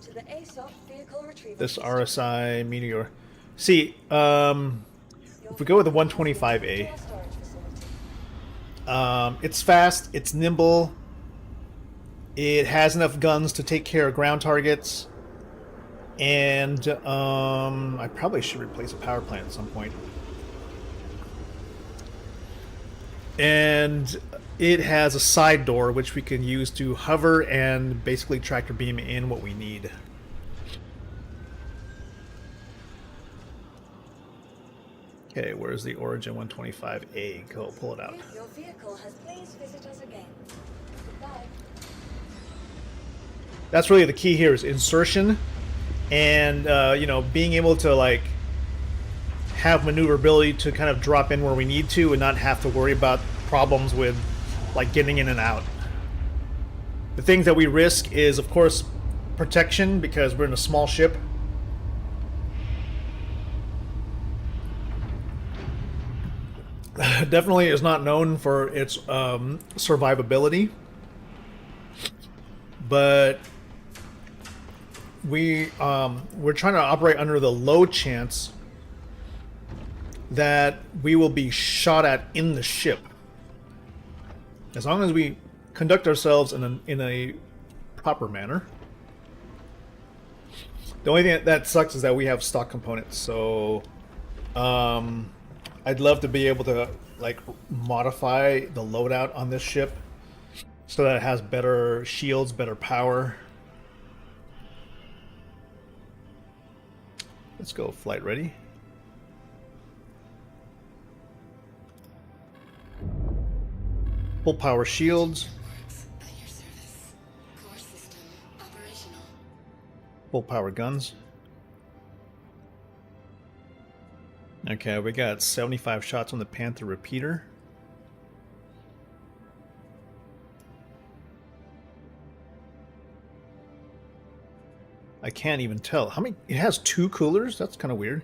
to the ASOP vehicle retrieval. This system. RSI Meteor. See, if we go with the 125A, it's fast, it's nimble, it has enough guns to take care of ground targets, and I probably should replace a power plant at some point. And it has a side door which we can use to hover and basically tractor beam in what we need. Okay, where's the Origin 125A? Go pull it out. Your vehicle has please visit us again. Goodbye. That's really the key here, is insertion and you know, being able to like have maneuverability to kind of drop in where we need to and not have to worry about problems with like getting in and out. The things that we risk is, of course, protection, because we're in a small ship. Definitely is not known for its survivability, but we're trying to operate under the low chance that we will be shot at in the ship. As long as we conduct ourselves in a proper manner. The only thing that sucks is that we have stock components, so I'd love to be able to like modify the loadout on this ship so that it has better shields, better power. Let's go flight ready. Full power shields. At your service. Core system operational. Full power guns. Okay, we got 75 shots on the Panther repeater. I can't even tell. How many? It has 2 coolers? That's kind of weird.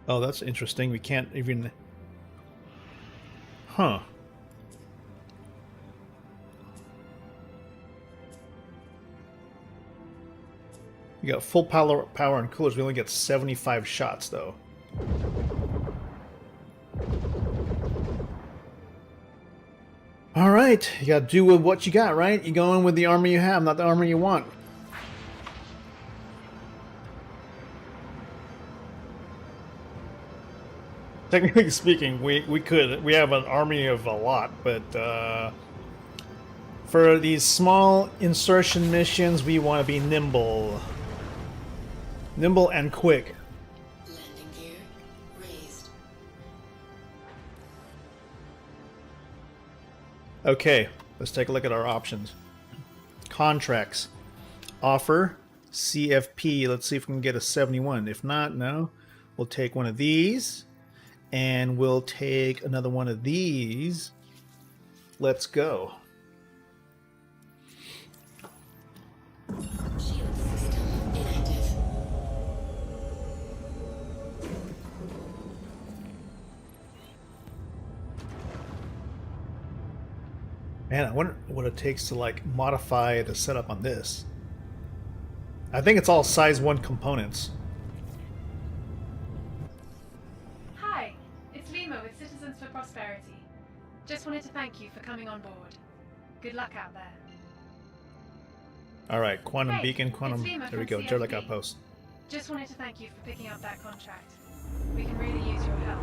Oh, that's interesting. We can't even... Huh. We got full power and coolers. We only get 75 shots, though. All right. You got to do with what you got, right? You go in with the armor you have, not the armor you want. Technically speaking, we have an army of a lot, but for these small insertion missions, we want to be nimble. Nimble and quick. Landing gear raised. Okay, let's take a look at our options. Contracts. Offer. CFP. Let's see if we can get a 71. If not, no. We'll take one of these. And we'll take another one of these. Let's go. Shield system inactive. Man, I wonder what it takes to like modify the setup on this. I think it's all size 1 components. Hi, it's Lima with Citizens for Prosperity. Just wanted to thank you for coming on board. Good luck out there. All right, quantum Hey, beacon, quantum. it's Lima There we from go. Derelict CFP. outpost. Just wanted to thank you for picking up that contract. We can really use your help.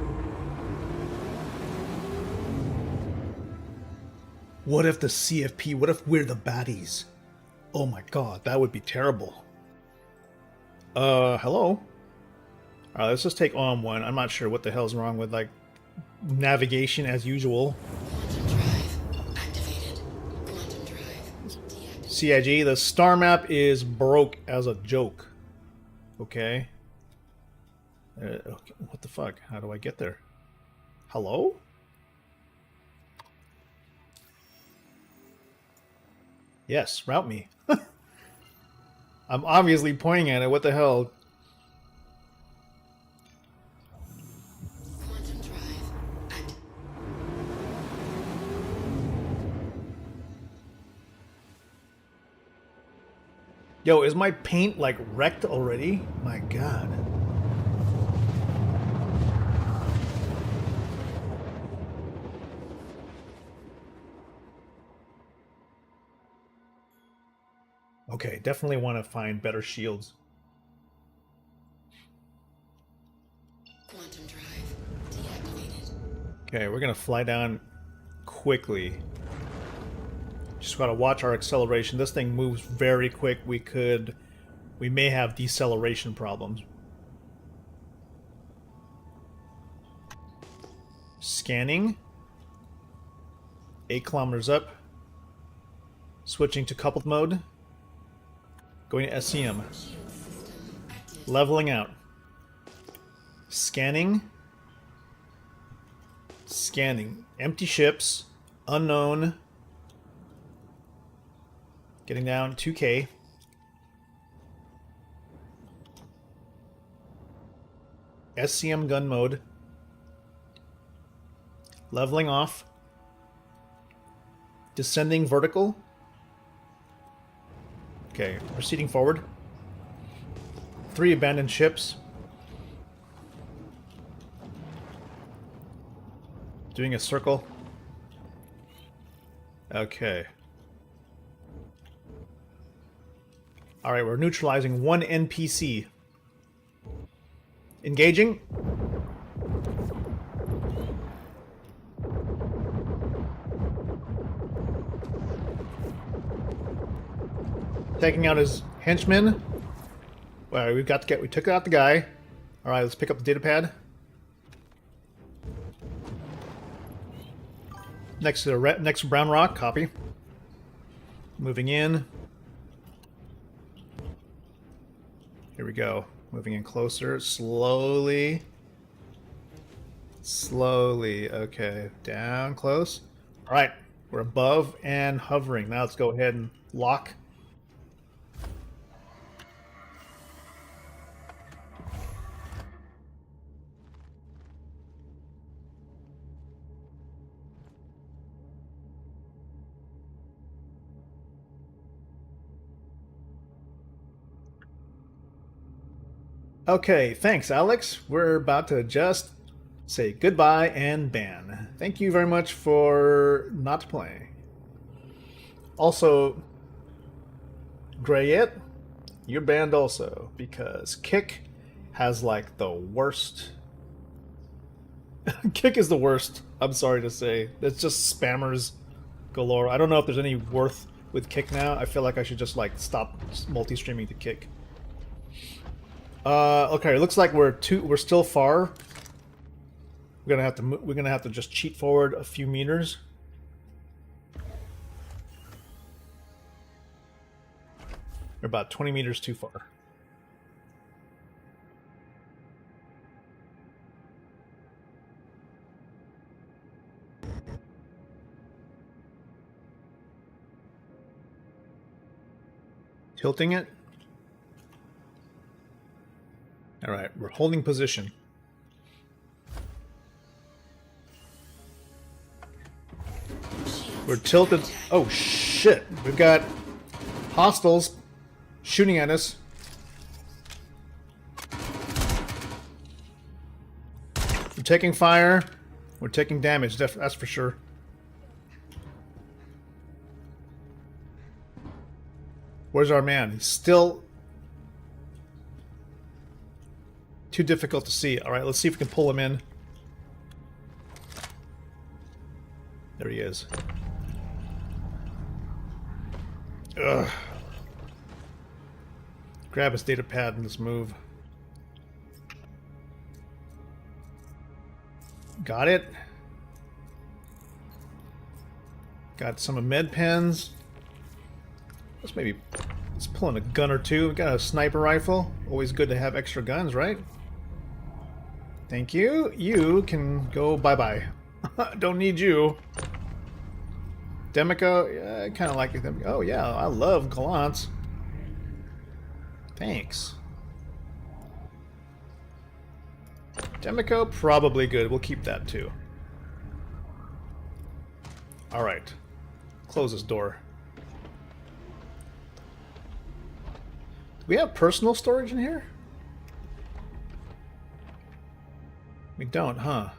What if the CFP? What if we're the baddies? Oh my god, that would be terrible. Hello? Alright, let's just take on one. I'm not sure what the hell's wrong with, like, navigation as usual. Quantum drive activated. Quantum drive deactivated. CIG, the star map is broke as a joke. Okay. Okay. What the fuck? How do I get there? Hello? Yes, route me. I'm obviously pointing at it. What the hell? Quantum drive active. Yo, is my paint like wrecked already? My god. Okay, definitely want to find better shields. Quantum drive deactivated. Okay, we're gonna fly down quickly. Just gotta watch our acceleration. This thing moves very quick. We may have deceleration problems. Scanning. 8 kilometers up. Switching to coupled mode. Going to SCM. Shield system active. Leveling out. Scanning. Scanning. Empty ships. Unknown. Getting down 2K. SCM gun mode. Leveling off. Descending vertical. Okay, proceeding forward. 3 abandoned ships. Doing a circle. Okay. Alright, we're neutralizing 1 NPC. Engaging. Taking out his henchmen. Well, we took out the guy. Alright, let's pick up the data pad. Next to the next brown rock, copy. Moving in. Here we go. Moving in closer, slowly. Slowly, okay. Down close. Alright, we're above and hovering. Now let's go ahead and lock. Okay, thanks, Alex. We're about to just say goodbye and ban. Thank you very much for not playing. Also, Grayet, you're banned also because Kick has like the worst. Kick is the worst. I'm sorry to say. It's just spammers galore. I don't know if there's any worth with Kick now. I feel like I should just like stop multi-streaming to Kick. Okay, it looks like we're still far. We're gonna have to just cheat forward a few meters. We're about 20 meters too far. Tilting it. All right, we're holding position. We're tilted. Oh shit! We've got hostiles shooting at us. We're taking fire. We're taking damage. That's for sure. Where's our man? He's still too difficult to see. All right, let's see if we can pull him in. There he is. Ugh. Grab his data pad and let's move. Got it. Got some med pens. Let's pull in a gun or two. We got a sniper rifle. Always good to have extra guns, right? Thank you. You can go bye-bye. Don't need you. Demico, yeah, I kind of like them. Oh yeah, I love Gallants. Thanks. Demico, probably good. We'll keep that too. Alright. Close this door. Do we have personal storage in here? We don't, huh?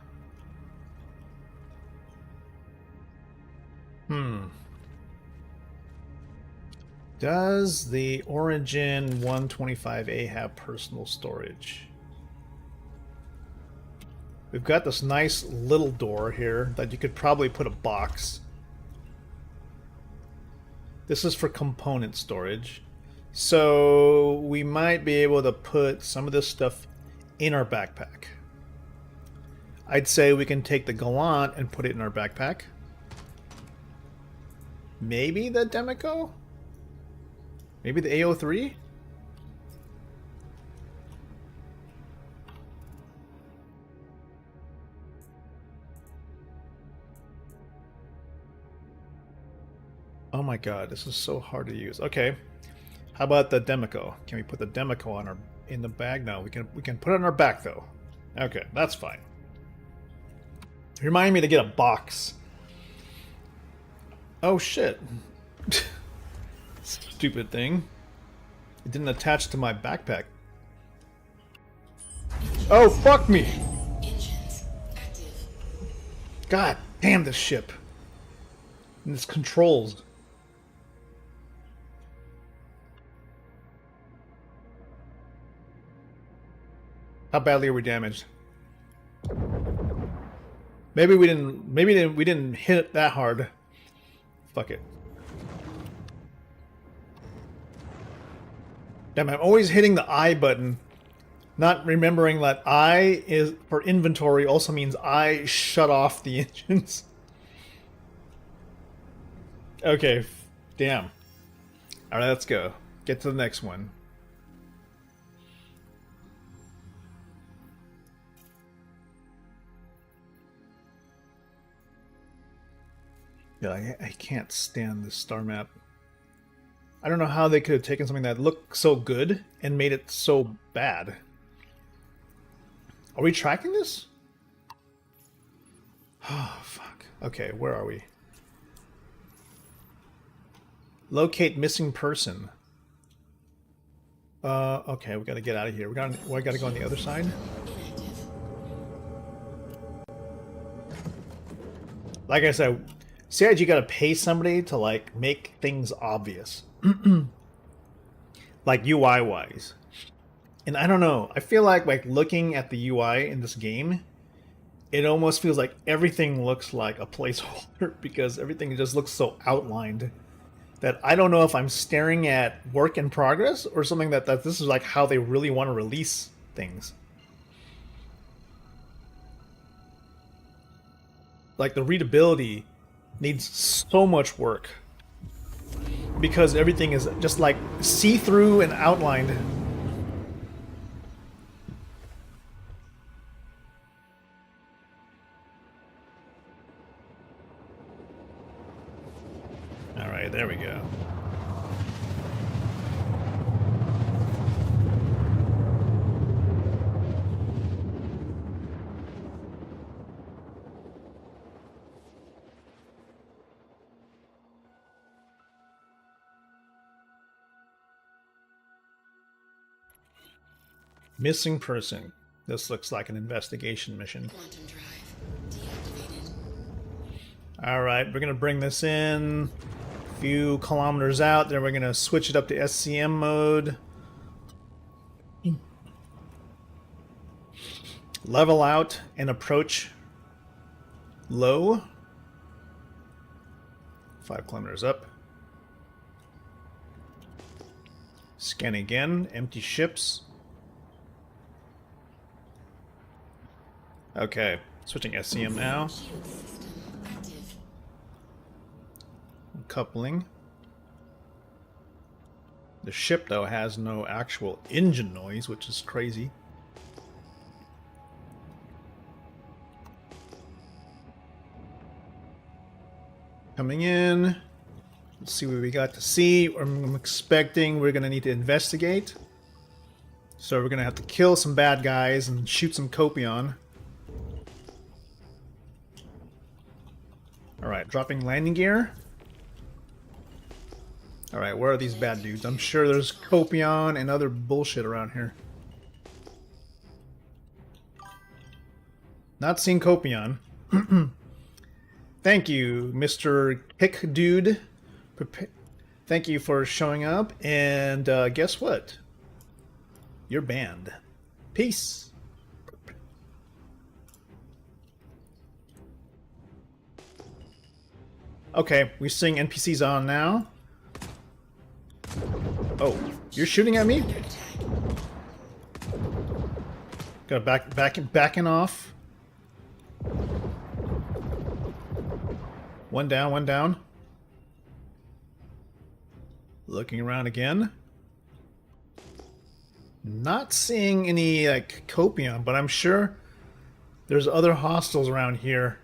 Does the Origin 125A have personal storage? We've got this nice little door here that you could probably put a box. This is for component storage. So we might be able to put some of this stuff in our backpack. I'd say we can take the Gallant and put it in our backpack. Maybe the Demico? Maybe the AO3? Oh my god, this is so hard to use. Okay. How about the Demico? Can we put the Demico on in the bag? No, we can put it on our back though. Okay, that's fine. Remind me to get a box. Oh shit. Stupid thing. It didn't attach to my backpack. Oh, fuck me! Engines active. God damn this ship. And its controls. How badly are we damaged? Maybe we didn't hit it that hard. Fuck it. Damn, I'm always hitting the I button, not remembering that I is for inventory also means I shut off the engines. Okay, damn. Alright, let's go. Get to the next one. Yeah, I can't stand this star map. I don't know how they could have taken something that looked so good and made it so bad. Are we tracking this? Oh, fuck. Okay, where are we? Locate missing person. Okay, we gotta get out of here. We gotta go on the other side. Like I said, CIG gotta pay somebody to like make things obvious. Like UI wise. And I don't know, I feel like looking at the UI in this game, it almost feels like everything looks like a placeholder because everything just looks so outlined that I don't know if I'm staring at work in progress or something that this is like how they really want to release things. Like the readability needs so much work because everything is just like see-through and outlined. All right, there we go. Missing person. This looks like an investigation mission. Quantum drive deactivated. Alright, we're going to bring this in a few kilometers out. Then we're going to switch it up to SCM mode. Level out and approach low. 5 kilometers up. Scan again. Empty ships. Okay, switching SCM now. Shield system active. Coupling. The ship, though, has no actual engine noise, which is crazy. Coming in. Let's see what we got to see. I'm expecting we're going to need to investigate. So we're going to have to kill some bad guys and shoot some Copion. Alright, dropping landing gear. Alright, where are these bad dudes? I'm sure there's Copion and other bullshit around here. Not seeing Copion. Thank you, Mr. Pick Dude. Thank you for showing up. And guess what? You're banned. Peace. Okay, we're seeing NPCs on now. Oh, you're shooting at me? Got backing off. One down, one down. Looking around again. Not seeing any like Copion, but I'm sure there's other hostiles around here.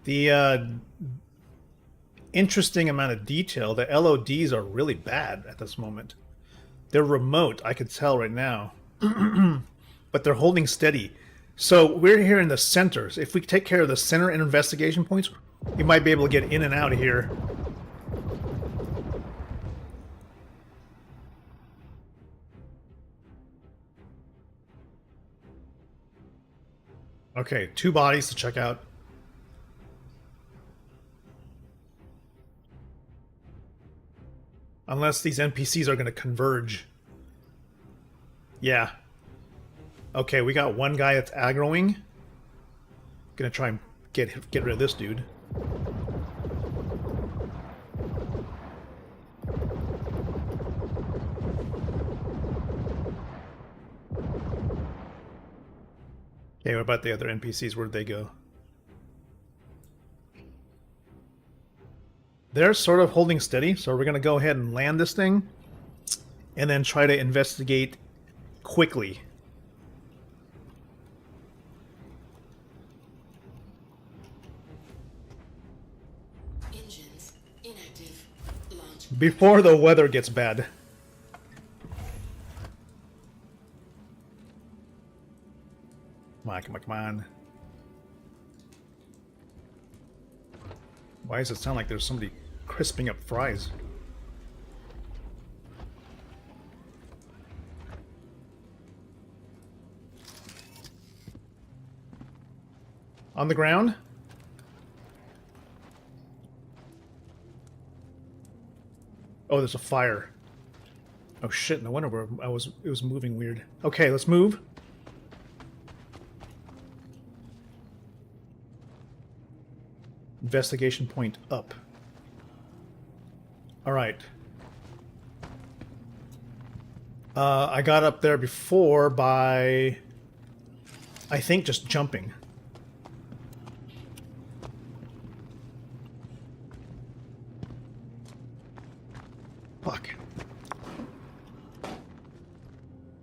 The interesting amount of detail, the LODs are really bad at this moment. They're remote, I could tell right now. But they're holding steady. So we're here in the centers. If we take care of the center and investigation points, we might be able to get in and out of here. Okay, 2 bodies to check out. Unless these NPCs are going to converge. Yeah. Okay, we got one guy that's aggroing. Gonna try and get rid of this dude. Okay, what about the other NPCs? Where'd they go? They're sort of holding steady, so we're gonna go ahead and land this thing and then try to investigate quickly. Engines inactive. Launch. Before the weather gets bad. Come on, come on, come on. Why does it sound like there's somebody crisping up fries? On the ground? Oh, there's a fire. Oh shit, no wonder it was moving weird. Okay, let's move. Investigation point up. Alright. I got up there before by, I think, just jumping. Fuck.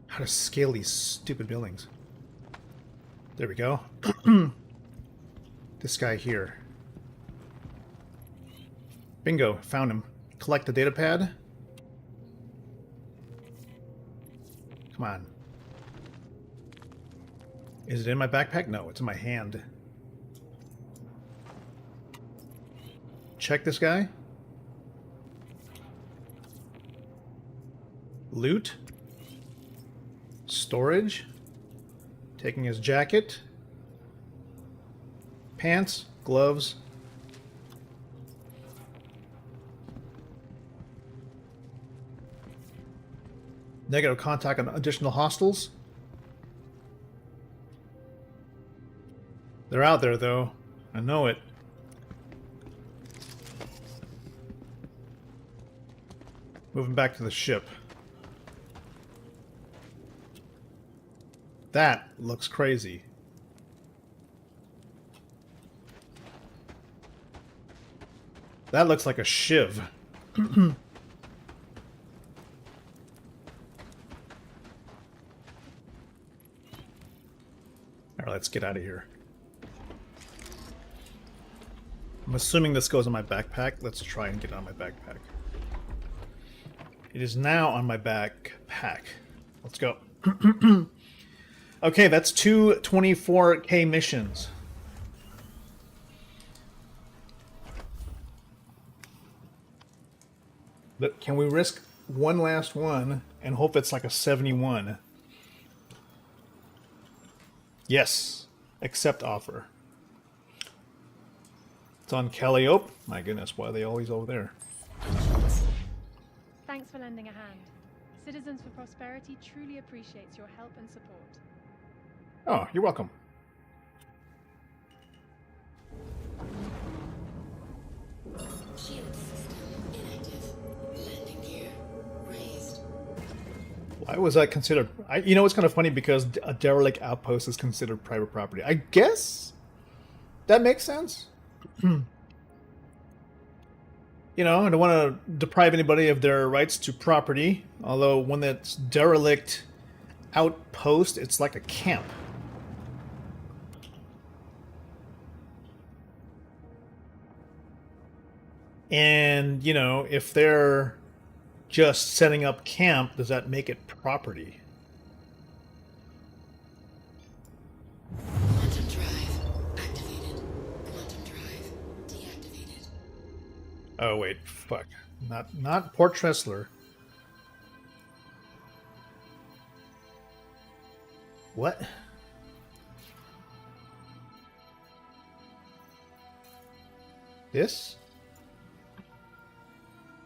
How to scale these stupid buildings. There we go. This guy here. Bingo, found him. Collect the data pad. Come on. Is it in my backpack? No, it's in my hand. Check this guy. Loot. Storage. Taking his jacket. Pants. Gloves. Negative contact on additional hostiles. They're out there, though. I know it. Moving back to the ship. That looks crazy. That looks like a shiv. Alright, let's get out of here. I'm assuming this goes on my backpack. Let's try and get it on my backpack. It is now on my backpack. Let's go. Okay, that's 2 24K missions. But can we risk one last one and hope it's like a 71? Yes. Accept offer. It's on Calliope. My goodness, why are they always over there? Thanks for lending a hand. Citizens for Prosperity truly appreciates your help and support. Oh, you're welcome. Shield system inactive. Landing gear raised. Why was that considered? You know, it's kind of funny because a derelict outpost is considered private property. I guess that makes sense. You know, I don't want to deprive anybody of their rights to property. Although when that's derelict outpost, it's like a camp. And, you know, if they're just setting up camp, does that make it property? Oh wait, fuck. Not Port Tressler. What? This?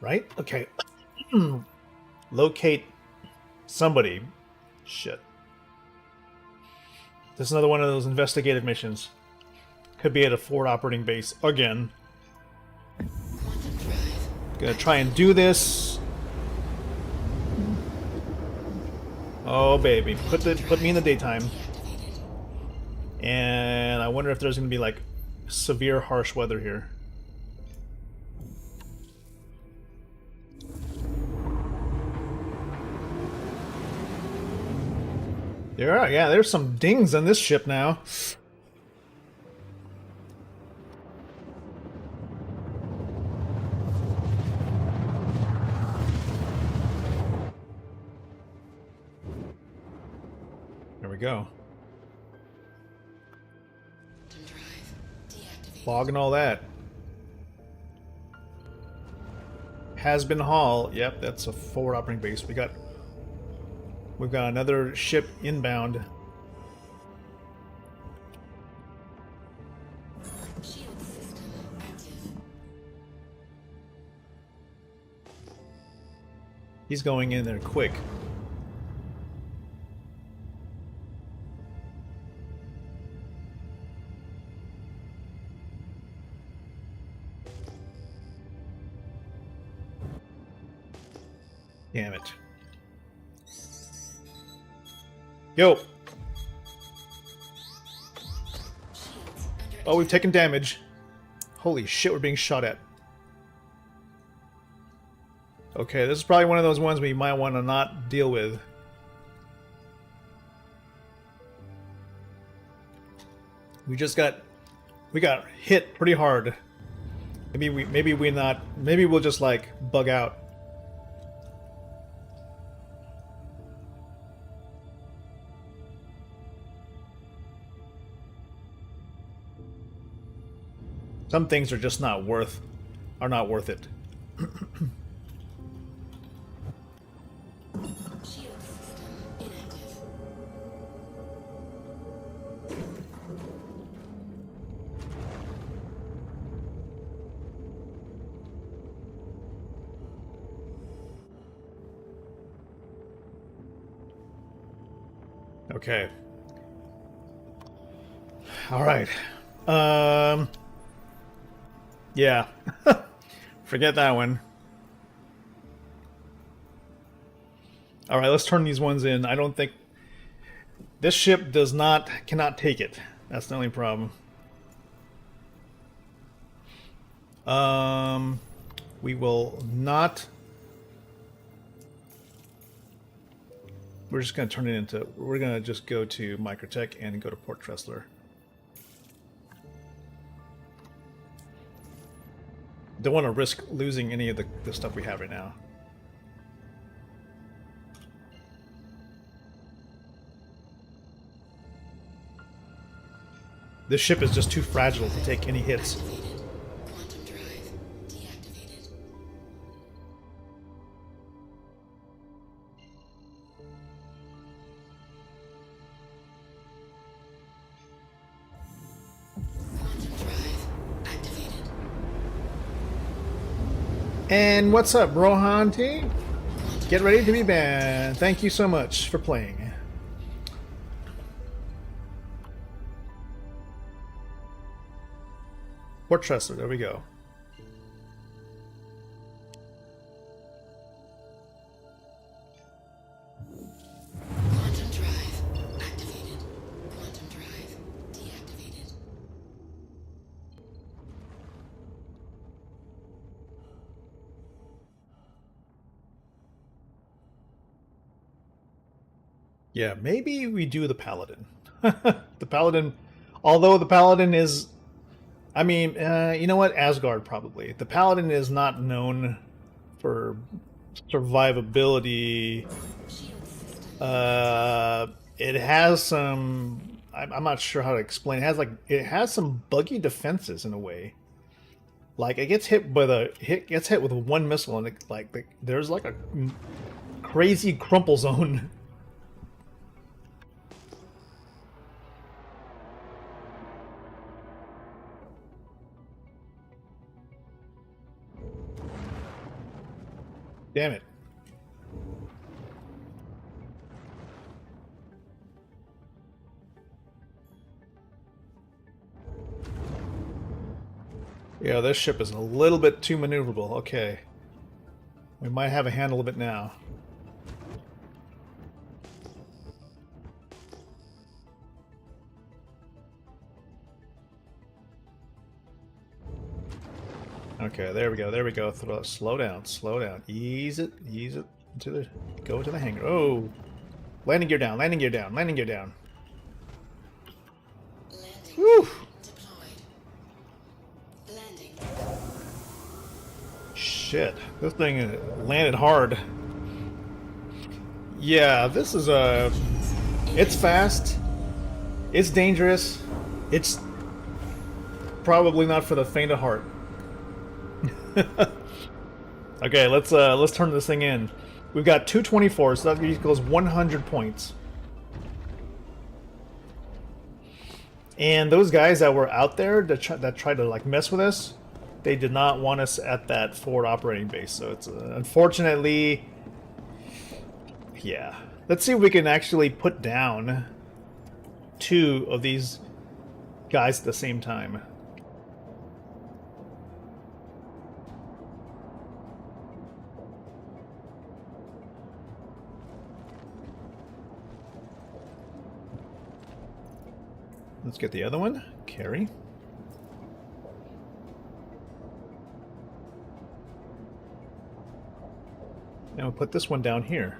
Right? Okay. Locate somebody. Shit. This is another one of those investigative missions. Could be at a forward operating base again. Gonna try and do this. Oh baby, put me in the daytime. And I wonder if there's gonna be like severe harsh weather here. There are, yeah, there's some dings on this ship now. There we go. Fog and all that. Has been Hall. Yep, that's a forward operating base. We've got another ship inbound. Shield system active. He's going in there quick. Damn it. Yo! Oh, we've taken damage. Holy shit, we're being shot at. Okay, this is probably one of those ones we might want to not deal with. We got hit pretty hard. Maybe we'll just like bug out. Some things are just not worth it. Shield system inactive. Okay. All right. Yeah. Forget that one. All right, let's turn these ones in. I don't think this ship cannot take it. That's the only problem. We will not. We're just going to turn it into. We're going to just go to Microtech and go to Port Tressler. Don't want to risk losing any of the stuff we have right now. This ship is just too fragile to take any hits. Quantum drive deactivated. Quantum drive activated. And what's up, Rohan T? Get ready to be banned. Thank you so much for playing. Port Tressler, there we go. Quantum drive activated. Quantum drive deactivated. Yeah, maybe we do the Paladin. The Paladin, although the Paladin is... I mean, you know what? Asgard, probably. The Paladin is not known for survivability. It has some... I'm not sure how to explain. It has some buggy defenses in a way. Like it gets hit with one missile, and there's like a crazy crumple zone. Damn it. Yeah, this ship is a little bit too maneuverable. Okay. We might have a handle of it now. Okay, there we go, there we go. Slow down, slow down. Ease it to the, go to the hangar. Oh! Landing gear down, landing gear down, landing gear down. Landing. Whew! Deployed. Landing. Shit, this thing landed hard. Yeah, this is a... It's fast. It's dangerous. It's probably not for the faint of heart. Okay, let's turn this thing in. We've got 224, so that equals 100 points. And those guys that were out there that tried to like mess with us, they did not want us at that forward operating base. So it's unfortunately, yeah. Let's see if we can actually put down 2 of these guys at the same time. Let's get the other one. Carry. Now we'll put this one down here.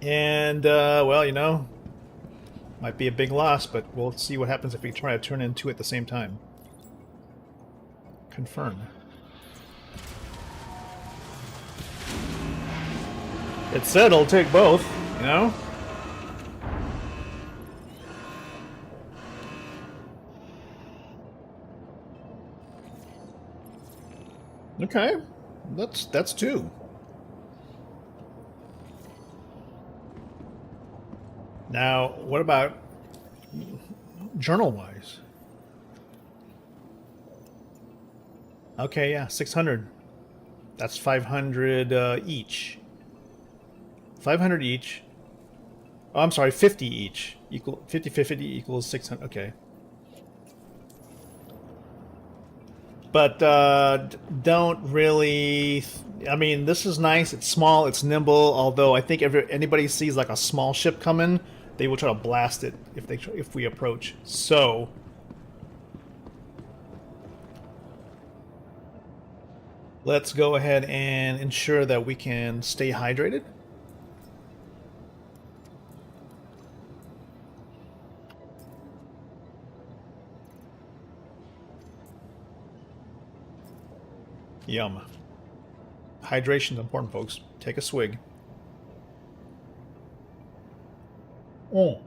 And, well, you know, might be a big loss, but we'll see what happens if we try to turn in 2 at the same time. Confirm. It said it'll take both, you know? Okay, that's 2. Now, what about journal-wise? Okay, yeah, 600. That's 500 each. 500 each. Oh, I'm sorry, 50 each. 50 equals 600. Okay. But don't really... I mean, this is nice. It's small. It's nimble. Although I think if anybody sees like a small ship coming, they will try to blast it if we approach. So let's go ahead and ensure that we can stay hydrated. Yum. Hydration is important, folks. Take a swig. Oh.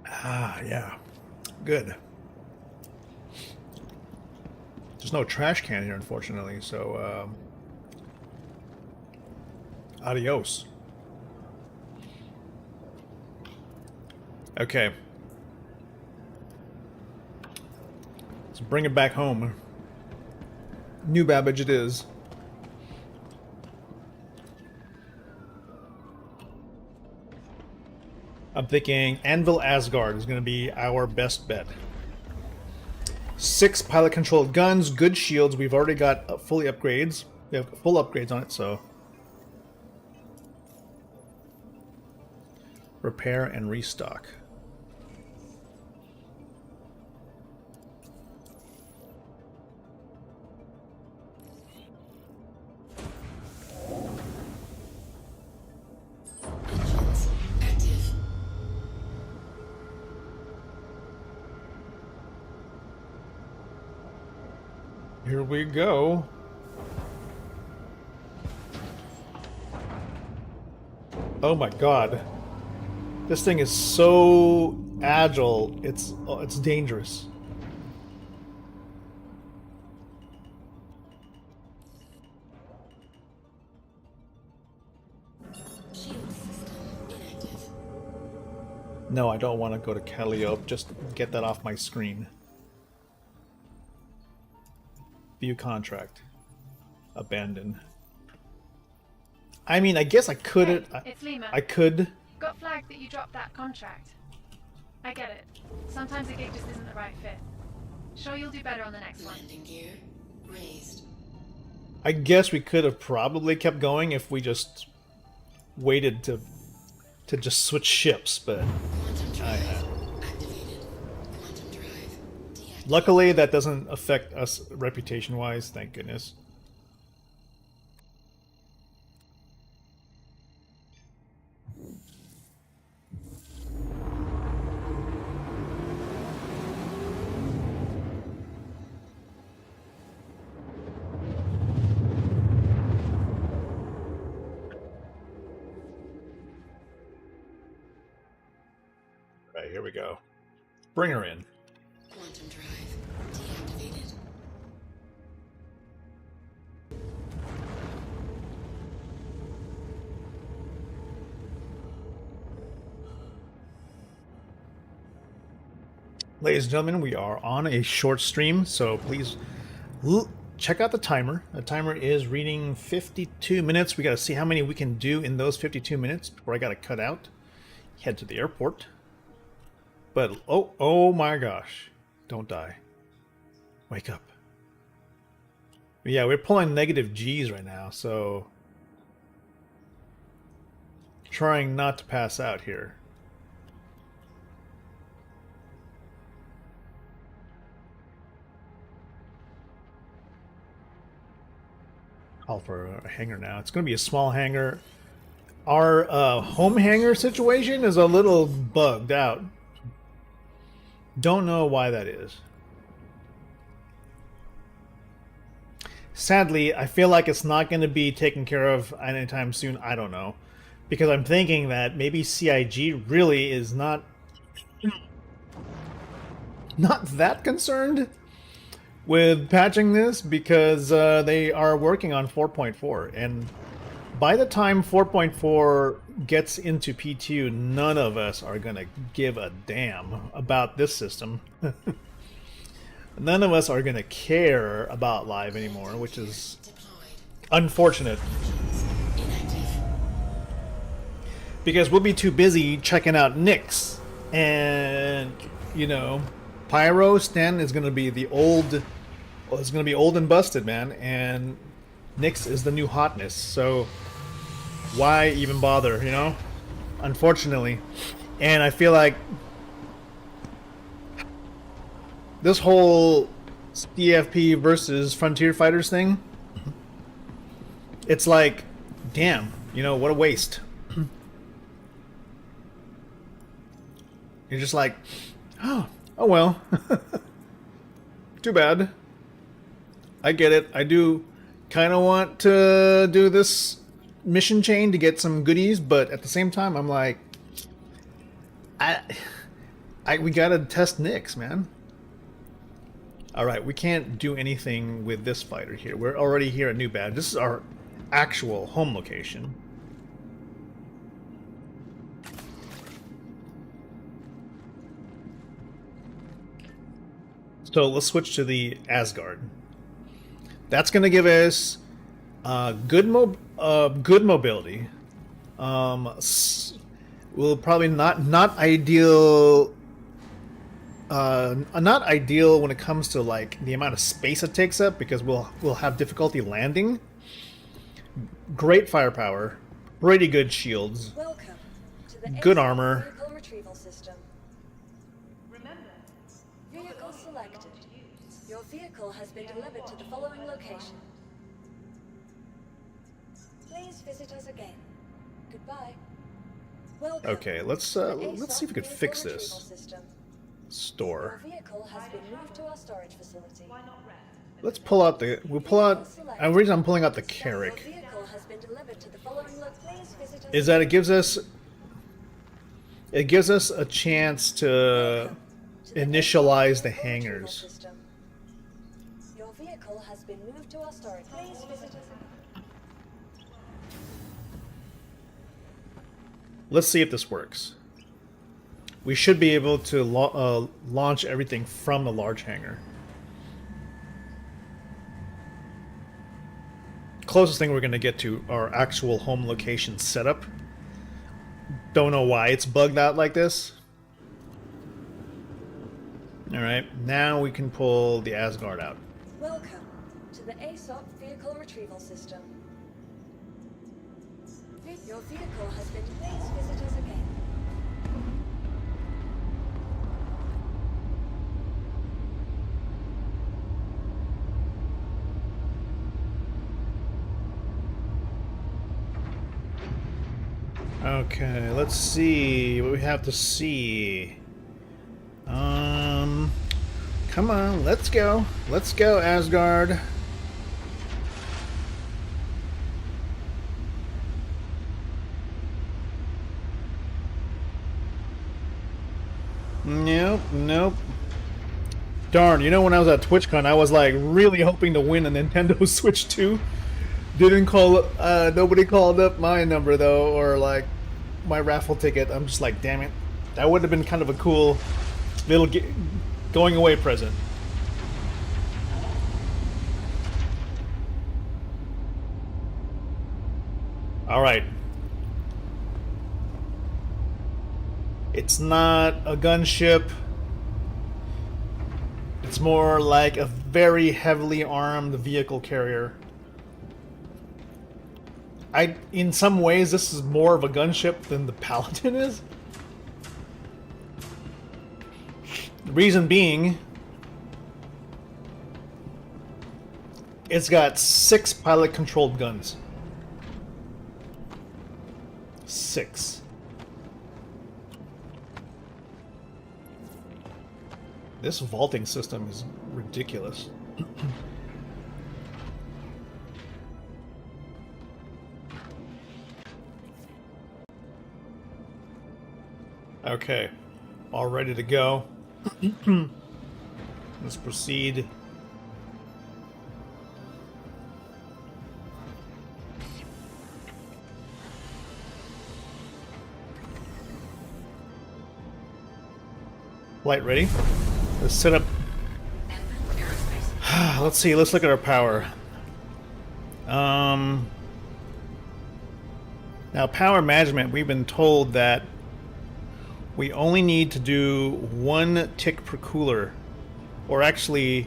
Ah, yeah. Good. There's no trash can here, unfortunately, so, adios. Okay. Let's bring it back home. New Babbage it is. I'm thinking Anvil Asgard is going to be our best bet. 6 pilot-controlled guns, good shields. We've already got fully upgrades. We have full upgrades on it, so... Repair and restock. Engines active. Here we go. Oh my god. This thing is so agile, it's dangerous. No, I don't want to go to Calliope. Just get that off my screen. View contract. Abandon. I mean, I guess I could. Hey, it's Lima. I could. Got flagged that you dropped that contract. I get it. Sometimes a gig just isn't the right fit. Sure, you'll do better on the next one. Landing gear raised. I guess we could have probably kept going if we just waited to just switch ships, but Quantum drive activated. Quantum drive deactivated. luckily that doesn't affect us reputation-wise, thank goodness. Right, here we go. Bring her in. Quantum drive deactivated. Ladies and gentlemen, we are on a short stream, so please check out the timer. The timer is reading 52 minutes. We got to see how many we can do in those 52 minutes before I got to cut out. Head to the airport. But, oh my gosh. Don't die. Wake up. Yeah, we're pulling negative G's right now, so trying not to pass out here. Call for a hangar now. It's going to be a small hangar. Our home hangar situation is a little bugged out. Don't know why that is. Sadly, I feel like it's not going to be taken care of anytime soon. I don't know. Because I'm thinking that maybe CIG really is not that concerned with patching this, because they are working on 4.4, and by the time 4.4 gets into P2, none of us are going to give a damn about this system. None of us are going to care about live anymore, which is unfortunate. Because we'll be too busy checking out Nyx, and, you know, Pyro Stan is going to be the old... Well, it's going to be old and busted, man, and Nyx is the new hotness, so why even bother, you know? Unfortunately. And I feel like this whole CFP versus Frontier Fighters thing, it's like, damn, you know, what a waste. You're just like, oh well. Too bad. I get it. I do kind of want to do this mission chain to get some goodies, but at the same time, I'm like, we gotta test Nyx, man. All right, we can't do anything with this fighter here. We're already here at New Bad. This is our actual home location. So let's switch to the Asgard. That's going to give us good mobility. Will probably not ideal. Not ideal when it comes to like the amount of space it takes up, because we'll have difficulty landing. Great firepower, pretty good shields, Welcome to the good ASOP armor. Vehicle retrieval system. Vehicle selected. Your vehicle has been delivered to the following location. Please visit us again. Goodbye. Welcome. Okay, let's see if we could fix this. Store. Your vehicle has been moved to our storage facility. Let's pull out the. We'll pull out. The reason I'm pulling out the Carrack Your vehicle has been delivered to the following Please visit us is that it gives us a chance to initialize the hangars. Your vehicle has been moved to our storage. Please visit us. Let's see if this works. we should be able to launch everything from the large hangar. Closest thing we're going to get to our actual home location setup. Don't know why it's bugged out like this. Alright, now we can pull the Asgard out. Welcome to the ASOP Vehicle Retrieval System. Your vehicle has been please visit us again. Okay, let's see what we have to see. Come on, let's go. Let's go, Asgard. Nope, nope. Darn, you know when I was at TwitchCon, I was like really hoping to win a Nintendo Switch 2. Didn't call, nobody called up my number though, or like my raffle ticket. I'm just like, damn it. That would have been kind of a cool little going away present. Alright. It's not a gunship. It's more like a very heavily armed vehicle carrier. In some ways, this is more of a gunship than the Paladin is. The reason being, it's got 6 pilot-controlled guns. 6. This vaulting system is ridiculous. Okay, all ready to go. Let's proceed. Light ready. Let's set up. Let's see. Let's look at our power. Now, power management. We've been told that we only need to do 1 tick per cooler, or actually,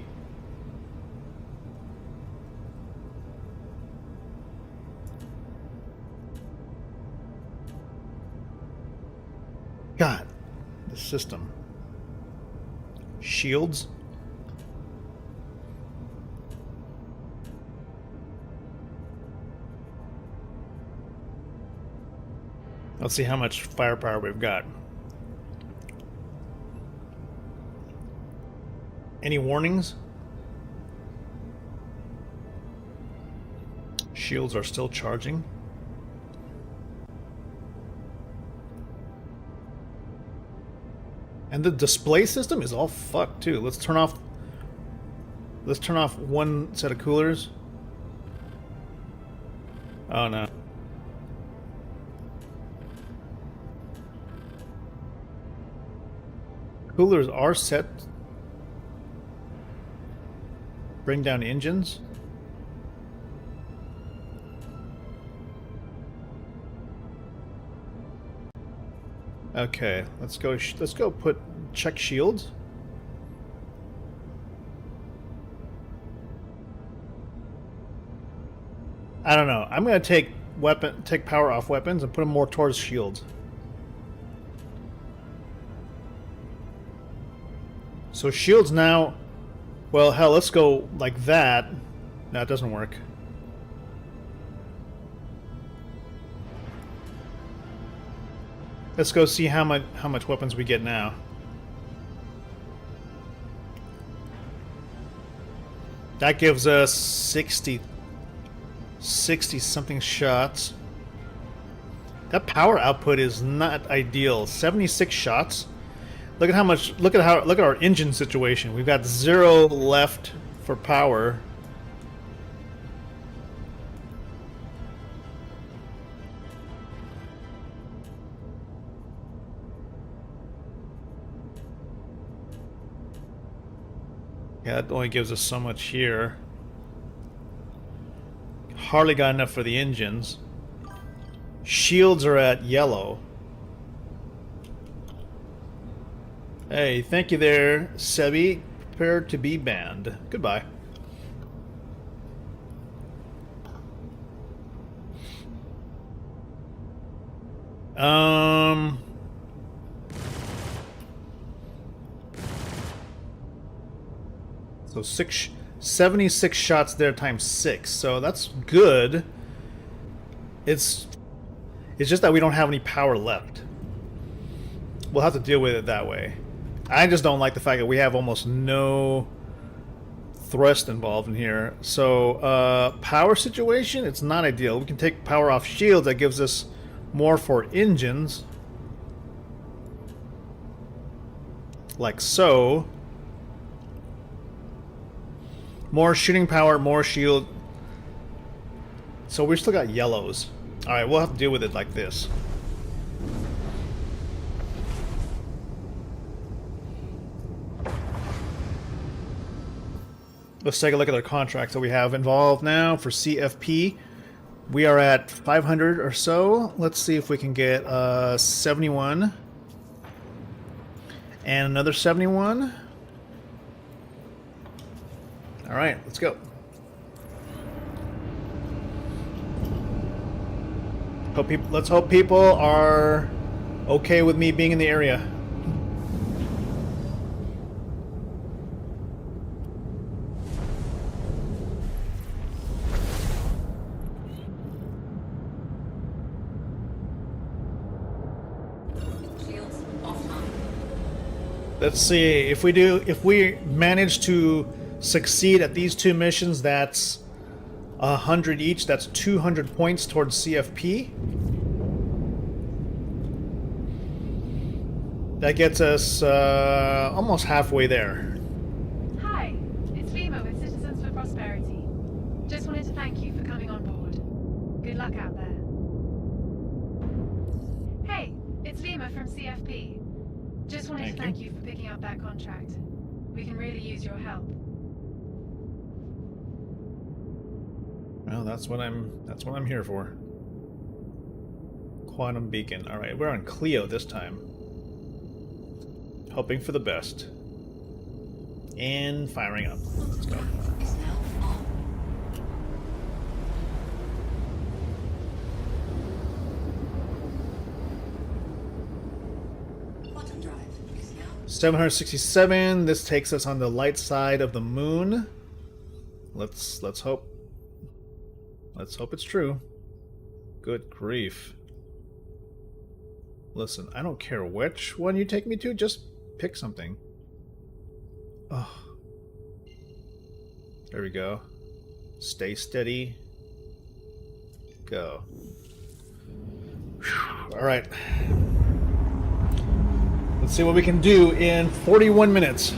God, the system. Shields. Let's see how much firepower we've got. Any warnings? Shields are still charging. And the display system is all fucked too. Let's turn off 1 set of coolers. Oh no. Coolers are set. Bring down engines. Okay, let's go check shields. I don't know. I'm gonna take power off weapons and put them more towards shields. So shields now. Well, hell, let's go like that. No, it doesn't work. Let's go see how much weapons we get now. That gives us 60 something shots. That power output is not ideal. 76 shots. Look at our engine situation. We've got 0 left for power. Yeah, that only gives us so much here. Hardly got enough for the engines. Shields are at yellow. Hey, thank you there, Sebi. Prepare to be banned. Goodbye. So 76 shots there times 6. So that's good. It's just that we don't have any power left. We'll have to deal with it that way. I just don't like the fact that we have almost no thrust involved in here. So power situation, it's not ideal. We can take power off shields. That gives us more for engines. Like so. More shooting power, more shield. So we still got yellows. Alright, we'll have to deal with it like this. Let's take a look at our contracts that we have involved now for CFP. We are at 500 or so. Let's see if we can get 71. And another 71. Alright, let's go. Let's hope people are okay with me being in the area. Let's see if we manage to succeed at these two missions. That's 100 each. That's 200 points towards CFP. That gets us almost halfway there. Hi, it's Lima with Citizens for Prosperity. Just wanted to thank you for coming on board. Good luck out there. Hey, it's Lima from CFP. Just wanted to thank you for picking up that contract. We can really use your help. Well, that's what I'm here for. Quantum beacon. All right, we're on Clio this time. Hoping for the best. And firing up. Let's go. Quantum drive is now 767. This takes us on the light side of the moon. Let's hope. Let's hope it's true. Good grief. Listen, I don't care which one you take me to, just pick something. Oh. There we go. Stay steady. Go. Alright. Let's see what we can do in 41 minutes.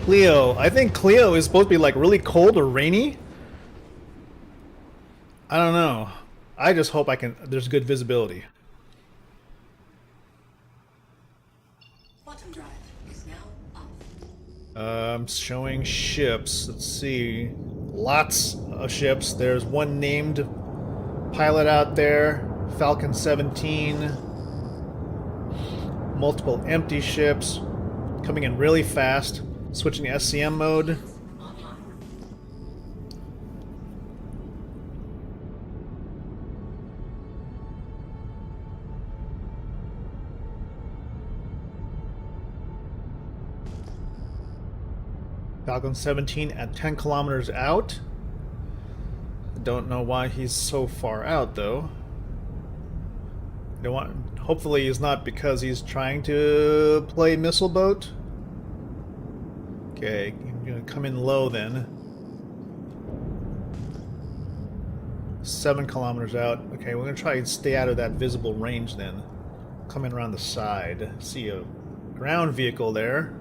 Clio. I think Clio is supposed to be like really cold or rainy. I don't know. I just hope there's good visibility. quantum drive is now up. I'm showing ships. Let's see. Lots of ships. There's one named pilot out there. Falcon 17. Multiple empty ships. Coming in really fast. Switching to SCM mode. Falcon 17 at 10 kilometers out. Don't know why he's so far out though. Hopefully it's not because he's trying to play missile boat. Okay, I'm gonna come in low then. 7 kilometers out. Okay, we're gonna try and stay out of that visible range then. Come in around the side. See a ground vehicle there.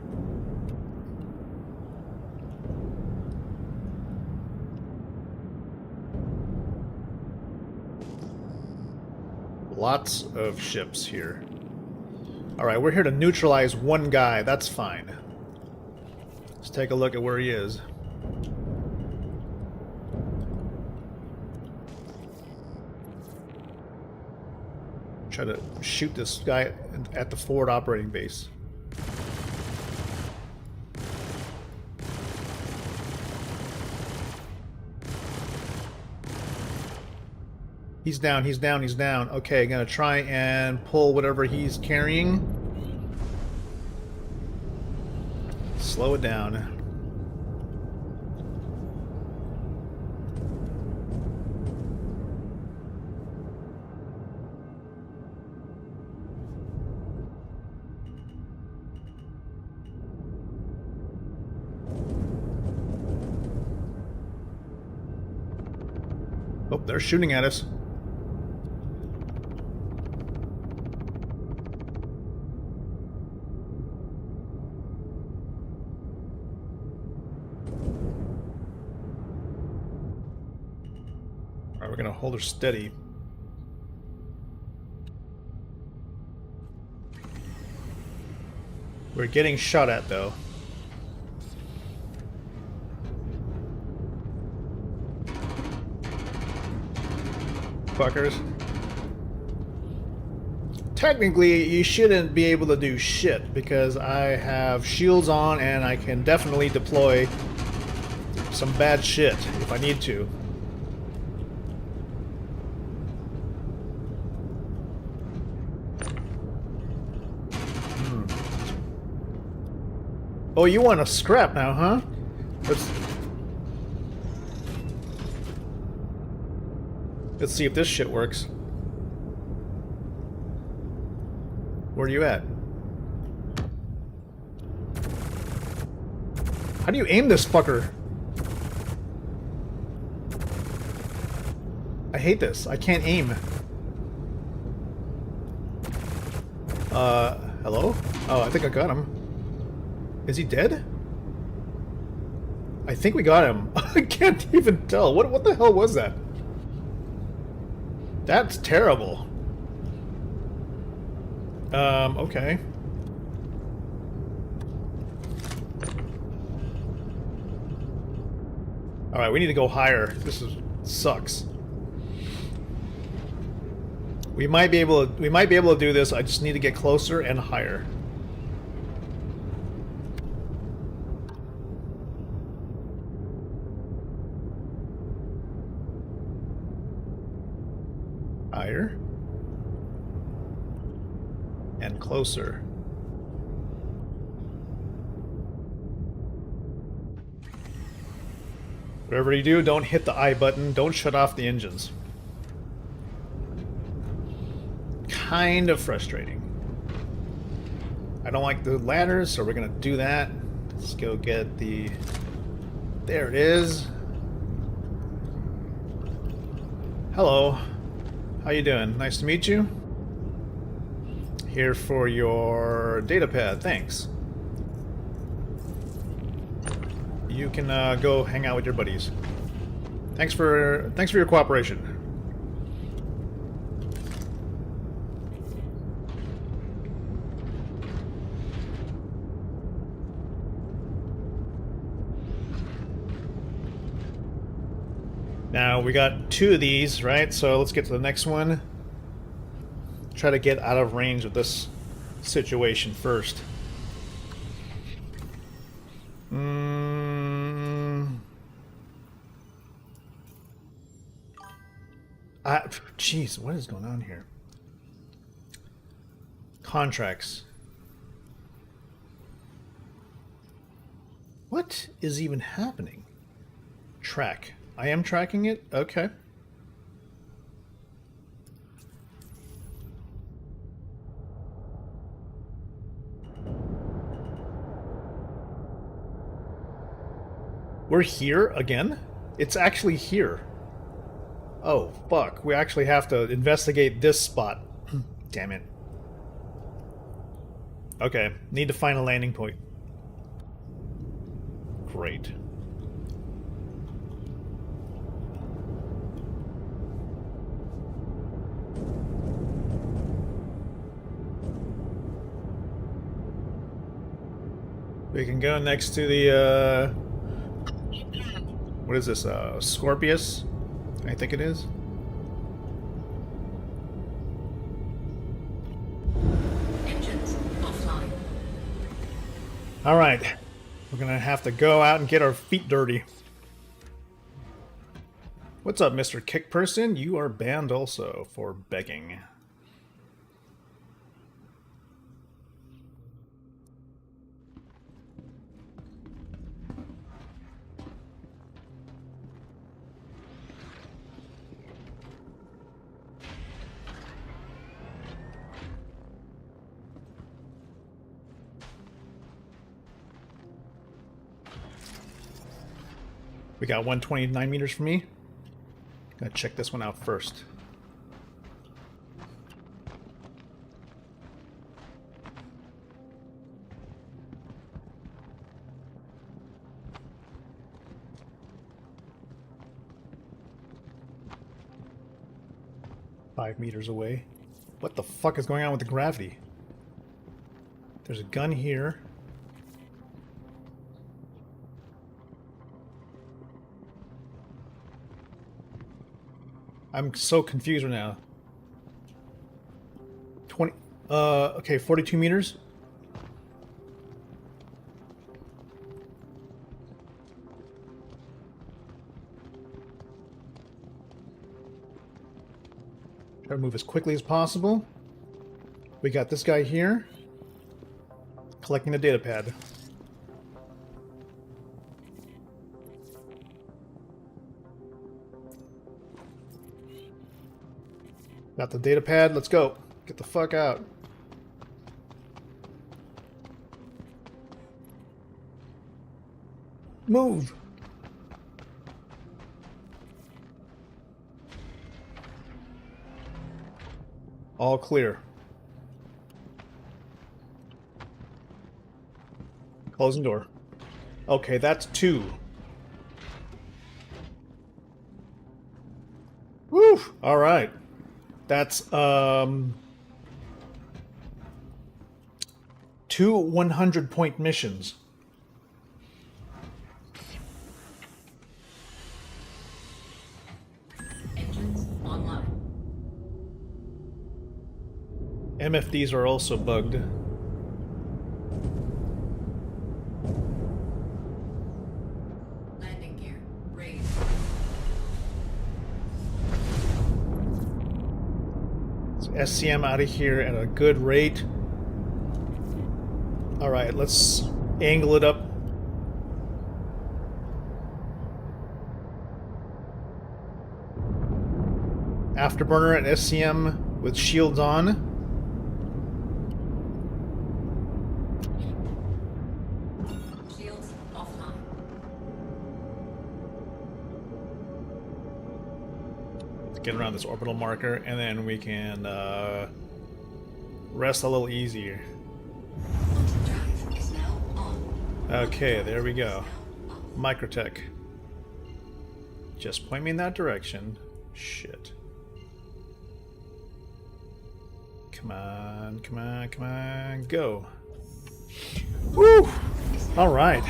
Lots of ships here. Alright, we're here to neutralize one guy. That's fine. Let's take a look at where he is. Try to shoot this guy at the forward operating base. He's down, he's down, he's down. Okay, gonna try and pull whatever he's carrying. Slow it down. Oh, they're shooting at us. Alright, we're gonna hold her steady. We're getting shot at, though. Fuckers. Technically, you shouldn't be able to do shit because I have shields on and I can definitely deploy some bad shit if I need to. Oh, you want to scrap now, huh? Let's see if this shit works. Where are you at? How do you aim this fucker? I hate this. I can't aim. Hello? Oh, I think I got him. Is he dead? I think we got him. I can't even tell. What the hell was that? That's terrible. Okay. Alright, we need to go higher. This sucks. We might be able to do this. I just need to get closer and higher. Higher. And closer. Whatever you do, don't hit the I button. Don't shut off the engines. Kind of frustrating. I don't like the ladders, so we're gonna do that. Let's go get the... There it is. Hello. How you doing? Nice to meet you. Here for your data pad. Thanks. You can go hang out with your buddies. Thanks for your cooperation. Now, we got 2 of these, right? So let's get to the next one. Try to get out of range of this situation first. Jeez, what is going on here? Contracts. What is even happening? Track. I am tracking it? Okay. We're here again? It's actually here. Oh, fuck. We actually have to investigate this spot. Damn it. Okay. Need to find a landing point. Great. We can go next to the, what is this, Scorpius? I think it is. Engines offline. Alright. We're gonna have to go out and get our feet dirty. What's up, Mr. Kick Person? You are banned also for begging. We got 129 meters from me. Gonna check this one out first. Five meters away. What the fuck is going on with the gravity? There's a gun here. I'm so confused right now. 20, okay, 42 meters. Try to move as quickly as possible. We got this guy here. Collecting the data pad. Got the data pad, let's go. Get the fuck out. Move! All clear. Closing door. Okay, that's 2. Woo! Alright. That's, 2 100-point missions. Engines online. MFDs are also bugged. Landing gear raised. SCM out of here at a good rate. Alright, let's angle it up. Afterburner at SCM with shields on. Shields offline. Let's get around this orbital marker, and then we can rest a little easier. Quantum drive is now on. Okay, there we go. Microtech. Just point me in that direction. Shit. Come on, come on, come on, go. Woo! Alright.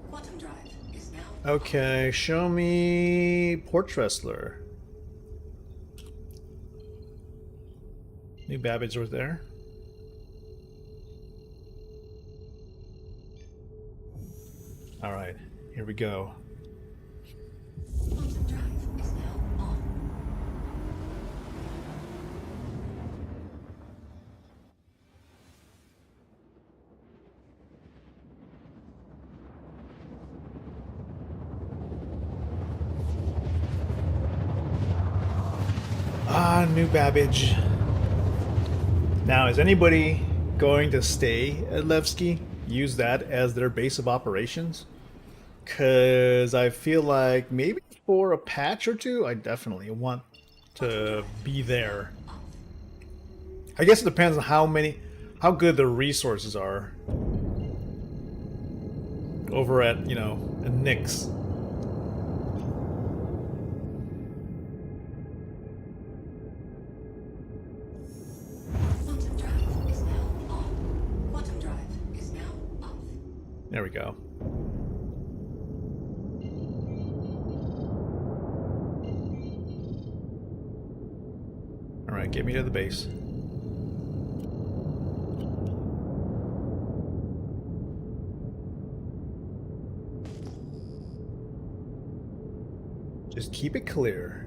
Quantum drive is now Okay, show me Porch Wrestler. New Babbage was there. Alright, here we go. Quantum drive is now on. Ah, New Babbage. Now, is anybody going to stay at Levski? Use that as their base of operations? Because I feel like maybe for a patch or two, I definitely want to be there. I guess it depends on how good the resources are over at, you know, Nyx. we go. Alright, get me to the base. Just keep it clear.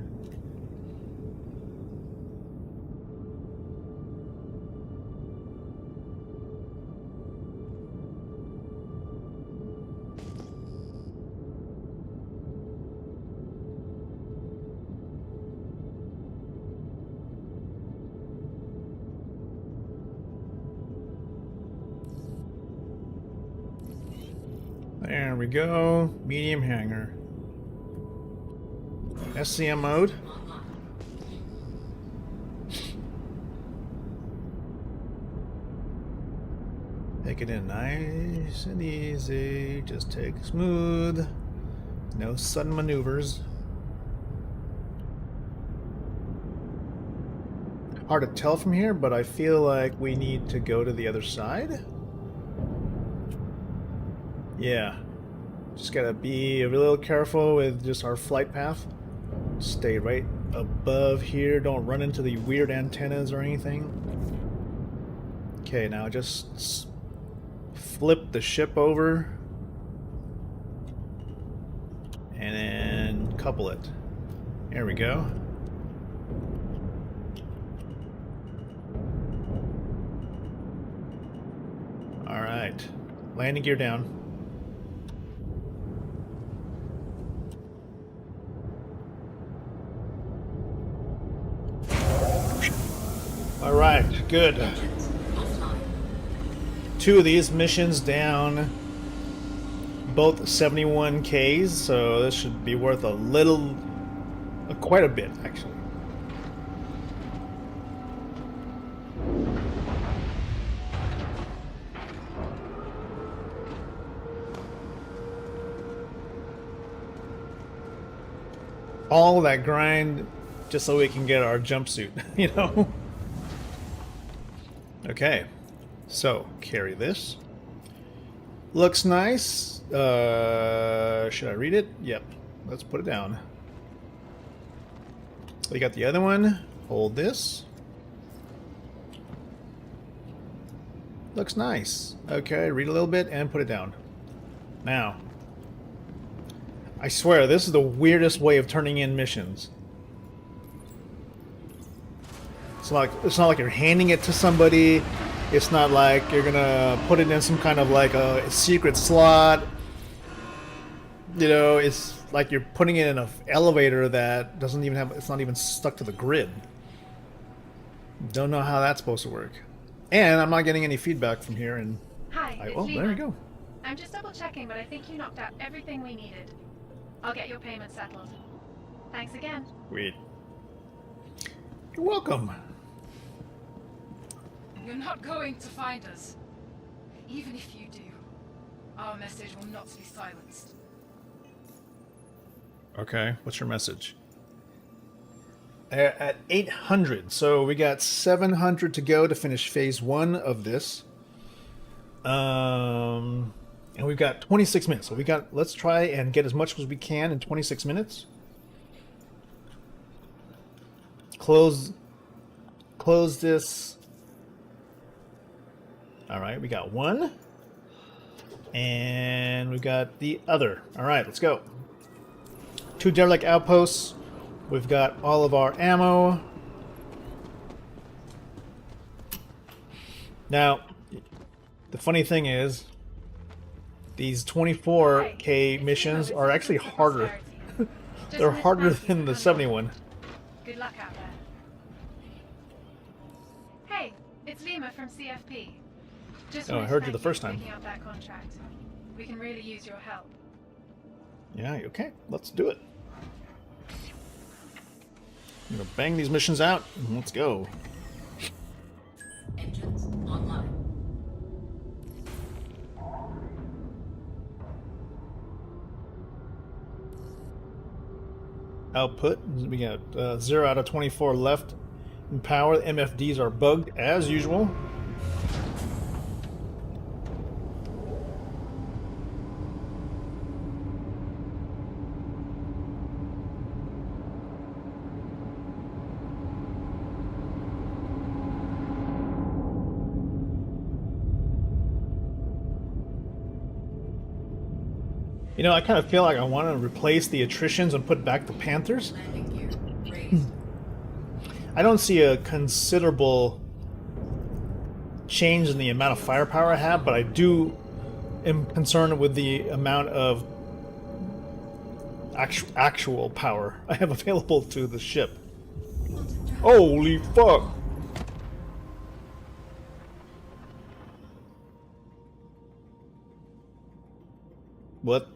There we go. Medium hangar. SCM mode. Take it in nice and easy. Just take it smooth. No sudden maneuvers. Hard to tell from here, but I feel like we need to go to the other side. Yeah. Just gotta be a little careful with just our flight path. Stay right above here. Don't run into the weird antennas or anything. Okay, now just flip the ship over. And then couple it. There we go. Alright. Landing gear down. Alright, good. 2 of these missions down, both 71Ks, so this should be worth a little, quite a bit actually. All that grind just so we can get our jumpsuit, you know? Okay, so carry this. Looks nice. Should I read it? Yep. Let's put it down. We got the other one. Hold this. Looks nice. Okay, read a little bit and put it down. Now, I swear this is the weirdest way of turning in missions. It's not like you're handing it to somebody. It's not like you're gonna put it in some kind of like a secret slot. You know, it's like you're putting it in an elevator that doesn't even have, it's not even stuck to the grid. Don't know how that's supposed to work. And I'm not getting any feedback from here. And Hi, it's oh, Lena. there you go. I'm just double checking, but I think you knocked out everything we needed. I'll get your payment settled. Thanks again. Sweet. You're welcome. You're not going to find us. Even if you do, our message will not be silenced. Okay, what's your message? At 800, so we got 700 to go to finish phase 1 of this. And we've got 26 minutes. So let's try and get as much as we can in 26 minutes. Close this. All right, we got one. And we've got the other. All right, let's go. 2 derelict outposts. We've got all of our ammo. Now, the funny thing is, these 24K missions are actually harder. They're harder than the 71. Good luck out there. Hey, it's Lima from CFP. Just Oh, I heard you the first time. Picking up that contract. We can really use your help. Yeah, okay, let's do it. I'm gonna bang these missions out and let's go. Engines online. Output, we got 0 out of 24 left in power. The MFDs are bugged as usual. You know, I kind of feel like I want to replace the attritions and put back the Panthers. Landing gear raised. I don't see a considerable change in the amount of firepower I have, but I am concerned with the amount of actual power I have available to the ship. Holy fuck! What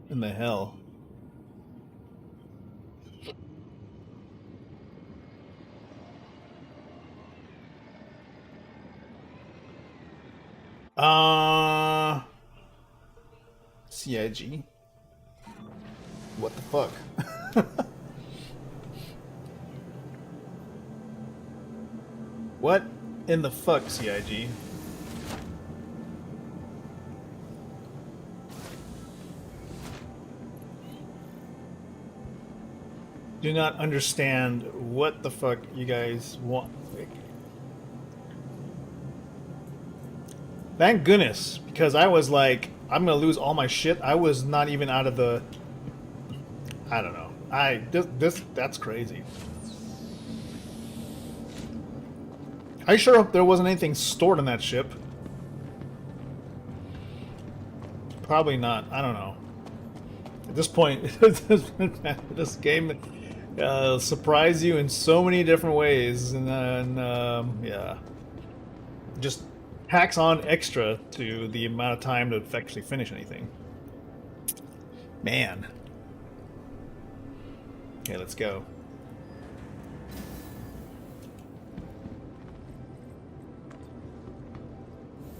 in the hell? CIG? What the fuck? What in the fuck, CIG? Do not understand what the fuck you guys want. Thank goodness, because I was like, I'm gonna lose all my shit. I was not even out of the. I don't know. That's crazy. I sure hope there wasn't anything stored in that ship. Probably not. I don't know. At this point, this game surprise you in so many different ways, and then yeah, just packs on extra to the amount of time to actually finish anything. Man. Okay, let's go.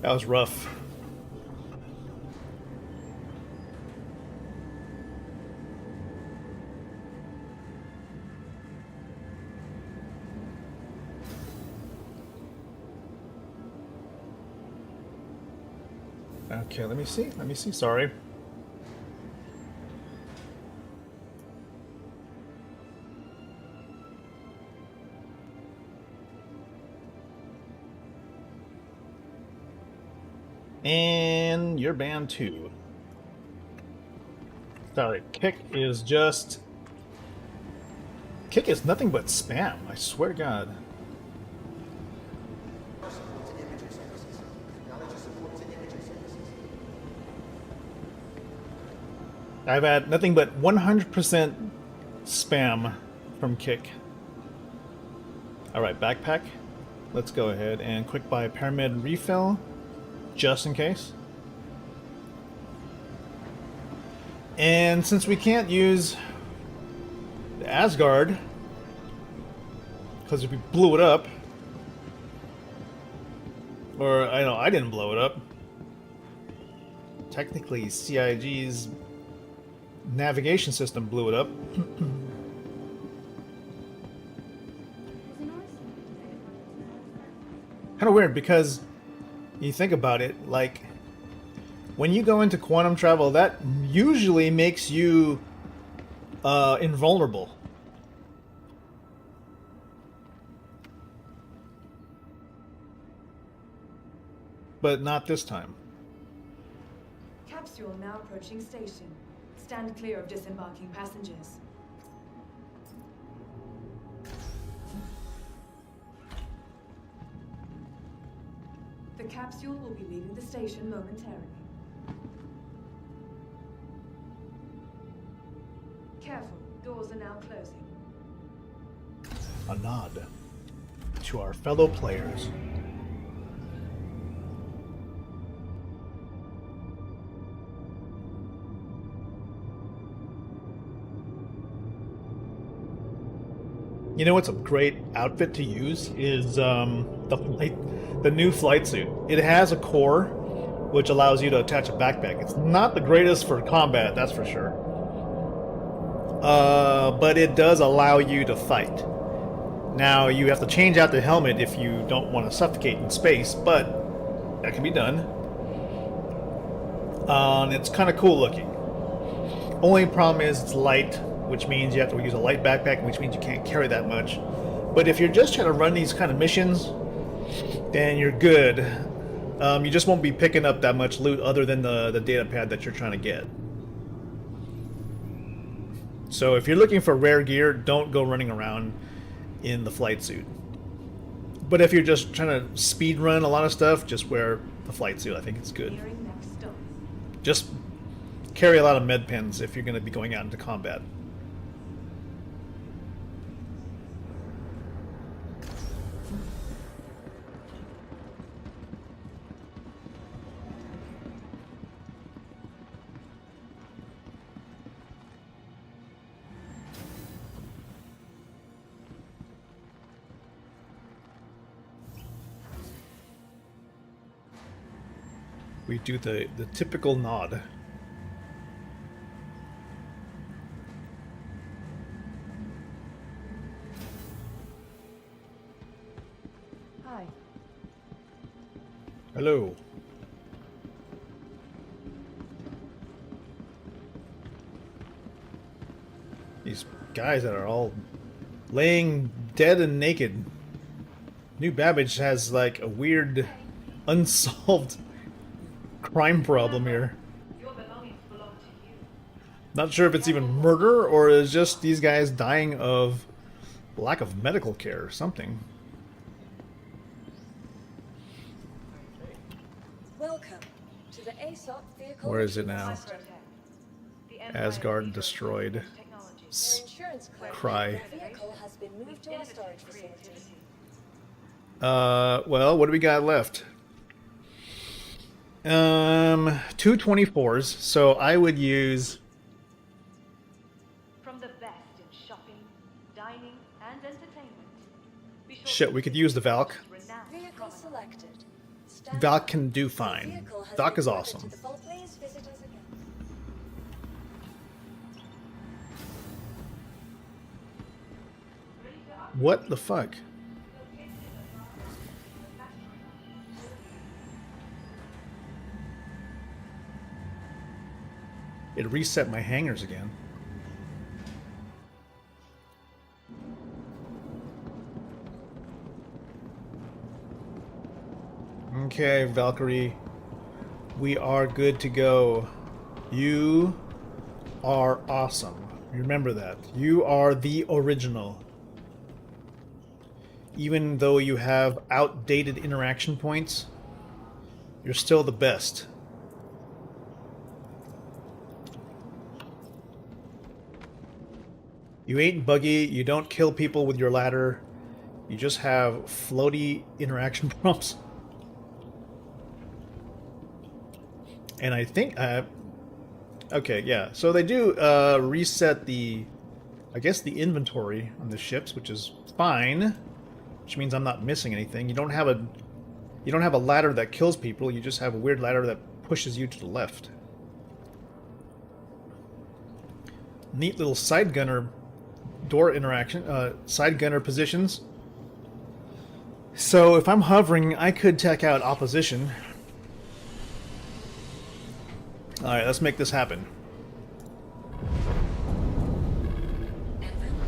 That was rough. Okay, let me see. Let me see. Sorry. And you're banned too. Sorry, Kick is just... Kick is nothing but spam, I swear to God. I've had nothing but 100% spam from Kick. Alright, backpack. Let's go ahead and quick buy Pyramid refill, just in case. And since we can't use the Asgard, because if we blew it up, or I know I didn't blow it up, technically CIG's navigation system blew it up. Kind of weird because you think about it, like when you go into quantum travel, that usually makes you invulnerable. But not this time. Capsule now approaching station. Stand clear of disembarking passengers. The capsule will be leaving the station momentarily. Careful, doors are now closing. A nod to our fellow players. You know what's a great outfit to use is the new flight suit. It has a core, which allows you to attach a backpack. It's not the greatest for combat, that's for sure. But it does allow you to fight. Now, you have to change out the helmet if you don't want to suffocate in space, but that can be done. And it's kind of cool looking. Only problem is it's light, which means you have to use a light backpack, which means you can't carry that much. But if you're just trying to run these kind of missions, then you're good. You just won't be picking up that much loot other than the data pad that you're trying to get. So if you're looking for rare gear, don't go running around in the flight suit. But if you're just trying to speed run a lot of stuff, just wear the flight suit. I think it's good. Just carry a lot of med pens if you're going to be going out into combat. We do the typical nod. Hi. Hello. These guys that are all laying dead and naked. New Babbage has like a weird unsolved crime problem here. Not sure if it's even murder or is just these guys dying of lack of medical care or something. Welcome to the ASOP vehicle. Where is it now? Asgard destroyed. Your insurance claim. Cry. The vehicle has been moved to our storage facility. Well, what do we got left? 2 24s, so I would use... From the best in shopping, dining, and entertainment. Shit, we could use the Valk. Vehicle selected. Valk can do fine. Valk is awesome. Please visit us again. What the fuck? It reset my hangars again. Okay, Valkyrie. We are good to go. You are awesome. Remember that. You are the original. Even though you have outdated interaction points, you're still the best. You ain't buggy, you don't kill people with your ladder, you just have floaty interaction prompts. And I think, okay, yeah, so they do reset the, I guess the inventory on the ships, which is fine, which means I'm not missing anything. You don't have a ladder that kills people, you just have a weird ladder that pushes you to the left. Neat little side gunner door interaction, side gunner positions. So if I'm hovering, I could take out opposition. Alright, let's make this happen.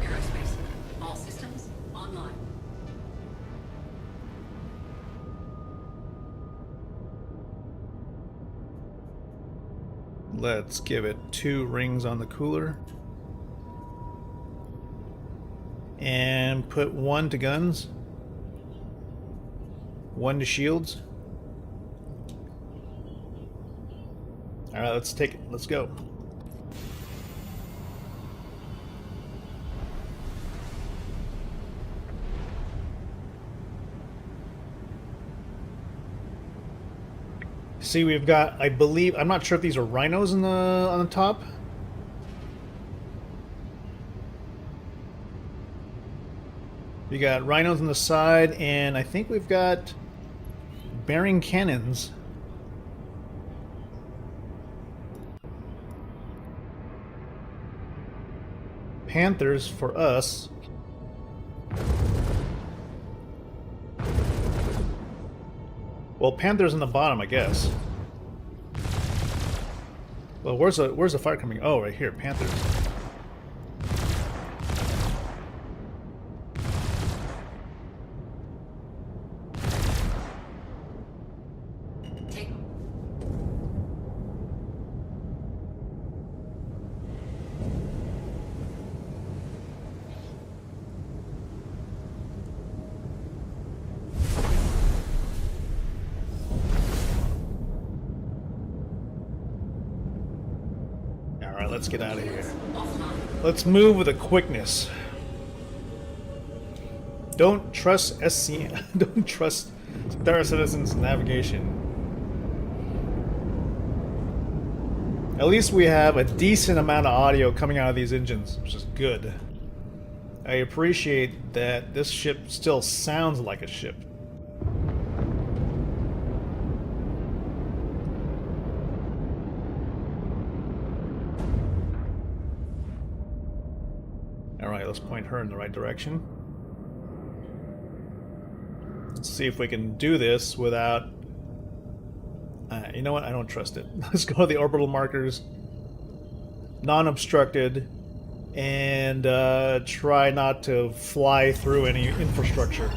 Aerospace. All systems online. Let's give it 2 rings on the cooler. And put 1 to guns. 1 to shields. Alright, let's take it. Let's go. See, we've got, I believe, I'm not sure if these are rhinos on the top. We got rhinos on the side, and I think we've got bearing cannons. Panthers for us. Well, Panthers on the bottom, I guess. Well, where's the fire coming? Oh, right here, Panthers. Alright, let's get out of here. Let's move with a quickness. Don't trust SCM. Don't trust Star Citizen's navigation. At least we have a decent amount of audio coming out of these engines, which is good. I appreciate that this ship still sounds like a ship. Alright, let's point her in the right direction. Let's see if we can do this without... you know what? I don't trust it. Let's go to the orbital markers. Non-obstructed. And try not to fly through any infrastructure.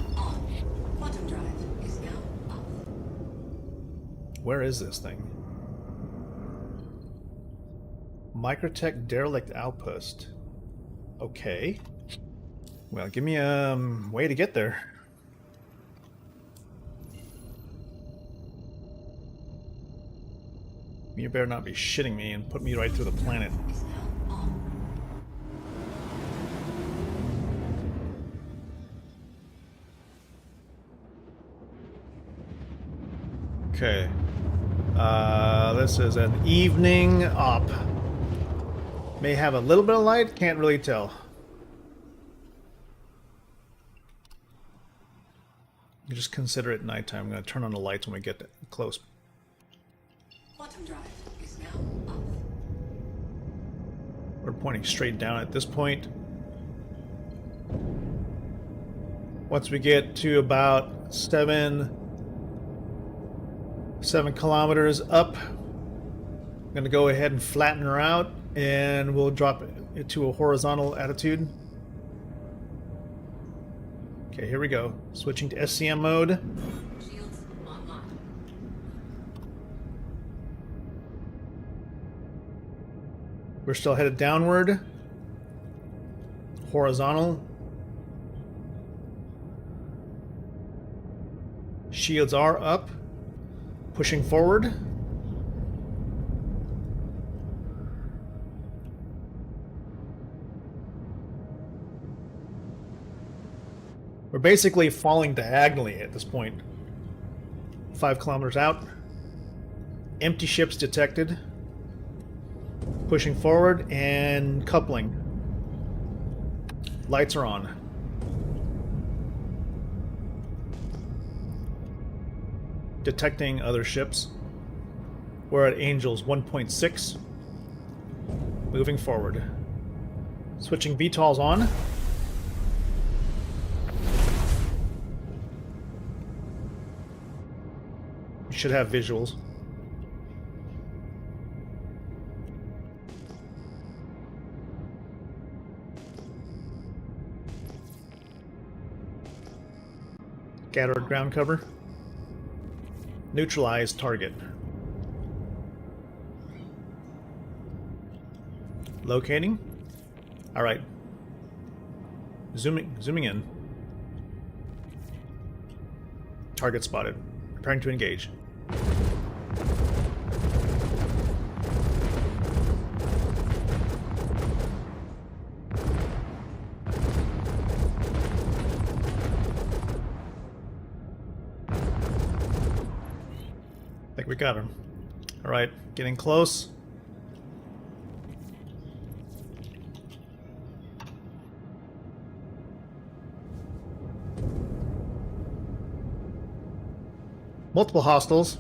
Quantum drive is now off. Where is this thing? Microtech derelict outpost. Okay. Well, give me a way to get there. You better not be shitting me and put me right through the planet. Okay. This is an evening op. May have a little bit of light, can't really tell. You just consider it nighttime. I'm going to turn on the lights when we get close. Quantum drive is now off. We're pointing straight down at this point. Once we get to about 7 kilometers up, I'm going to go ahead and flatten her out, and we'll drop it to a horizontal attitude. Okay, here we go. Switching to SCM mode. Shields online. We're still headed downward. Horizontal. Shields are up. Pushing forward. We're basically falling diagonally at this point. 5 kilometers out. Empty ships detected. Pushing forward and coupling. Lights are on. Detecting other ships. We're at Angels 1.6. Moving forward. Switching VTOLs on. You should have visuals. Scattered ground cover. Neutralize target. Locating. All right. Zooming in. Target spotted. Preparing to engage. I think we got him. All right, getting close. Multiple hostiles.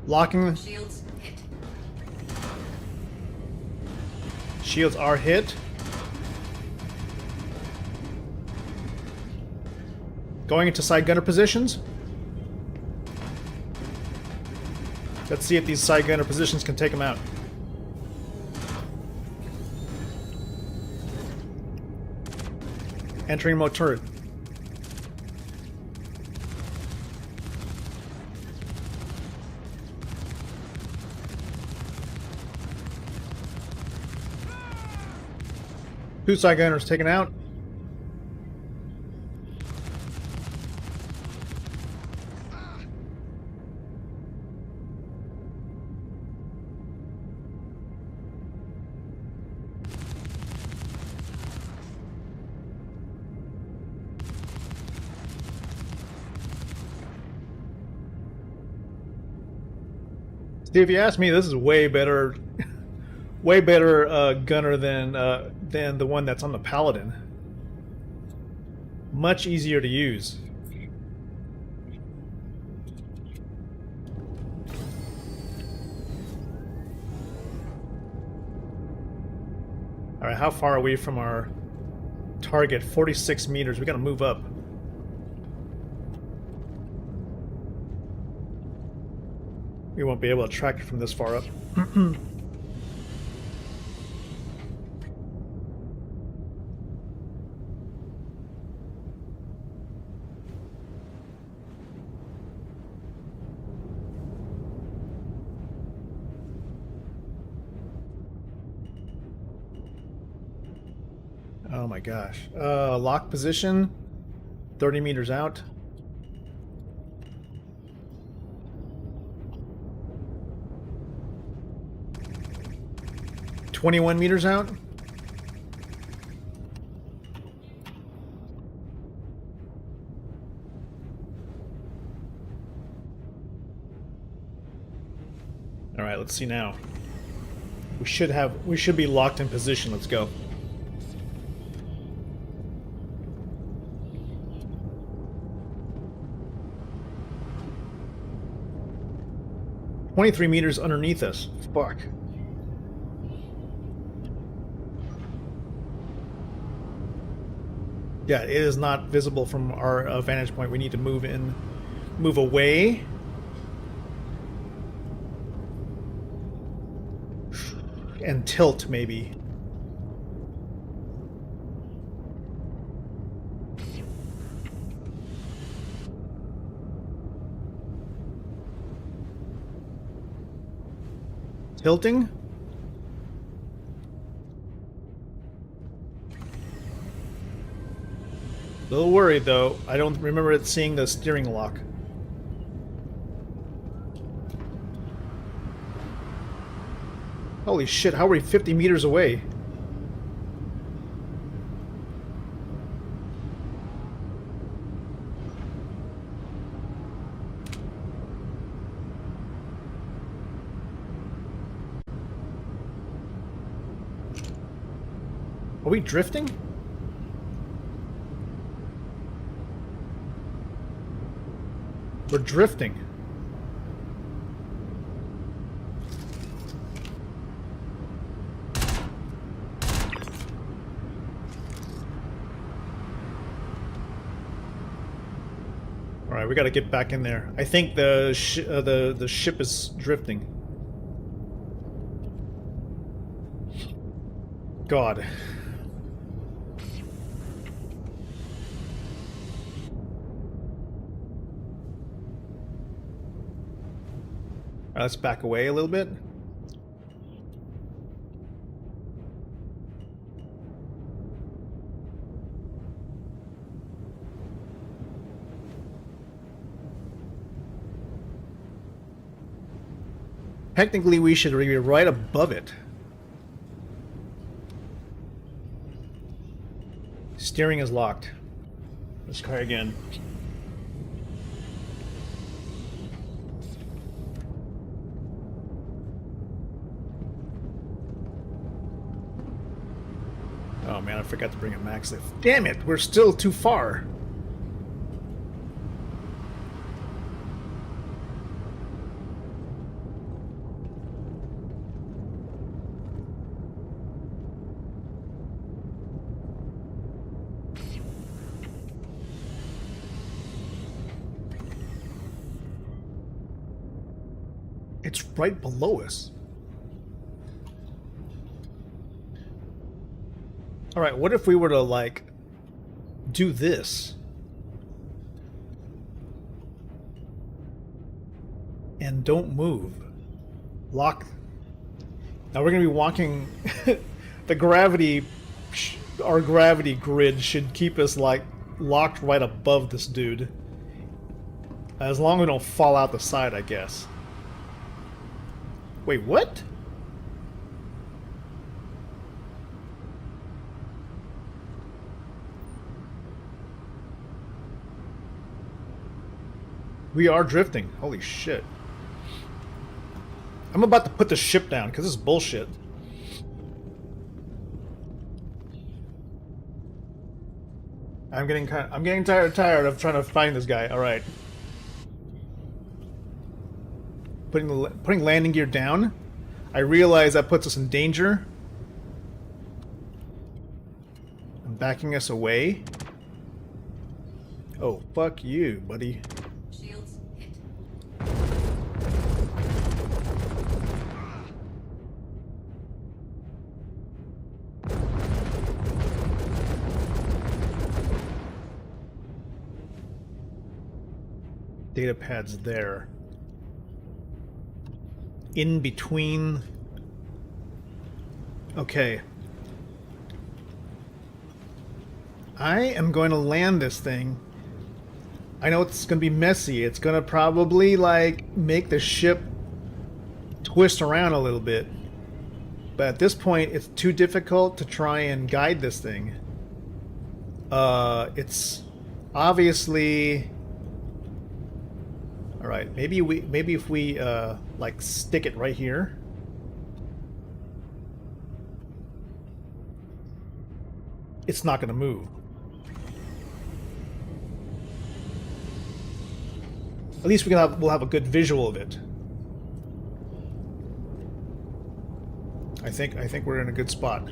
Locking. Shields hit. Shields are hit. Going into side gunner positions. Let's see if these side gunner positions can take them out. Entering mode turret. Two side gunners taken out. See, if you ask me, this is way better, way better gunner than the one that's on the Paladin. Much easier to use. All right, how far are we from our target? 46 meters. We got to move up. We won't be able to track it from this far up. Oh my gosh. Lock position, 30 meters out. $21 meters out. All right, let's see now. We should be locked in position. Let's go. $23 meters underneath us. Fuck. Yeah, it is not visible from our vantage point. We need to move away. And tilt, maybe. Tilting? A little worried, though. I don't remember it seeing the steering lock. Holy shit, how are we 50 meters away? Are we drifting? We're drifting. All right, we got to get back in there. I think the ship is drifting. God. Let's back away a little bit. Technically, we should be right above it. Steering is locked. Let's try again. Oh man, I forgot to bring a max lift. Damn it, we're still too far. It's right below us. All right, what if we were to, like, do this? And don't move. Lock. Now we're going to be walking... the gravity our gravity grid should keep us like locked right above this dude. As long as we don't fall out the side, I guess. Wait, what? We are drifting. Holy shit. I'm about to put the ship down because this is bullshit. I'm getting tired of trying to find this guy. All right. Putting landing gear down. I realize that puts us in danger. I'm backing us away. Oh, fuck you, buddy. Shields hit. Data pad's there. In between. Okay. I am going to land this thing. I know it's going to be messy. It's going to probably, like, make the ship twist around a little bit. But at this point, it's too difficult to try and guide this thing. It's obviously... Alright, maybe if we, like, stick it right here. It's not going to move. At least we'll have a good visual of it. I think we're in a good spot.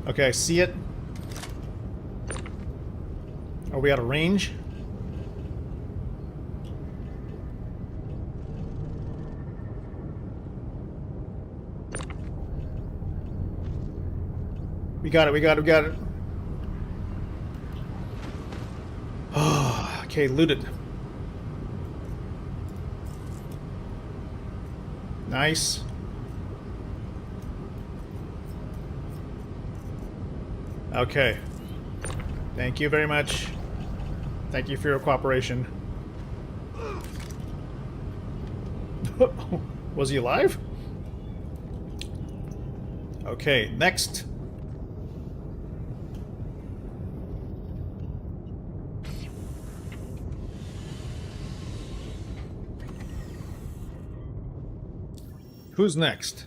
Okay, I see it. Are we out of range? We got it, we got it, we got it. Oh, okay, looted. Nice. Okay. Thank you very much. Thank you for your cooperation. Was he alive? Okay, next. Who's next?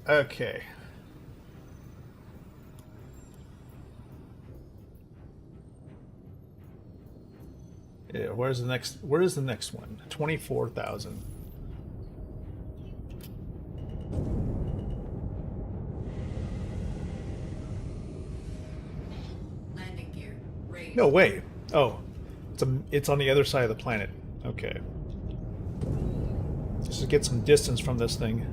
Okay. Yeah, where is the next one? 24,000. Landing gear raised. No way. Oh. It's on the other side of the planet. Okay. Just to get some distance from this thing.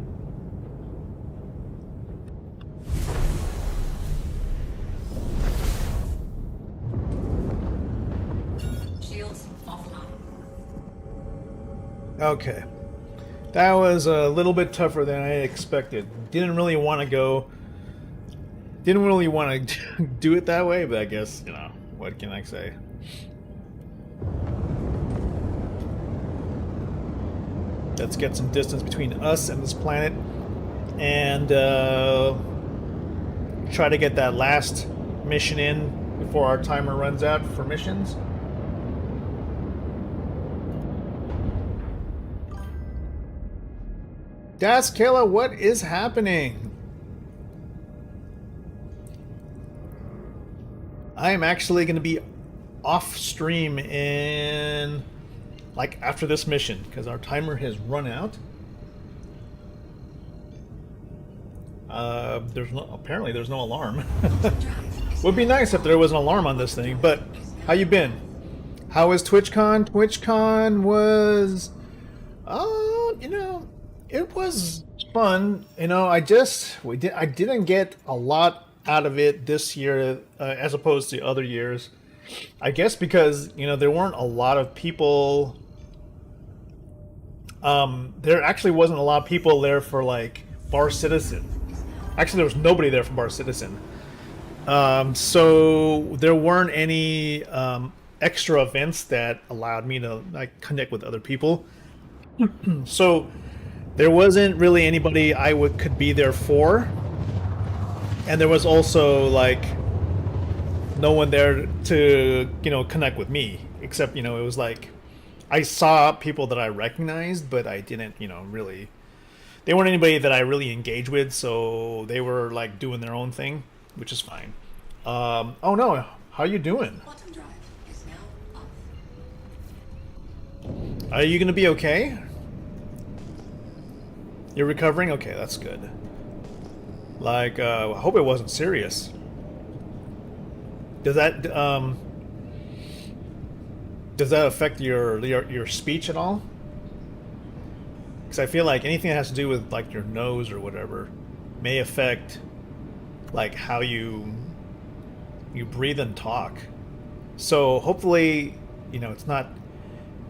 Shields offline. Okay. That was a little bit tougher than I expected. Didn't really want to do it that way, but I guess, you know, what can I say? Let's get some distance between us and this planet and try to get that last mission in before our timer runs out for missions. Daskela, what is happening? I am actually going to be off stream in... like after this mission, because our timer has run out. Apparently there's no alarm. Would be nice if there was an alarm on this thing, but how you been? How was TwitchCon? TwitchCon was, you know, it was fun. You know, I didn't get a lot out of it this year as opposed to other years. I guess because, you know, there weren't a lot of people. There actually wasn't a lot of people there for like Bar Citizen. Actually, there was nobody there from Bar Citizen. So there weren't any extra events that allowed me to like connect with other people. So there wasn't really anybody I could be there for, and there was also like no one there to connect with me, except it was like I saw people that I recognized, but I didn't really. They weren't anybody that I really engaged with, so they were like doing their own thing, which is fine. Oh no, how you doing? Quantum drive is now off. Are you gonna be okay? You're recovering? Okay, that's good. Like, I hope it wasn't serious. Does that affect your speech at all? Because I feel like anything that has to do with like your nose or whatever may affect like how you breathe and talk. So hopefully, it's not.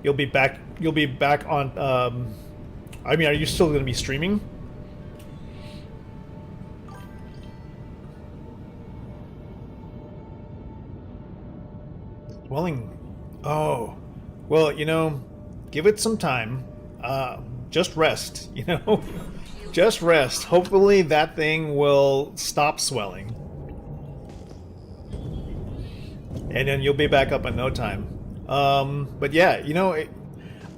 You'll be back. You'll be back on. I mean, are you still going to be streaming? Swelling. Oh, well, give it some time. Just rest. Just rest. Hopefully that thing will stop swelling. And then you'll be back up in no time. But yeah,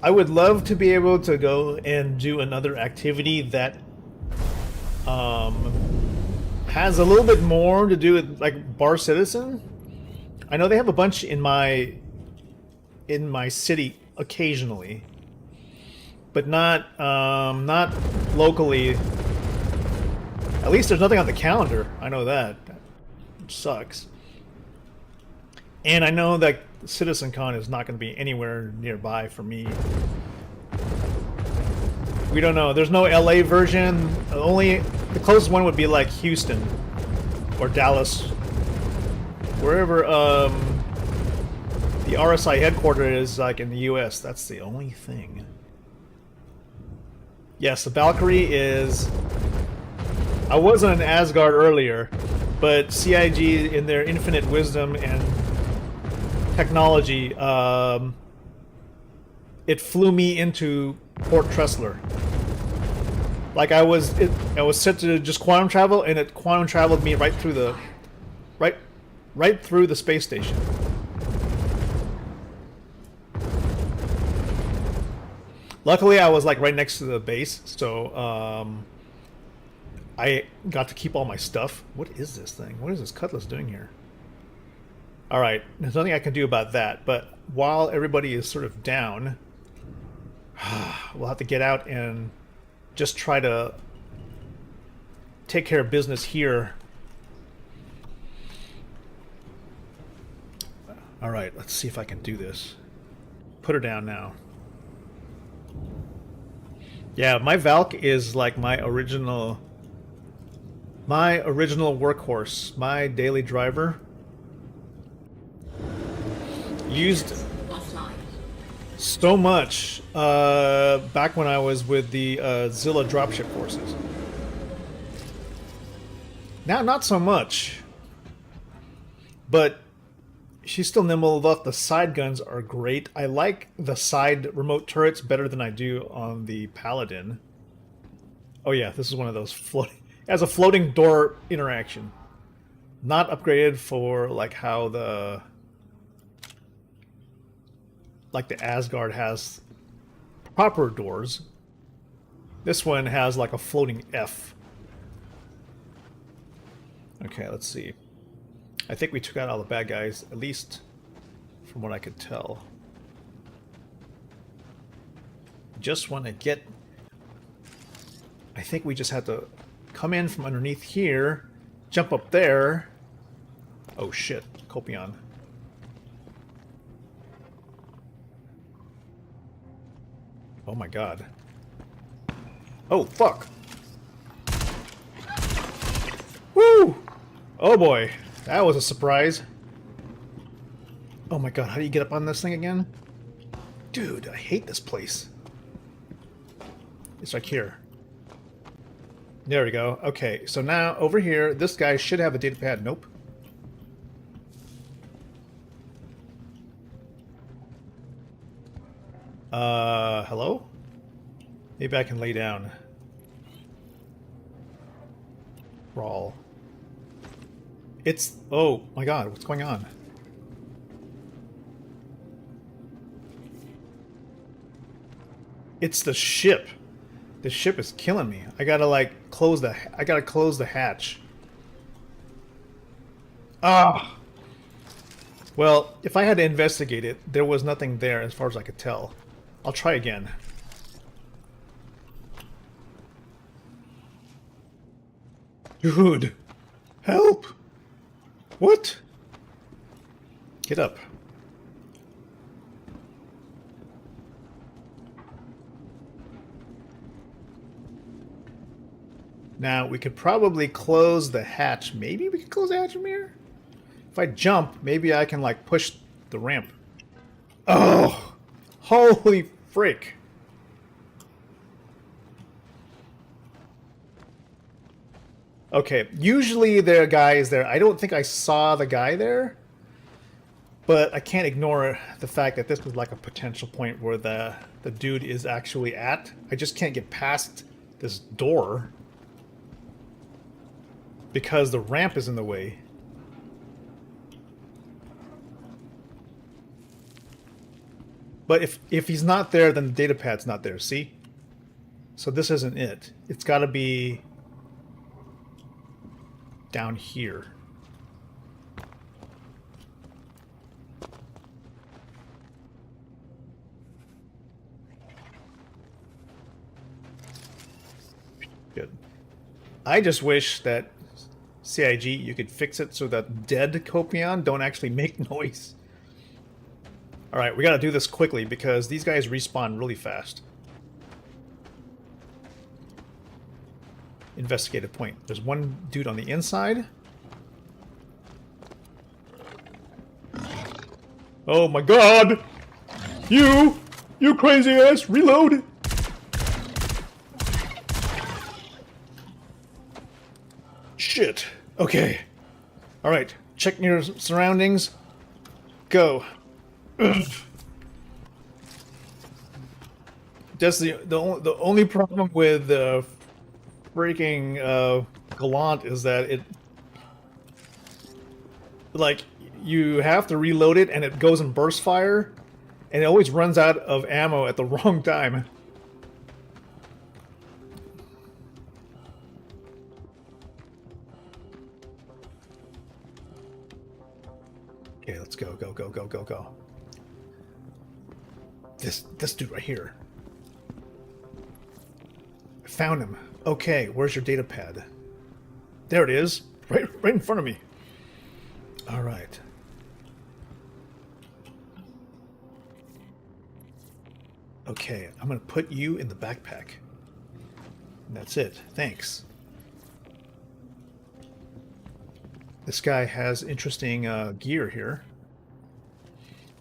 I would love to be able to go and do another activity that has a little bit more to do with like Bar Citizen. I know they have a bunch in my city occasionally, but not locally. At least there's nothing on the calendar. I know that. Which sucks. And I know that CitizenCon is not going to be anywhere nearby for me. We don't know. There's no LA version. The closest one would be like Houston or Dallas. Wherever the RSI headquarters is, like in the US, that's the only thing. Yes, the Valkyrie is... I wasn't in Asgard earlier, but CIG in their infinite wisdom and technology, it flew me into Port Tressler. Like I was set to just quantum travel, and it quantum traveled me right through the right through the space station. Luckily, I was like right next to the base, so I got to keep all my stuff. What is this thing? What is this Cutlass doing here? Alright, there's nothing I can do about that, but while everybody is sort of down, we'll have to get out and just try to take care of business here. Alright, let's see if I can do this. Put her down now. Yeah, my Valk is like my original workhorse, my daily driver. Used so much back when I was with the Zilla dropship forces. Now, not so much. But she's still nimble. The side guns are great. I like the side remote turrets better than I do on the Paladin. Oh yeah, this is one of those floating... It has a floating door interaction. Not upgraded for like how the... like the Asgard has proper doors. This one has like a floating F. Okay, let's see. I think we took out all the bad guys, at least from what I could tell. Just want to get... I think we just had to come in from underneath here, jump up there. Oh shit, Copion. Oh my god. Oh, fuck. Woo! Oh boy, that was a surprise. Oh my god, how do you get up on this thing again? Dude, I hate this place. It's like here. There we go. Okay, so now over here, this guy should have a data pad. Nope. Hello? Maybe I can lay down. Crawl. It's... Oh my god, what's going on? It's the ship. The ship is killing me. I gotta like close the... I gotta close the hatch. Ah! Well, if I had to investigate it, there was nothing there as far as I could tell. I'll try again. Dude! Help! What? Get up. Now, we could probably close the hatch. Maybe we could close the hatch from here? If I jump, maybe I can, like, push the ramp. Oh! Holy frick! Okay, usually there are guys there. I don't think I saw the guy there. But I can't ignore the fact that this is like a potential point where the dude is actually at. I just can't get past this door. Because the ramp is in the way. But if he's not there, then the data pad's not there, see? So this isn't it. It's got to be down here. Good. I just wish that CIG, you could fix it so that dead Copion don't actually make noise. Alright, we gotta do this quickly because these guys respawn really fast. Investigative point. There's one dude on the inside. Oh my god! You crazy ass! Reload! Shit. Okay. Alright. Check your surroundings. Go. Ugh. That's the only problem with freaking Gallant is that it... Like, you have to reload it and it goes in burst fire. And it always runs out of ammo at the wrong time. Okay, let's go, go, go, go, go, go. This dude right here. I found him. Okay, where's your data pad? There it is. Right in front of me. All right. Okay, I'm gonna put you in the backpack. And that's it. Thanks. This guy has interesting gear here.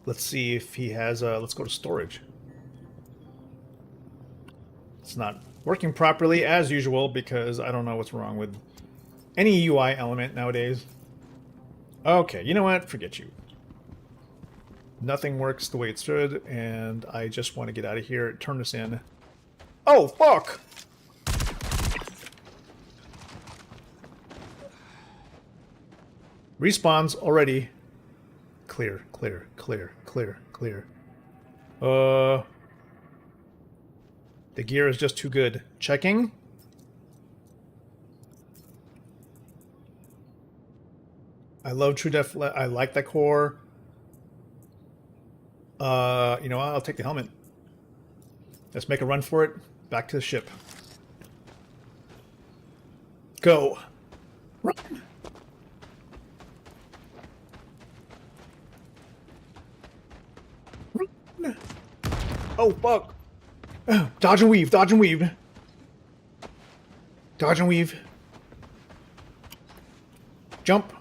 Let's see if he has... let's go to storage. It's not working properly as usual because I don't know what's wrong with any UI element nowadays. Okay, you know what? Forget you. Nothing works the way it should, and I just want to get out of here. Turn this in. Oh, fuck! Respawns already. Clear, clear, clear, clear, clear. The gear is just too good. Checking. I love True Def. I like that core. You know, I'll take the helmet. Let's make a run for it. Back to the ship. Go. Run. Run. Oh, fuck. Dodge and weave, dodge and weave. Dodge and weave. Jump.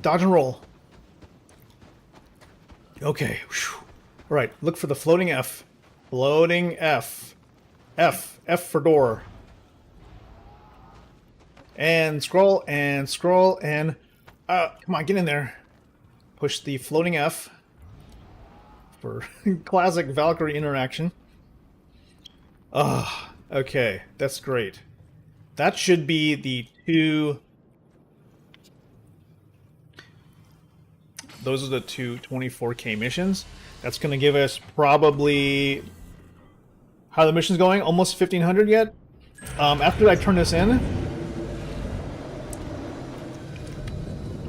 Dodge and roll. Okay. All right, look for the floating F. Floating F. F. F for door. And scroll and scroll and... come on, get in there. Push the floating F for classic Valkyrie interaction. Okay, that's great. That should be the two... Those are the two 24K missions. That's going to give us probably... How are the missions going? Almost 1,500 yet? After I turn this in...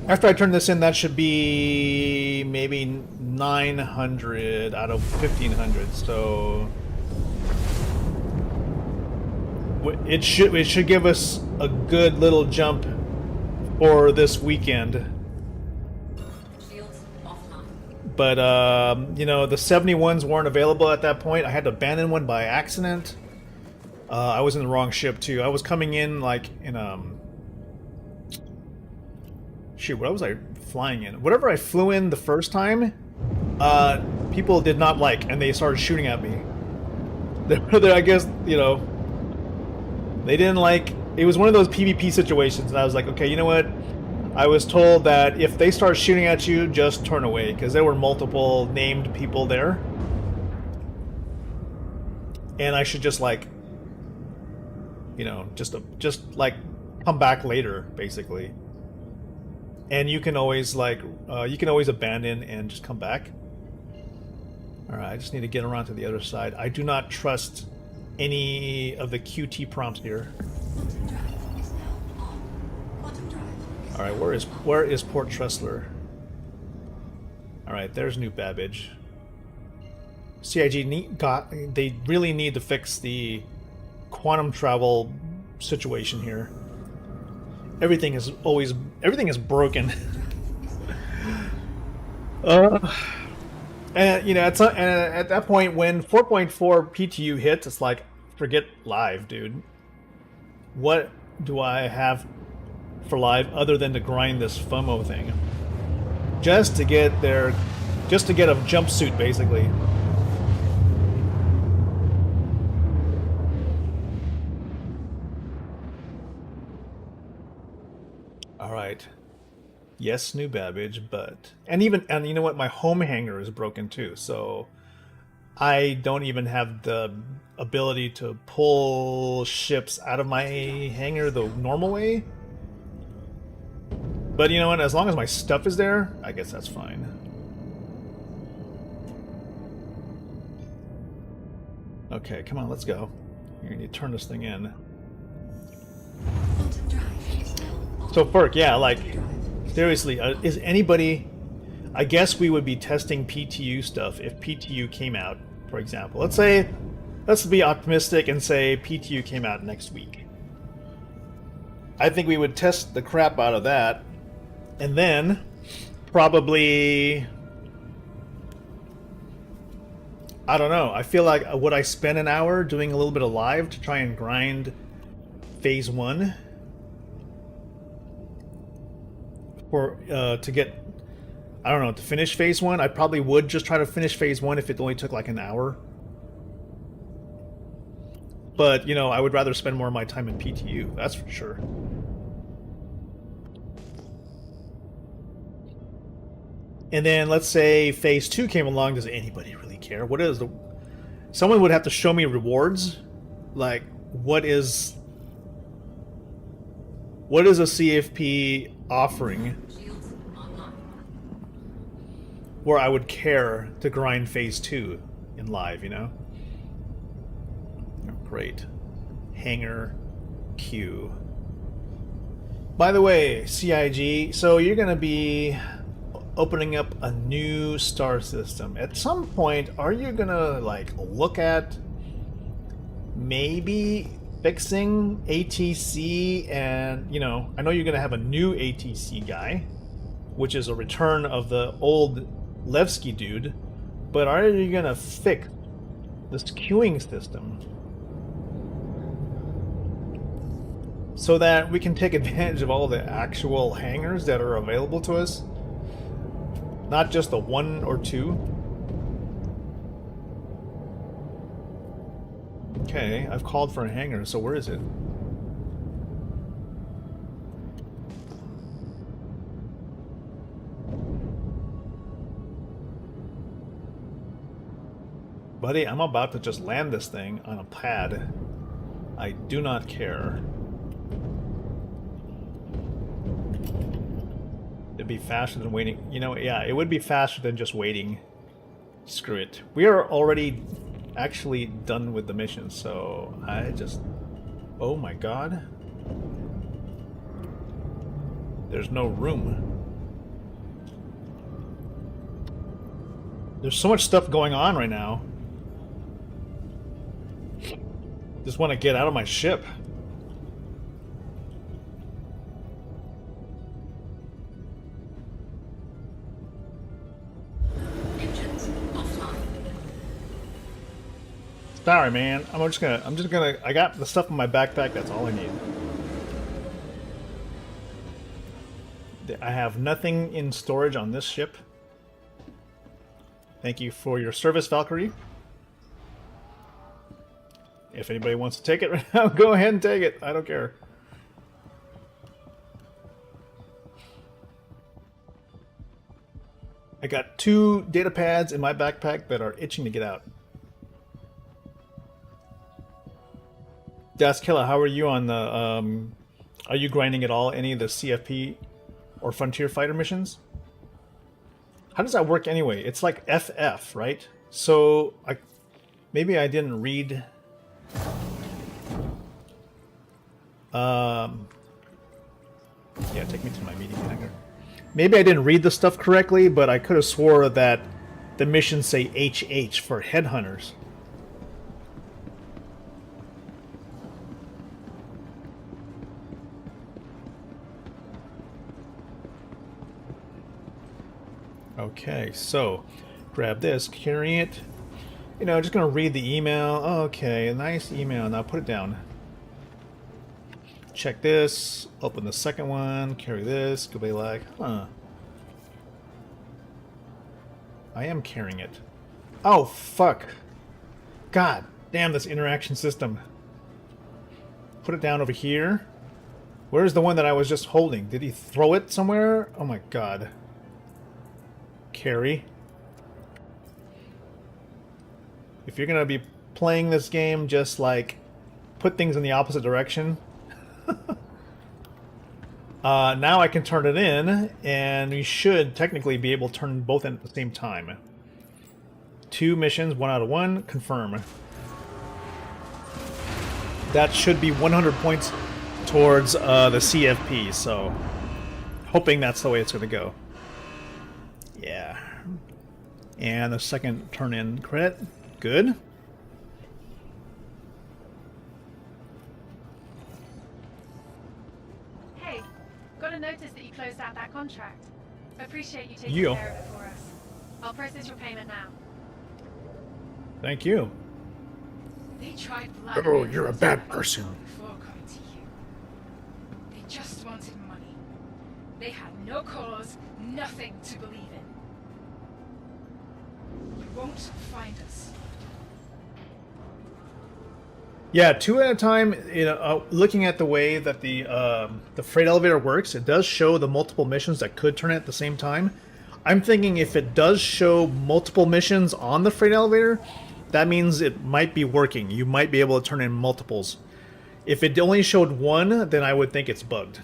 After I turn this in, that should be maybe 900 out of 1,500. So... It should give us a good little jump for this weekend. But, you know, the 71s weren't available at that point. I had to abandon one by accident. I was in the wrong ship, too. I was coming in, like, in, shoot, what was I flying in? Whatever I flew in the first time, people did not like, and they started shooting at me. I guess, you know, they didn't like... It was one of those PvP situations, and I was like, okay, you know what? I was told that if they start shooting at you, just turn away, because there were multiple named people there. And I should just, like, you know, just like, come back later, basically. And you can always, like, you can always abandon and just come back. Alright, I just need to get around to the other side. I do not trust any of the QT prompts here. Alright, where is Port Tressler? Alright, there's New Babbage. CIG they really need to fix the quantum travel situation here. Everything is broken. And you know, at that point when 4.4 PTU hits, it's like, forget live, dude. What do I have for live other than to grind this FOMO thing? Just to get a jumpsuit, basically. Alright. Yes, New Babbage, but... And you know what? My home hangar is broken too, so... I don't even have the ability to pull ships out of my hangar the normal way. But you know what? As long as my stuff is there, I guess that's fine. Okay, come on, let's go. You're gonna need to turn this thing in. So, Ferk, yeah, like... Seriously, is anybody... I guess we would be testing PTU stuff if PTU came out, for example. Let's be optimistic and say PTU came out next week. I think we would test the crap out of that, and then probably... I don't know, I feel like, would I spend an hour doing a little bit of live to try and grind Phase 1? Or to get, I don't know, to finish Phase 1. I probably would just try to finish Phase 1 if it only took like an hour. But, you know, I would rather spend more of my time in PTU, that's for sure. And then let's say Phase 2 came along, does anybody really care? What is the... Someone would have to show me rewards. Like, what is a CFP offering where I would care to grind Phase 2 in live, you know? Oh, great. Hangar Q. By the way, CIG, so you're going to be opening up a new star system. At some point, are you going to, like, look at maybe fixing ATC? And, you know, I know you're going to have a new ATC guy, which is a return of the old Levski dude, but are you going to fix this queuing system so that we can take advantage of all the actual hangars that are available to us? Not just the 1 or 2. Okay, I've called for a hangar, so where is it? Buddy, I'm about to just land this thing on a pad. I do not care. It'd be faster than waiting. You know, yeah, it would be faster than just waiting. Screw it. We are already actually done with the mission, so I just... Oh my god. There's no room. There's so much stuff going on right now. Just want to get out of my ship. Engines offline. Sorry, man. I'm just gonna. I got the stuff in my backpack. That's all I need. I have nothing in storage on this ship. Thank you for your service, Valkyrie. If anybody wants to take it right now, go ahead and take it. I don't care. I got 2 data pads in my backpack that are itching to get out. Daskilla, how are you on the... are you grinding at all any of the CFP or Frontier Fighter missions? How does that work anyway? It's like FF, right? So, maybe I didn't read... yeah, take me to my meeting hangar. Maybe I didn't read the stuff correctly, but I could have swore that the missions say HH for headhunters. Okay, so grab this, carry it. You know, just gonna read the email. Okay, a nice email. Now put it down. Check this. Open the second one. Carry this. Could be like, huh. I am carrying it. Oh, fuck. God damn this interaction system. Put it down over here. Where's the one that I was just holding? Did he throw it somewhere? Oh my god. Carry. If you're gonna be playing this game, just like put things in the opposite direction. Now I can turn it in, and we should technically be able to turn both in at the same time. 2 missions, 1 out of 1, confirm. That should be 100 points towards the CFP, so hoping that's the way it's going to go. Yeah. And the second turn-in credit. Good. Hey, got a notice that you closed out that contract. Appreciate you taking care of it for us. I'll process your payment now. Thank you. They tried Oh, you're a bad person. before coming to you. They just wanted money. They had no cause, nothing to believe in. You won't find us. Yeah, 2 at a time. You know, looking at the way that the freight elevator works, it does show the multiple missions that could turn in at the same time. I'm thinking if it does show multiple missions on the freight elevator, that means it might be working. You might be able to turn in multiples. If it only showed 1, then I would think it's bugged.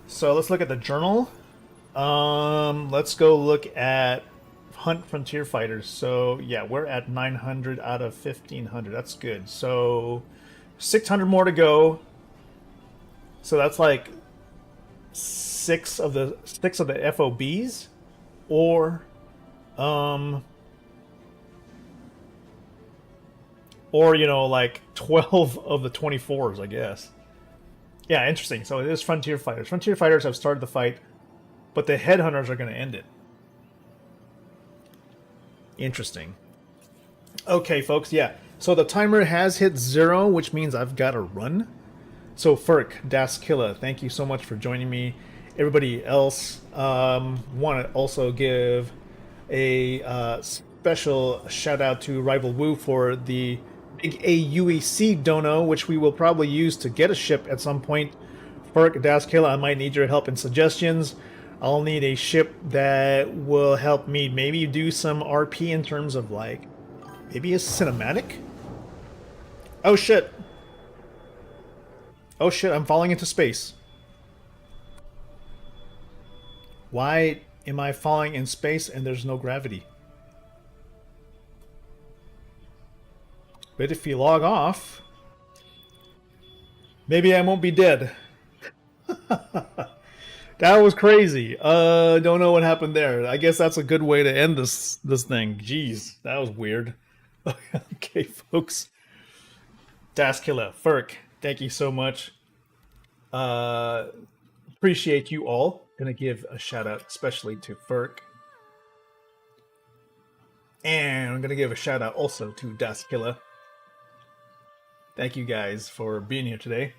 So let's look at the journal. Let's go look at Hunt Frontier Fighters. So yeah, we're at 900 out of 1500. That's good. So 600 more to go. So that's like 6 of the FOBs, or you know, like 12 of the 24s, I guess. Yeah, interesting. So it is Frontier Fighters. Frontier Fighters have started the fight, but the headhunters are going to end it. Interesting. Okay, folks, yeah. So the timer has hit 0, which means I've got to run. So Ferk, Daskilla, thank you so much for joining me. Everybody else, want to also give a special shout out to Rival Woo for the big AUEC dono, which we will probably use to get a ship at some point. Ferk, Daskilla, I might need your help and suggestions. I'll need a ship that will help me maybe do some RP in terms of like maybe a cinematic. Oh shit. Oh shit, I'm falling into space. Why am I falling in space and there's no gravity? But if you log off, maybe I won't be dead. That was crazy. Don't know what happened there. I guess that's a good way to end this thing. Jeez, that was weird. Okay, folks. Daskilla, Ferk, thank you so much. Appreciate you all. Gonna give a shout out especially to Ferk. And I'm gonna give a shout out also to Daskilla. Thank you guys for being here today.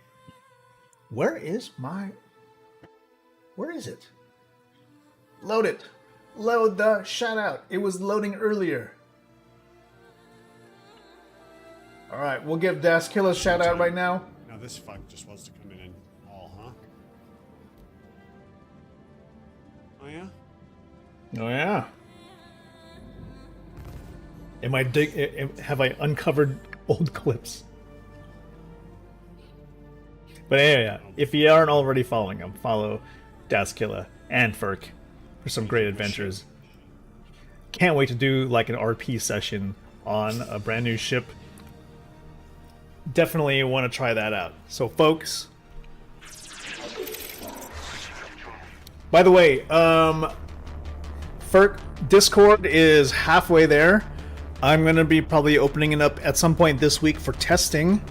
Where is it? Load it. Load the shout out. It was loading earlier. Alright, we'll give Daskilla a shout out right now. Now this fuck just wants to come in and all, huh? Oh yeah? Oh yeah. Have I uncovered old clips? But yeah, if you aren't already following them, follow Daskilla and Ferk for some great adventures. Can't wait to do like an RP session on a brand new ship. Definitely want to try that out. So folks, by the way, Ferk Discord is halfway there. I'm gonna be probably opening it up at some point this week for testing.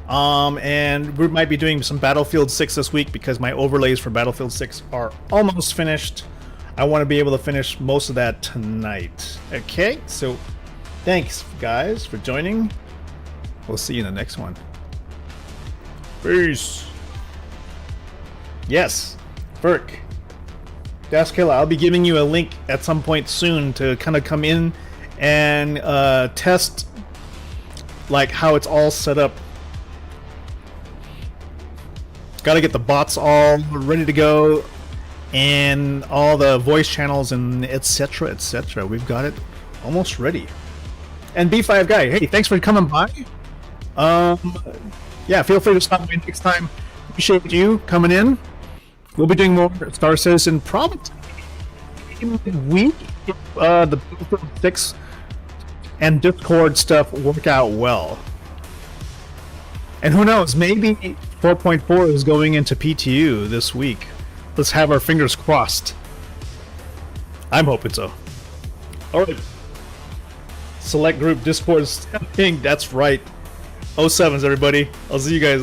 And we might be doing some Battlefield 6 this week because my overlays for Battlefield 6 are almost finished. I want to be able to finish most of that tonight. Okay, so thanks guys for joining. We'll see you in the next one. Peace. Yes, Ferk. Daskilla, I'll be giving you a link at some point soon to kind of come in and test like how it's all set up. Got to get the bots all ready to go and all the voice channels and etc, etc. We've got it almost ready. And B5 guy, hey, thanks for coming by. Yeah, feel free to stop by next time. Appreciate you coming in. We'll be doing more Star Citizen probably week if the Battlefield 6 and Discord stuff work out well. And who knows, maybe 4.4 is going into PTU this week. Let's have our fingers crossed. I'm hoping so. Alright. Select group Discord stepping. That's right. 07s, everybody. I'll see you guys later.